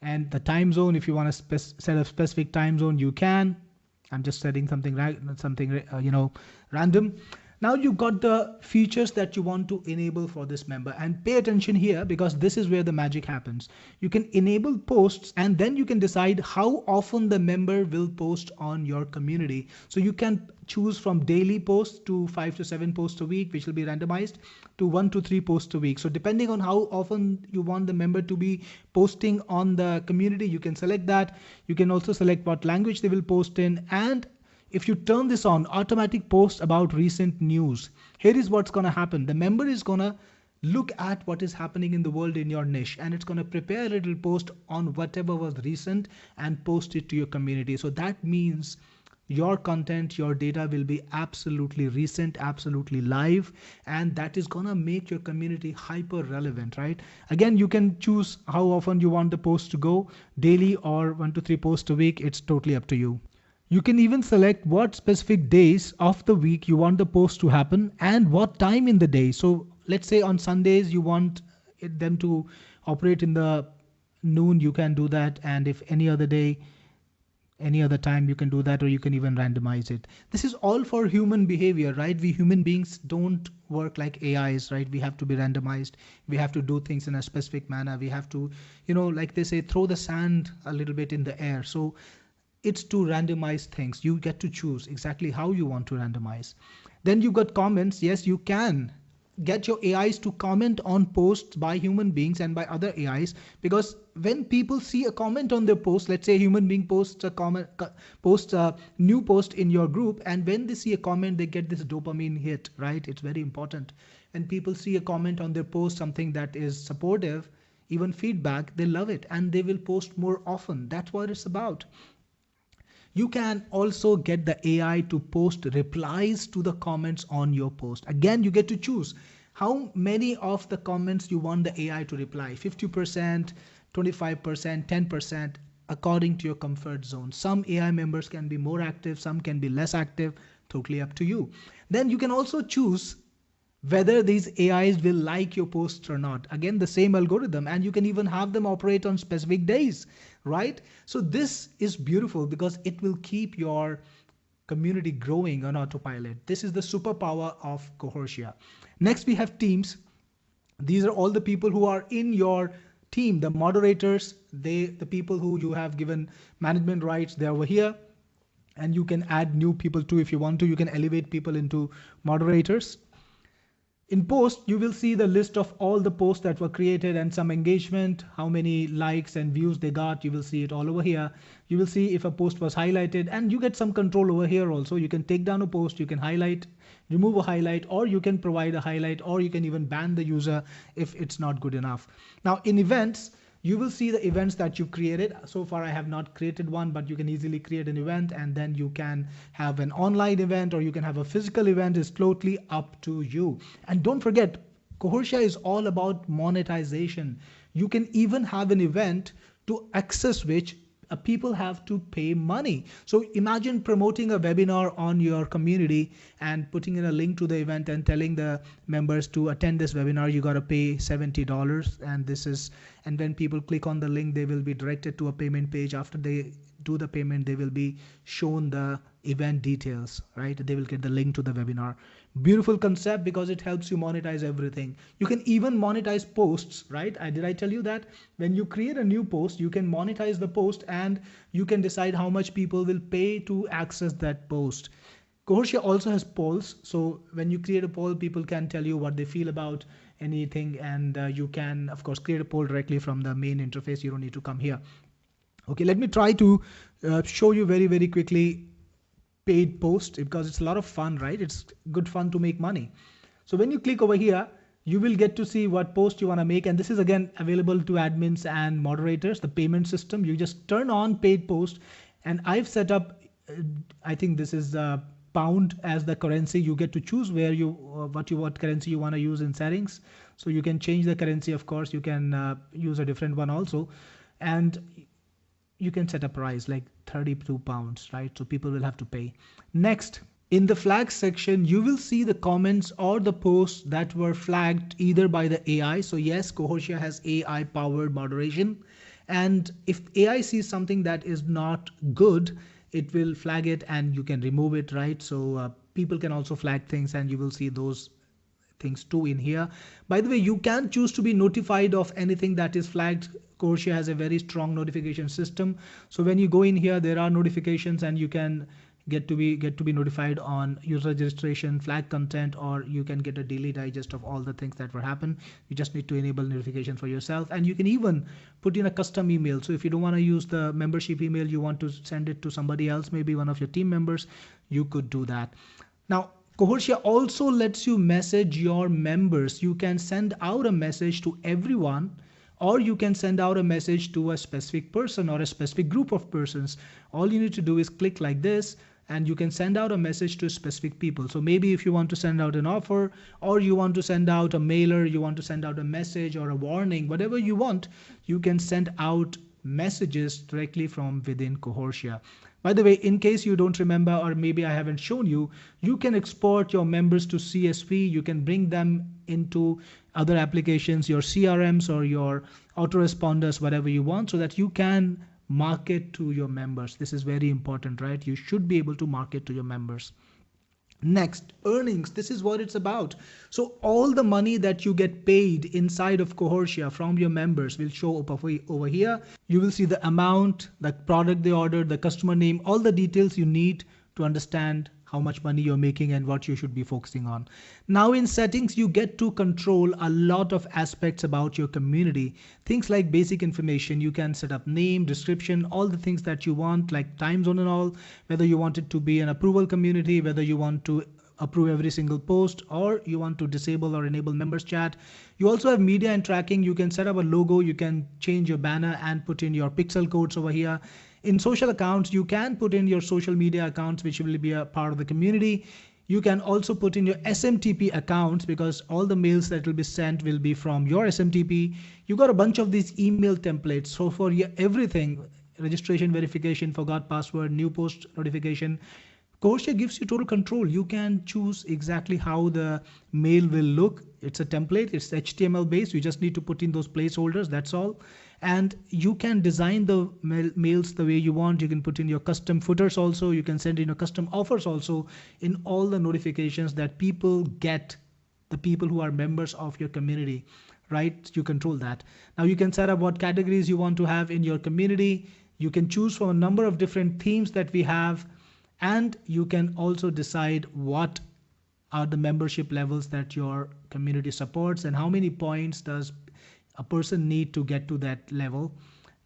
And the time zone, if you want to set a specific time zone, you can. I'm just setting something random. Now you've got the features that you want to enable for this member, and pay attention here because this is where the magic happens. You can enable posts, and then you can decide how often the member will post on your community. So you can choose from daily posts to 5 to 7 posts a week, which will be randomized, to 1 to 3 posts a week. So depending on how often you want the member to be posting on the community, you can select that. You can also select what language they will post in, and if you turn this on, automatic posts about recent news, here is what's going to happen. The member is going to look at what is happening in the world in your niche, and it's going to prepare a little post on whatever was recent and post it to your community. So that means your content, your data will be absolutely recent, absolutely live, and that is going to make your community hyper relevant, right? Again, you can choose how often you want the post to go, daily or 1 to 3 posts a week. It's totally up to you. You can even select what specific days of the week you want the post to happen and what time in the day. So let's say on Sundays you want them to operate in the noon, you can do that. And if any other day, any other time, you can do that, or you can even randomize it. This is all for human behavior, right? We human beings don't work like AIs, right? We have to be randomized. We have to do things in a specific manner. We have to, like they say, throw the sand a little bit in the air. So it's to randomize things. You get to choose exactly how you want to randomize. Then you've got comments. Yes, you can get your AIs to comment on posts by human beings and by other AIs, because when people see a comment on their post, let's say a human being posts a new post in your group, and when they see a comment, they get this dopamine hit, right? It's very important. When people see a comment on their post, something that is supportive, even feedback, they love it and they will post more often. That's what it's about. You can also get the AI to post replies to the comments on your post. Again, you get to choose how many of the comments you want the AI to reply. 50%, 25%, 10%. according to your comfort zone. Some AI members can be more active, some can be less active, totally up to you. Then you can also choose whether these AIs will like your posts or not. Again, the same algorithm, and you can even have them operate on specific days, right? So this is beautiful because it will keep your community growing on autopilot. This is the superpower of Cohortia. Next, we have teams. These are all the people who are in your team, the moderators, the people who you have given management rights, they're over here. And you can add new people too if you want to. You can elevate people into moderators. In post, you will see the list of all the posts that were created and some engagement, how many likes and views they got. You will see it all over here. You will see if a post was highlighted, and you get some control over here also. You can take down a post, you can highlight, remove a highlight, or you can provide a highlight, or you can even ban the user if it's not good enough. Now in events, you will see the events that you've created. So far, I have not created one, but you can easily create an event, and then you can have an online event or you can have a physical event. It's totally up to you. And don't forget, Cohortia is all about monetization. You can even have an event to access which people have to pay money. So imagine promoting a webinar on your community and putting in a link to the event and telling the members to attend this webinar. You got to pay $70, and this is, and when people click on the link, they will be directed to a payment page. After they do the payment, they will be shown the event details, right? They will get the link to the webinar. Beautiful concept because it helps you monetize everything. You can even monetize posts, right? Did I tell you that when you create a new post, you can monetize the post and you can decide how much people will pay to access that post. Cohortia also has polls. So when you create a poll, people can tell you what they feel about anything, and you can, of course, create a poll directly from the main interface. You don't need to come here. Okay, let me try to show you very, very quickly paid post, because it's a lot of fun, right? It's good fun to make money. So when you click over here, you will get to see what post you want to make. And this is again available to admins and moderators, the payment system. You just turn on paid post, and I've set up, I think this is pound as the currency. You get to choose where you, what currency you want to use in settings. So you can change the currency. Of course, you can use a different one also. And you can set a price like 32 pounds, right? So people will have to pay. Next, in the flag section, you will see the comments or the posts that were flagged either by the AI. So yes, Cohortia has AI powered moderation. And if AI sees something that is not good, it will flag it and you can remove it, right? So people can also flag things, and you will see those things too in here. By the way, you can choose to be notified of anything that is flagged. Cohortia has a very strong notification system. So when you go in here, there are notifications, and you can get to be notified on user registration, flag content, or you can get a daily digest of all the things that will happen. You just need to enable notification for yourself, and you can even put in a custom email. So if you don't want to use the membership email, you want to send it to somebody else, maybe one of your team members, you could do that. Now, Cohortia also lets you message your members. You can send out a message to everyone, or you can send out a message to a specific person or a specific group of persons. All you need to do is click like this, and you can send out a message to specific people. So maybe if you want to send out an offer, or you want to send out a mailer, you want to send out a message or a warning, whatever you want, you can send out messages directly from within Cohortia. By the way, in case you don't remember, or maybe I haven't shown you, you can export your members to CSV. You can bring them into other applications, your CRMs or your autoresponders, whatever you want, so that you can market to your members. This is very important, right? You should be able to market to your members. Next, earnings. This is what it's about. So all the money that you get paid inside of Cohortia from your members will show up over here. You will see the amount, the product they ordered, the customer name, all the details you need to understand how much money you're making and what you should be focusing on. Now in settings, you get to control a lot of aspects about your community. Things like basic information. You can set up name, description, all the things that you want, like time zone and all, whether you want it to be an approval community, whether you want to approve every single post, or you want to disable or enable members chat. You also have media and tracking. You can set up a logo, you can change your banner and put in your pixel codes over here. In social accounts, you can put in your social media accounts, which will be a part of the community. You can also put in your SMTP accounts, because all the mails that will be sent will be from your SMTP. You got a bunch of these email templates. So for everything, registration verification, forgot password, new post notification. Cohortia gives you total control. You can choose exactly how the mail will look. It's a template, it's HTML based. You just need to put in those placeholders, that's all. And you can design the mails the way you want. You can put in your custom footers also. You can send in your custom offers also in all the notifications that people get, the people who are members of your community, right? You control that. Now you can set up what categories you want to have in your community. You can choose from a number of different themes that we have, and you can also decide what are the membership levels that your community supports and how many points does a person need to get to that level.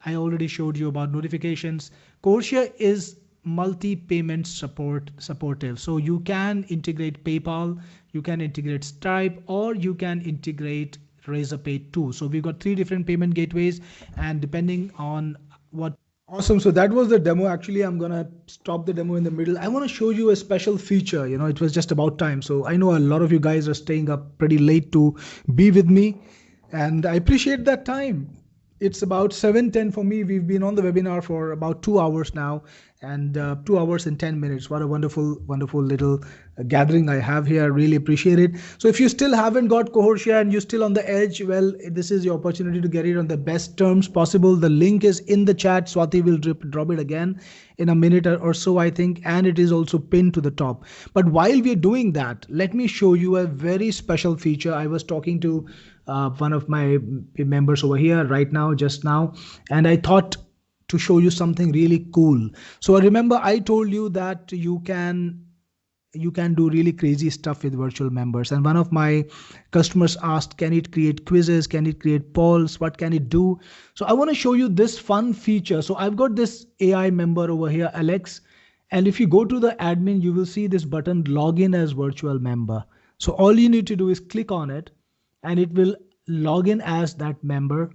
I already showed you about notifications. Cohortia is multi-payment supportive. So you can integrate PayPal, you can integrate Stripe, or you can integrate Razorpay too. So we've got 3 different payment gateways, and depending on what. Awesome. So that was the demo. Actually, I'm going to stop the demo in the middle. I want to show you a special feature. It was just about time. So I know a lot of you guys are staying up pretty late to be with me, and I appreciate that time. It's about 7:10 for me. We've been on the webinar for about 2 hours now, and 2 hours and 10 minutes. What a wonderful, wonderful little gathering I have here. Really appreciate it. So if you still haven't got Cohortia and you're still on the edge, well, this is your opportunity to get it on the best terms possible. The link is in the chat. Swati will drop it again in a minute or so, I think, and it is also pinned to the top. But while we're doing that, let me show you a very special feature. I was talking to one of my members over here right now, just now, and I thought to show you something really cool. So remember, I told you that you can do really crazy stuff with virtual members, and one of my customers asked, can it create quizzes, can it create polls, what can it do? So I want to show you this fun feature. So I've got this AI member over here, Alex, and if you go to the admin, you will see this button, login as virtual member. So all you need to do is click on it, and it will log in as that member,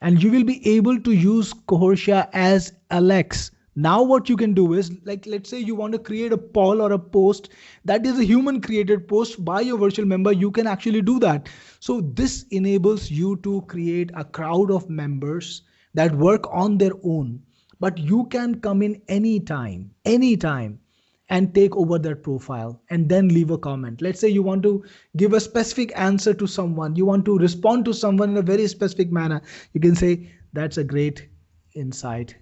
and you will be able to use Cohortia as Alex. Now what you can do is, like, let's say you want to create a poll or a post that is a human created post by your virtual member, you can actually do that. So this enables you to create a crowd of members that work on their own, but you can come in anytime, and take over their profile and then leave a comment. Let's say you want to give a specific answer to someone, you want to respond to someone in a very specific manner. You can say, that's a great insight,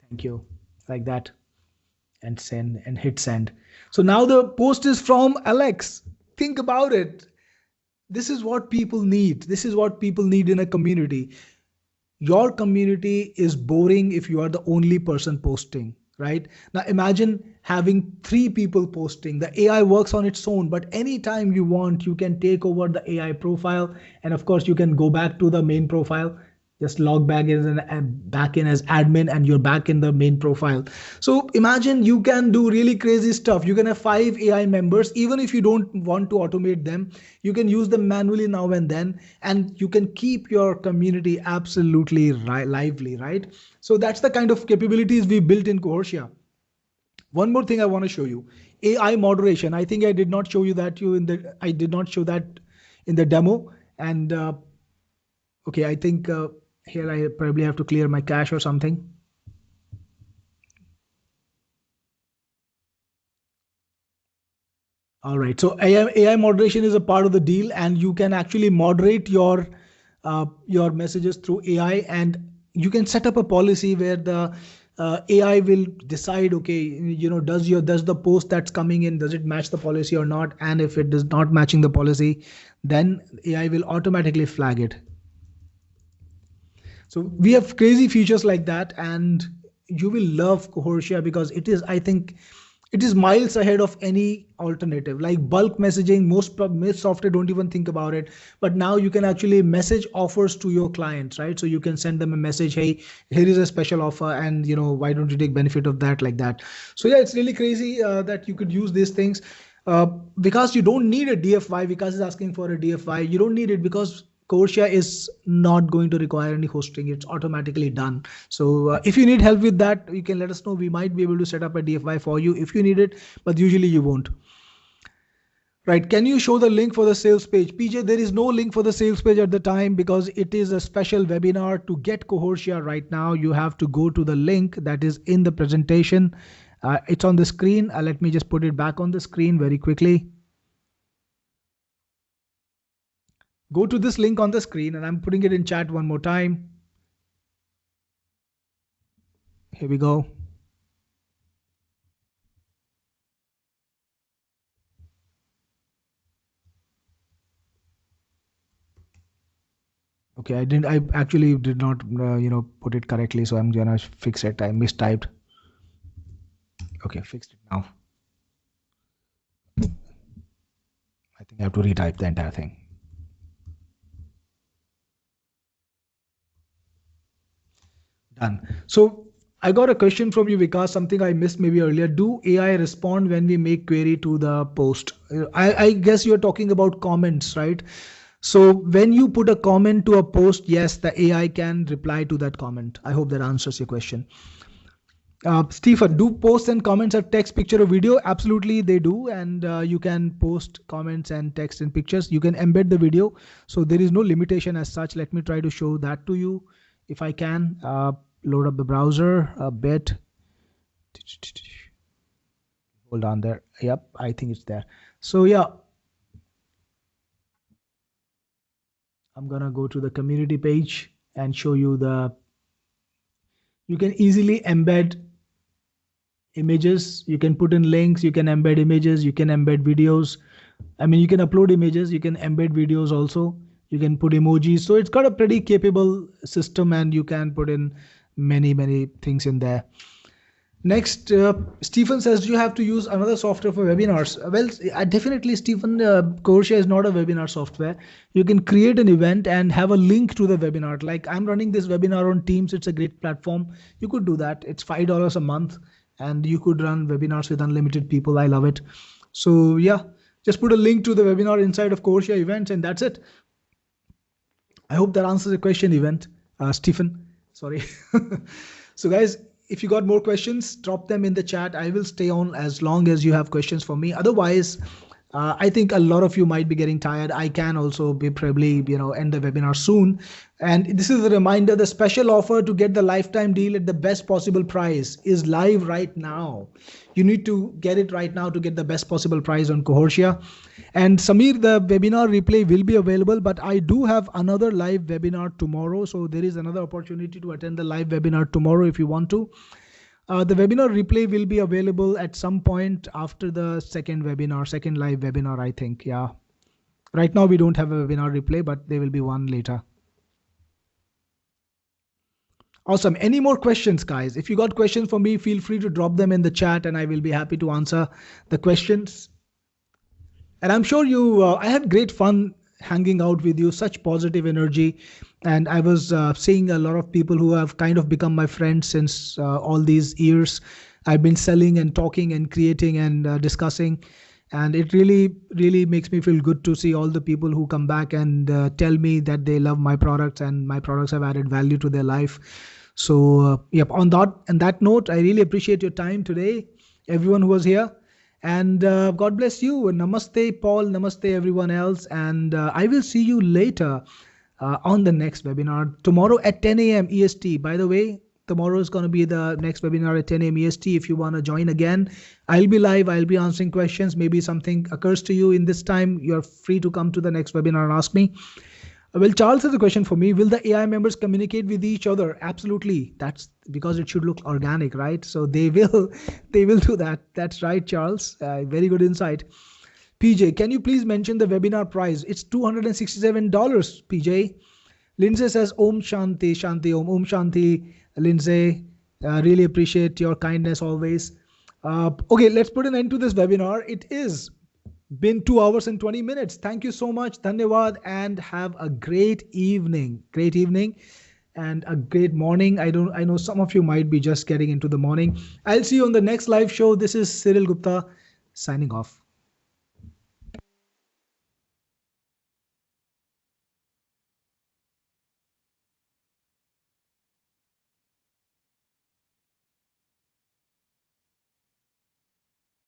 thank you, like that, and send, and hit send. So now the post is from Alex. Think about it. This is what people need. This is what people need in a community. Your community is boring if you are the only person posting, right? Now imagine having 3 people posting. The AI works on its own, but anytime you want, you can take over the AI profile. And of course, you can go back to the main profile, just log back in as admin, and you're back in the main profile. So imagine you can do really crazy stuff. You can have 5 AI members. Even if you don't want to automate them, you can use them manually now and then, and you can keep your community absolutely lively, right? So that's the kind of capabilities we built in Cohortia. One more thing I want to show you, AI moderation. I think I did not show you that I did not show that in the demo. And okay, I think here I probably have to clear my cache or something. All right, so AI moderation is a part of the deal, and you can actually moderate your messages through AI, and you can set up a policy where the AI will decide, okay, does the post that's coming in, does it match the policy or not? And if it does not matching the policy, then AI will automatically flag it. So we have crazy features like that, and you will love Cohortia because it is, I think, it is miles ahead of any alternative. Like bulk messaging, most software don't even think about it, but now you can actually message offers to your clients, right? So you can send them a message, hey, here is a special offer, and why don't you take benefit of that, like that. So yeah, it's really crazy that you could use these things because you don't need a DFY. Vikas is asking for a DFY. You don't need it because Cohortia is not going to require any hosting. It's automatically done. So if you need help with that, you can let us know. We might be able to set up a DFY for you if you need it, but usually you won't. Right. Can you show the link for the sales page? PJ, there is no link for the sales page at the time because it is a special webinar. To get Cohortia right now, you have to go to the link that is in the presentation. It's on the screen. Let me just put it back on the screen very quickly. Go to this link on the screen, and I'm putting it in chat one more time. Here we go. Okay, I actually did not, put it correctly. So I'm gonna fix it. I mistyped. Okay, fixed it now. I think I have to retype the entire thing. Done. So I got a question from you, Vikas, something I missed maybe earlier. Do AI respond when we make query to the post? I guess you're talking about comments, right? So when you put a comment to a post, yes, the AI can reply to that comment. I hope that answers your question. Stephen, do posts and comments have text, picture, or video? Absolutely, they do. And you can post comments and text and pictures. You can embed the video. So there is no limitation as such. Let me try to show that to you if I can. Load up the browser a bit. Hold on there. Yep, I think it's there. So yeah, I'm going to go to the community page and show you you can easily embed images. You can put in links, you can embed images, you can embed videos. I mean, you can upload images, you can embed videos also, you can put emojis. So it's got a pretty capable system, and you can put in many things in there. Next, Stephen says you have to use another software for webinars. Well, definitely, Stephen, Cohortia is not a webinar software. You can create an event and have a link to the webinar. Like I'm running this webinar on Teams. It's a great platform. You could do that. It's $5 a month, and you could run webinars with unlimited people. I love it. So yeah, just put a link to the webinar inside of Cohortia events, and that's it. I hope that answers the question, event, Stephen. Sorry. So guys, if you got more questions, drop them in the chat. I will stay on as long as you have questions for me. Otherwise, I think a lot of you might be getting tired. I can also be probably, end the webinar soon. And this is a reminder, the special offer to get the lifetime deal at the best possible price is live right now. You need to get it right now to get the best possible price on Cohortia. And Samir, the webinar replay will be available, but I do have another live webinar tomorrow. So there is another opportunity to attend the live webinar tomorrow if you want to. The webinar replay will be available at some point after the second live webinar, I think. Yeah. Right now, we don't have a webinar replay, but there will be one later. Awesome. Any more questions, guys? If you got questions for me, feel free to drop them in the chat, and I will be happy to answer the questions. And I'm sure I had great fun hanging out with you, such positive energy. And I was seeing a lot of people who have kind of become my friends since all these years. I've been selling and talking and creating and discussing. And it really makes me feel good to see all the people who come back and tell me that they love my products and my products have added value to their life. So, yep, on that note, I really appreciate your time today, everyone who was here. And God bless you. Namaste, Paul. Namaste, everyone else. And I will see you later on the next webinar tomorrow at 10 a.m. EST. By the way, tomorrow is going to be the next webinar at 10 a.m. EST. If you want to join again, I'll be live. I'll be answering questions. Maybe something occurs to you in this time. You're free to come to the next webinar and ask me. Well, Charles has a question for me. Will the AI members communicate with each other? Absolutely. That's because it should look organic, right? So they will, they will do that. That's right, Charles. Very good insight. PJ, can you please mention the webinar price? It's $267, PJ. Lindsay says, Om Shanti, Shanti Om, Om Shanti. Lindsay, really appreciate your kindness always. Okay, let's put an end to this webinar. It is been 2 hours and 20 minutes. Thank you so much. Dhanyawad, and have a great evening. Great evening and a great morning. I know some of you might be just getting into the morning. I'll see you on the next live show. This is Cyril Gupta signing off.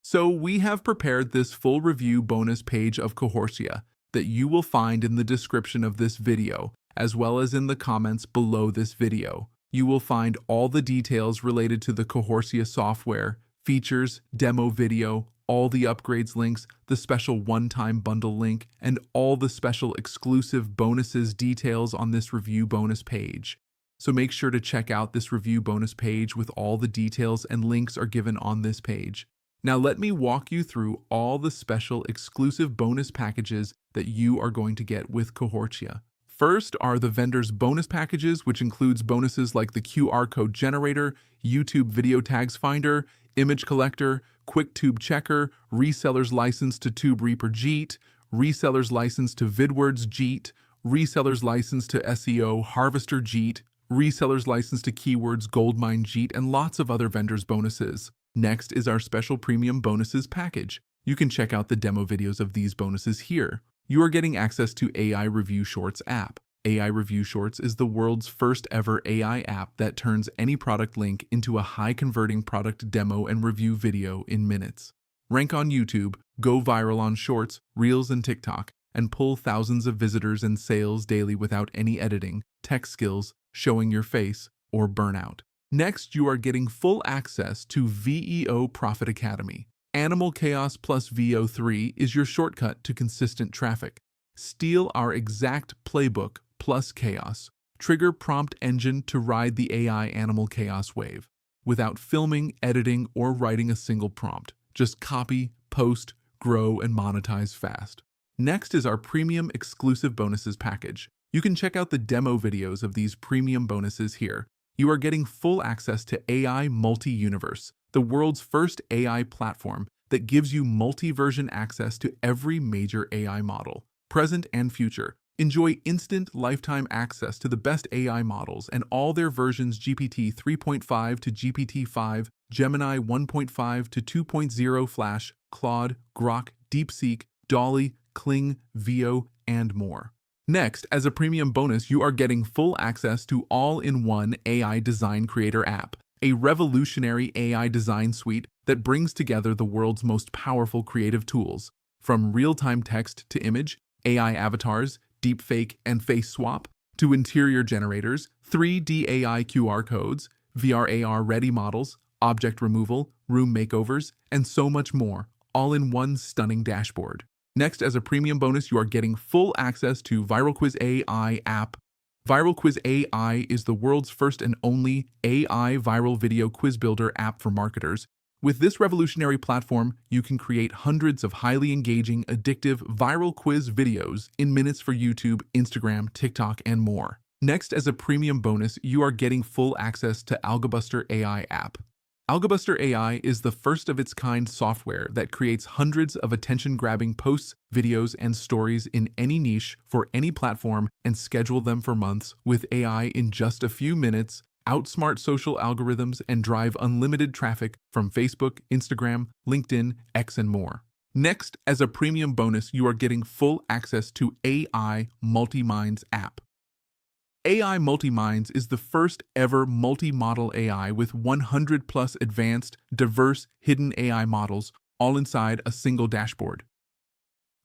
So we have prepared this full review bonus page of Cohortia that you will find in the description of this video, as well as in the comments below this video. You will find all the details related to the Cohortia software, features, demo video, all the upgrades links, the special one-time bundle link, and all the special exclusive bonuses details on this review bonus page. So make sure to check out this review bonus page with all the details and links are given on this page. Now let me walk you through all the special exclusive bonus packages that you are going to get with Cohortia. First are the vendor's bonus packages, which includes bonuses like the QR code generator, YouTube video tags finder, image collector, quick tube checker, reseller's license to Tube Reaper Jeet, reseller's license to VidWords Jeet, reseller's license to SEO Harvester Jeet, reseller's license to Keywords Goldmine Jeet, and lots of other vendors' bonuses. Next is our special premium bonuses package. You can check out the demo videos of these bonuses here. You are getting access to AI Review Shorts app. AI Review Shorts is the world's first ever AI app that turns any product link into a high-converting product demo and review video in minutes. Rank on YouTube, go viral on Shorts, Reels, and TikTok, and pull thousands of visitors and sales daily without any editing, tech skills, showing your face, or burnout. Next, you are getting full access to VEO Profit Academy. Animal Chaos plus VO3 is your shortcut to consistent traffic. Steal our exact playbook plus chaos. Trigger prompt engine to ride the AI Animal Chaos wave. Without filming, editing, or writing a single prompt. Just copy, post, grow, and monetize fast. Next is our premium exclusive bonuses package. You can check out the demo videos of these premium bonuses here. You are getting full access to AI Multi-Universe, the world's first AI platform that gives you multi-version access to every major AI model, present and future. Enjoy instant lifetime access to the best AI models and all their versions GPT 3.5 to GPT-5, Gemini 1.5 to 2.0 Flash, Claude, Grok, DeepSeek, Dolly, Kling, Veo, and more. Next, as a premium bonus, you are getting full access to all-in-one AI Design Creator app, a revolutionary AI design suite that brings together the world's most powerful creative tools, from real-time text to image, AI avatars, deepfake and face swap, to interior generators, 3D AI QR codes, VR/AR ready models, object removal, room makeovers, and so much more, all in one stunning dashboard. Next, as a premium bonus, you are getting full access to ViralQuiz AI app. ViralQuiz AI is the world's first and only AI viral video quiz builder app for marketers. With this revolutionary platform, you can create hundreds of highly engaging, addictive, viral quiz videos in minutes for YouTube, Instagram, TikTok, and more. Next, as a premium bonus, you are getting full access to Algobuster AI app. Algobuster AI is the first of its kind software that creates hundreds of attention-grabbing posts, videos, and stories in any niche for any platform and schedule them for months with AI in just a few minutes, outsmart social algorithms, and drive unlimited traffic from Facebook, Instagram, LinkedIn, X, and more. Next, as a premium bonus, you are getting full access to AI Multi-Minds app. AI Multi-Minds is the first ever multi-model AI with 100 plus advanced, diverse, hidden AI models, all inside a single dashboard.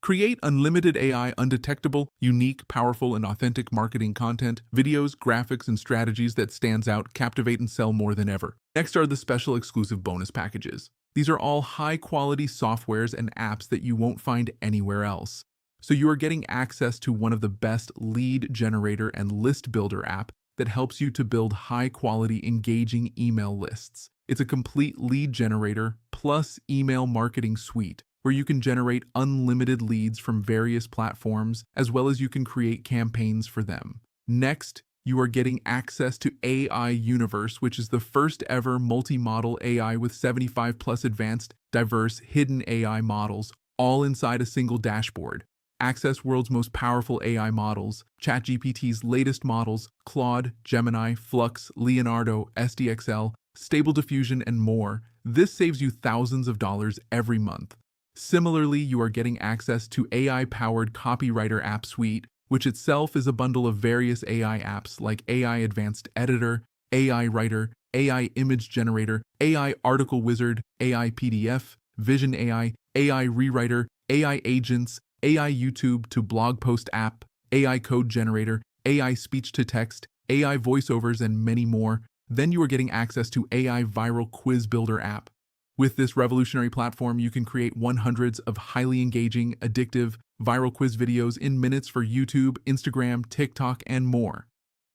Create unlimited AI undetectable, unique, powerful, and authentic marketing content, videos, graphics, and strategies that stands out, captivate, and sell more than ever. Next are the special exclusive bonus packages. These are all high-quality softwares and apps that you won't find anywhere else. So you are getting access to one of the best lead generator and list builder app that helps you to build high-quality, engaging email lists. It's a complete lead generator plus email marketing suite where you can generate unlimited leads from various platforms, as well as you can create campaigns for them. Next, you are getting access to AI Universe, which is the first ever multi-model AI with 75 plus advanced, diverse, hidden AI models, all inside a single dashboard. Access world's most powerful AI models, ChatGPT's latest models, Claude, Gemini, Flux, Leonardo, SDXL, Stable Diffusion, and more. This saves you thousands of dollars every month. Similarly, you are getting access to AI-powered Copywriter App Suite, which itself is a bundle of various AI apps like AI Advanced Editor, AI Writer, AI Image Generator, AI Article Wizard, AI PDF, Vision AI, AI Rewriter, AI Agents, AI YouTube to blog post app, AI Code Generator, AI Speech to Text, AI Voiceovers, and many more. Then you are getting access to AI Viral Quiz Builder app. With this revolutionary platform, you can create hundreds of highly engaging, addictive, viral quiz videos in minutes for YouTube, Instagram, TikTok, and more.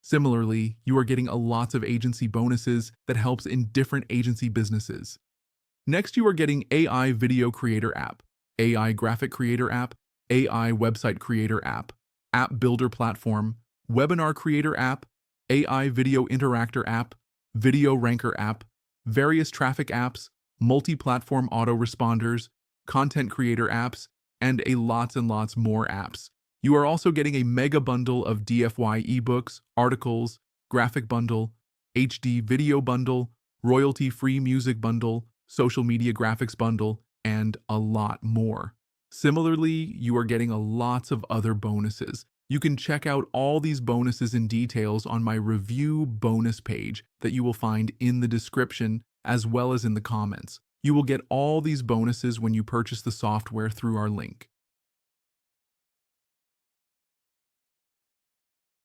Similarly, you are getting a lot of agency bonuses that helps in different agency businesses. Next, you are getting AI Video Creator app, AI Graphic Creator app, AI Website Creator app, App Builder Platform, Webinar Creator app, AI Video Interactor app, Video Ranker app, various traffic apps, multi-platform autoresponders, content creator apps, and lots and lots more apps. You are also getting a mega bundle of DFY ebooks, articles, graphic bundle, HD video bundle, royalty-free music bundle, social media graphics bundle, and a lot more. Similarly, you are getting a lots of other bonuses. You can check out all these bonuses and details on my review bonus page that you will find in the description as well as in the comments. You will get all these bonuses when you purchase the software through our link.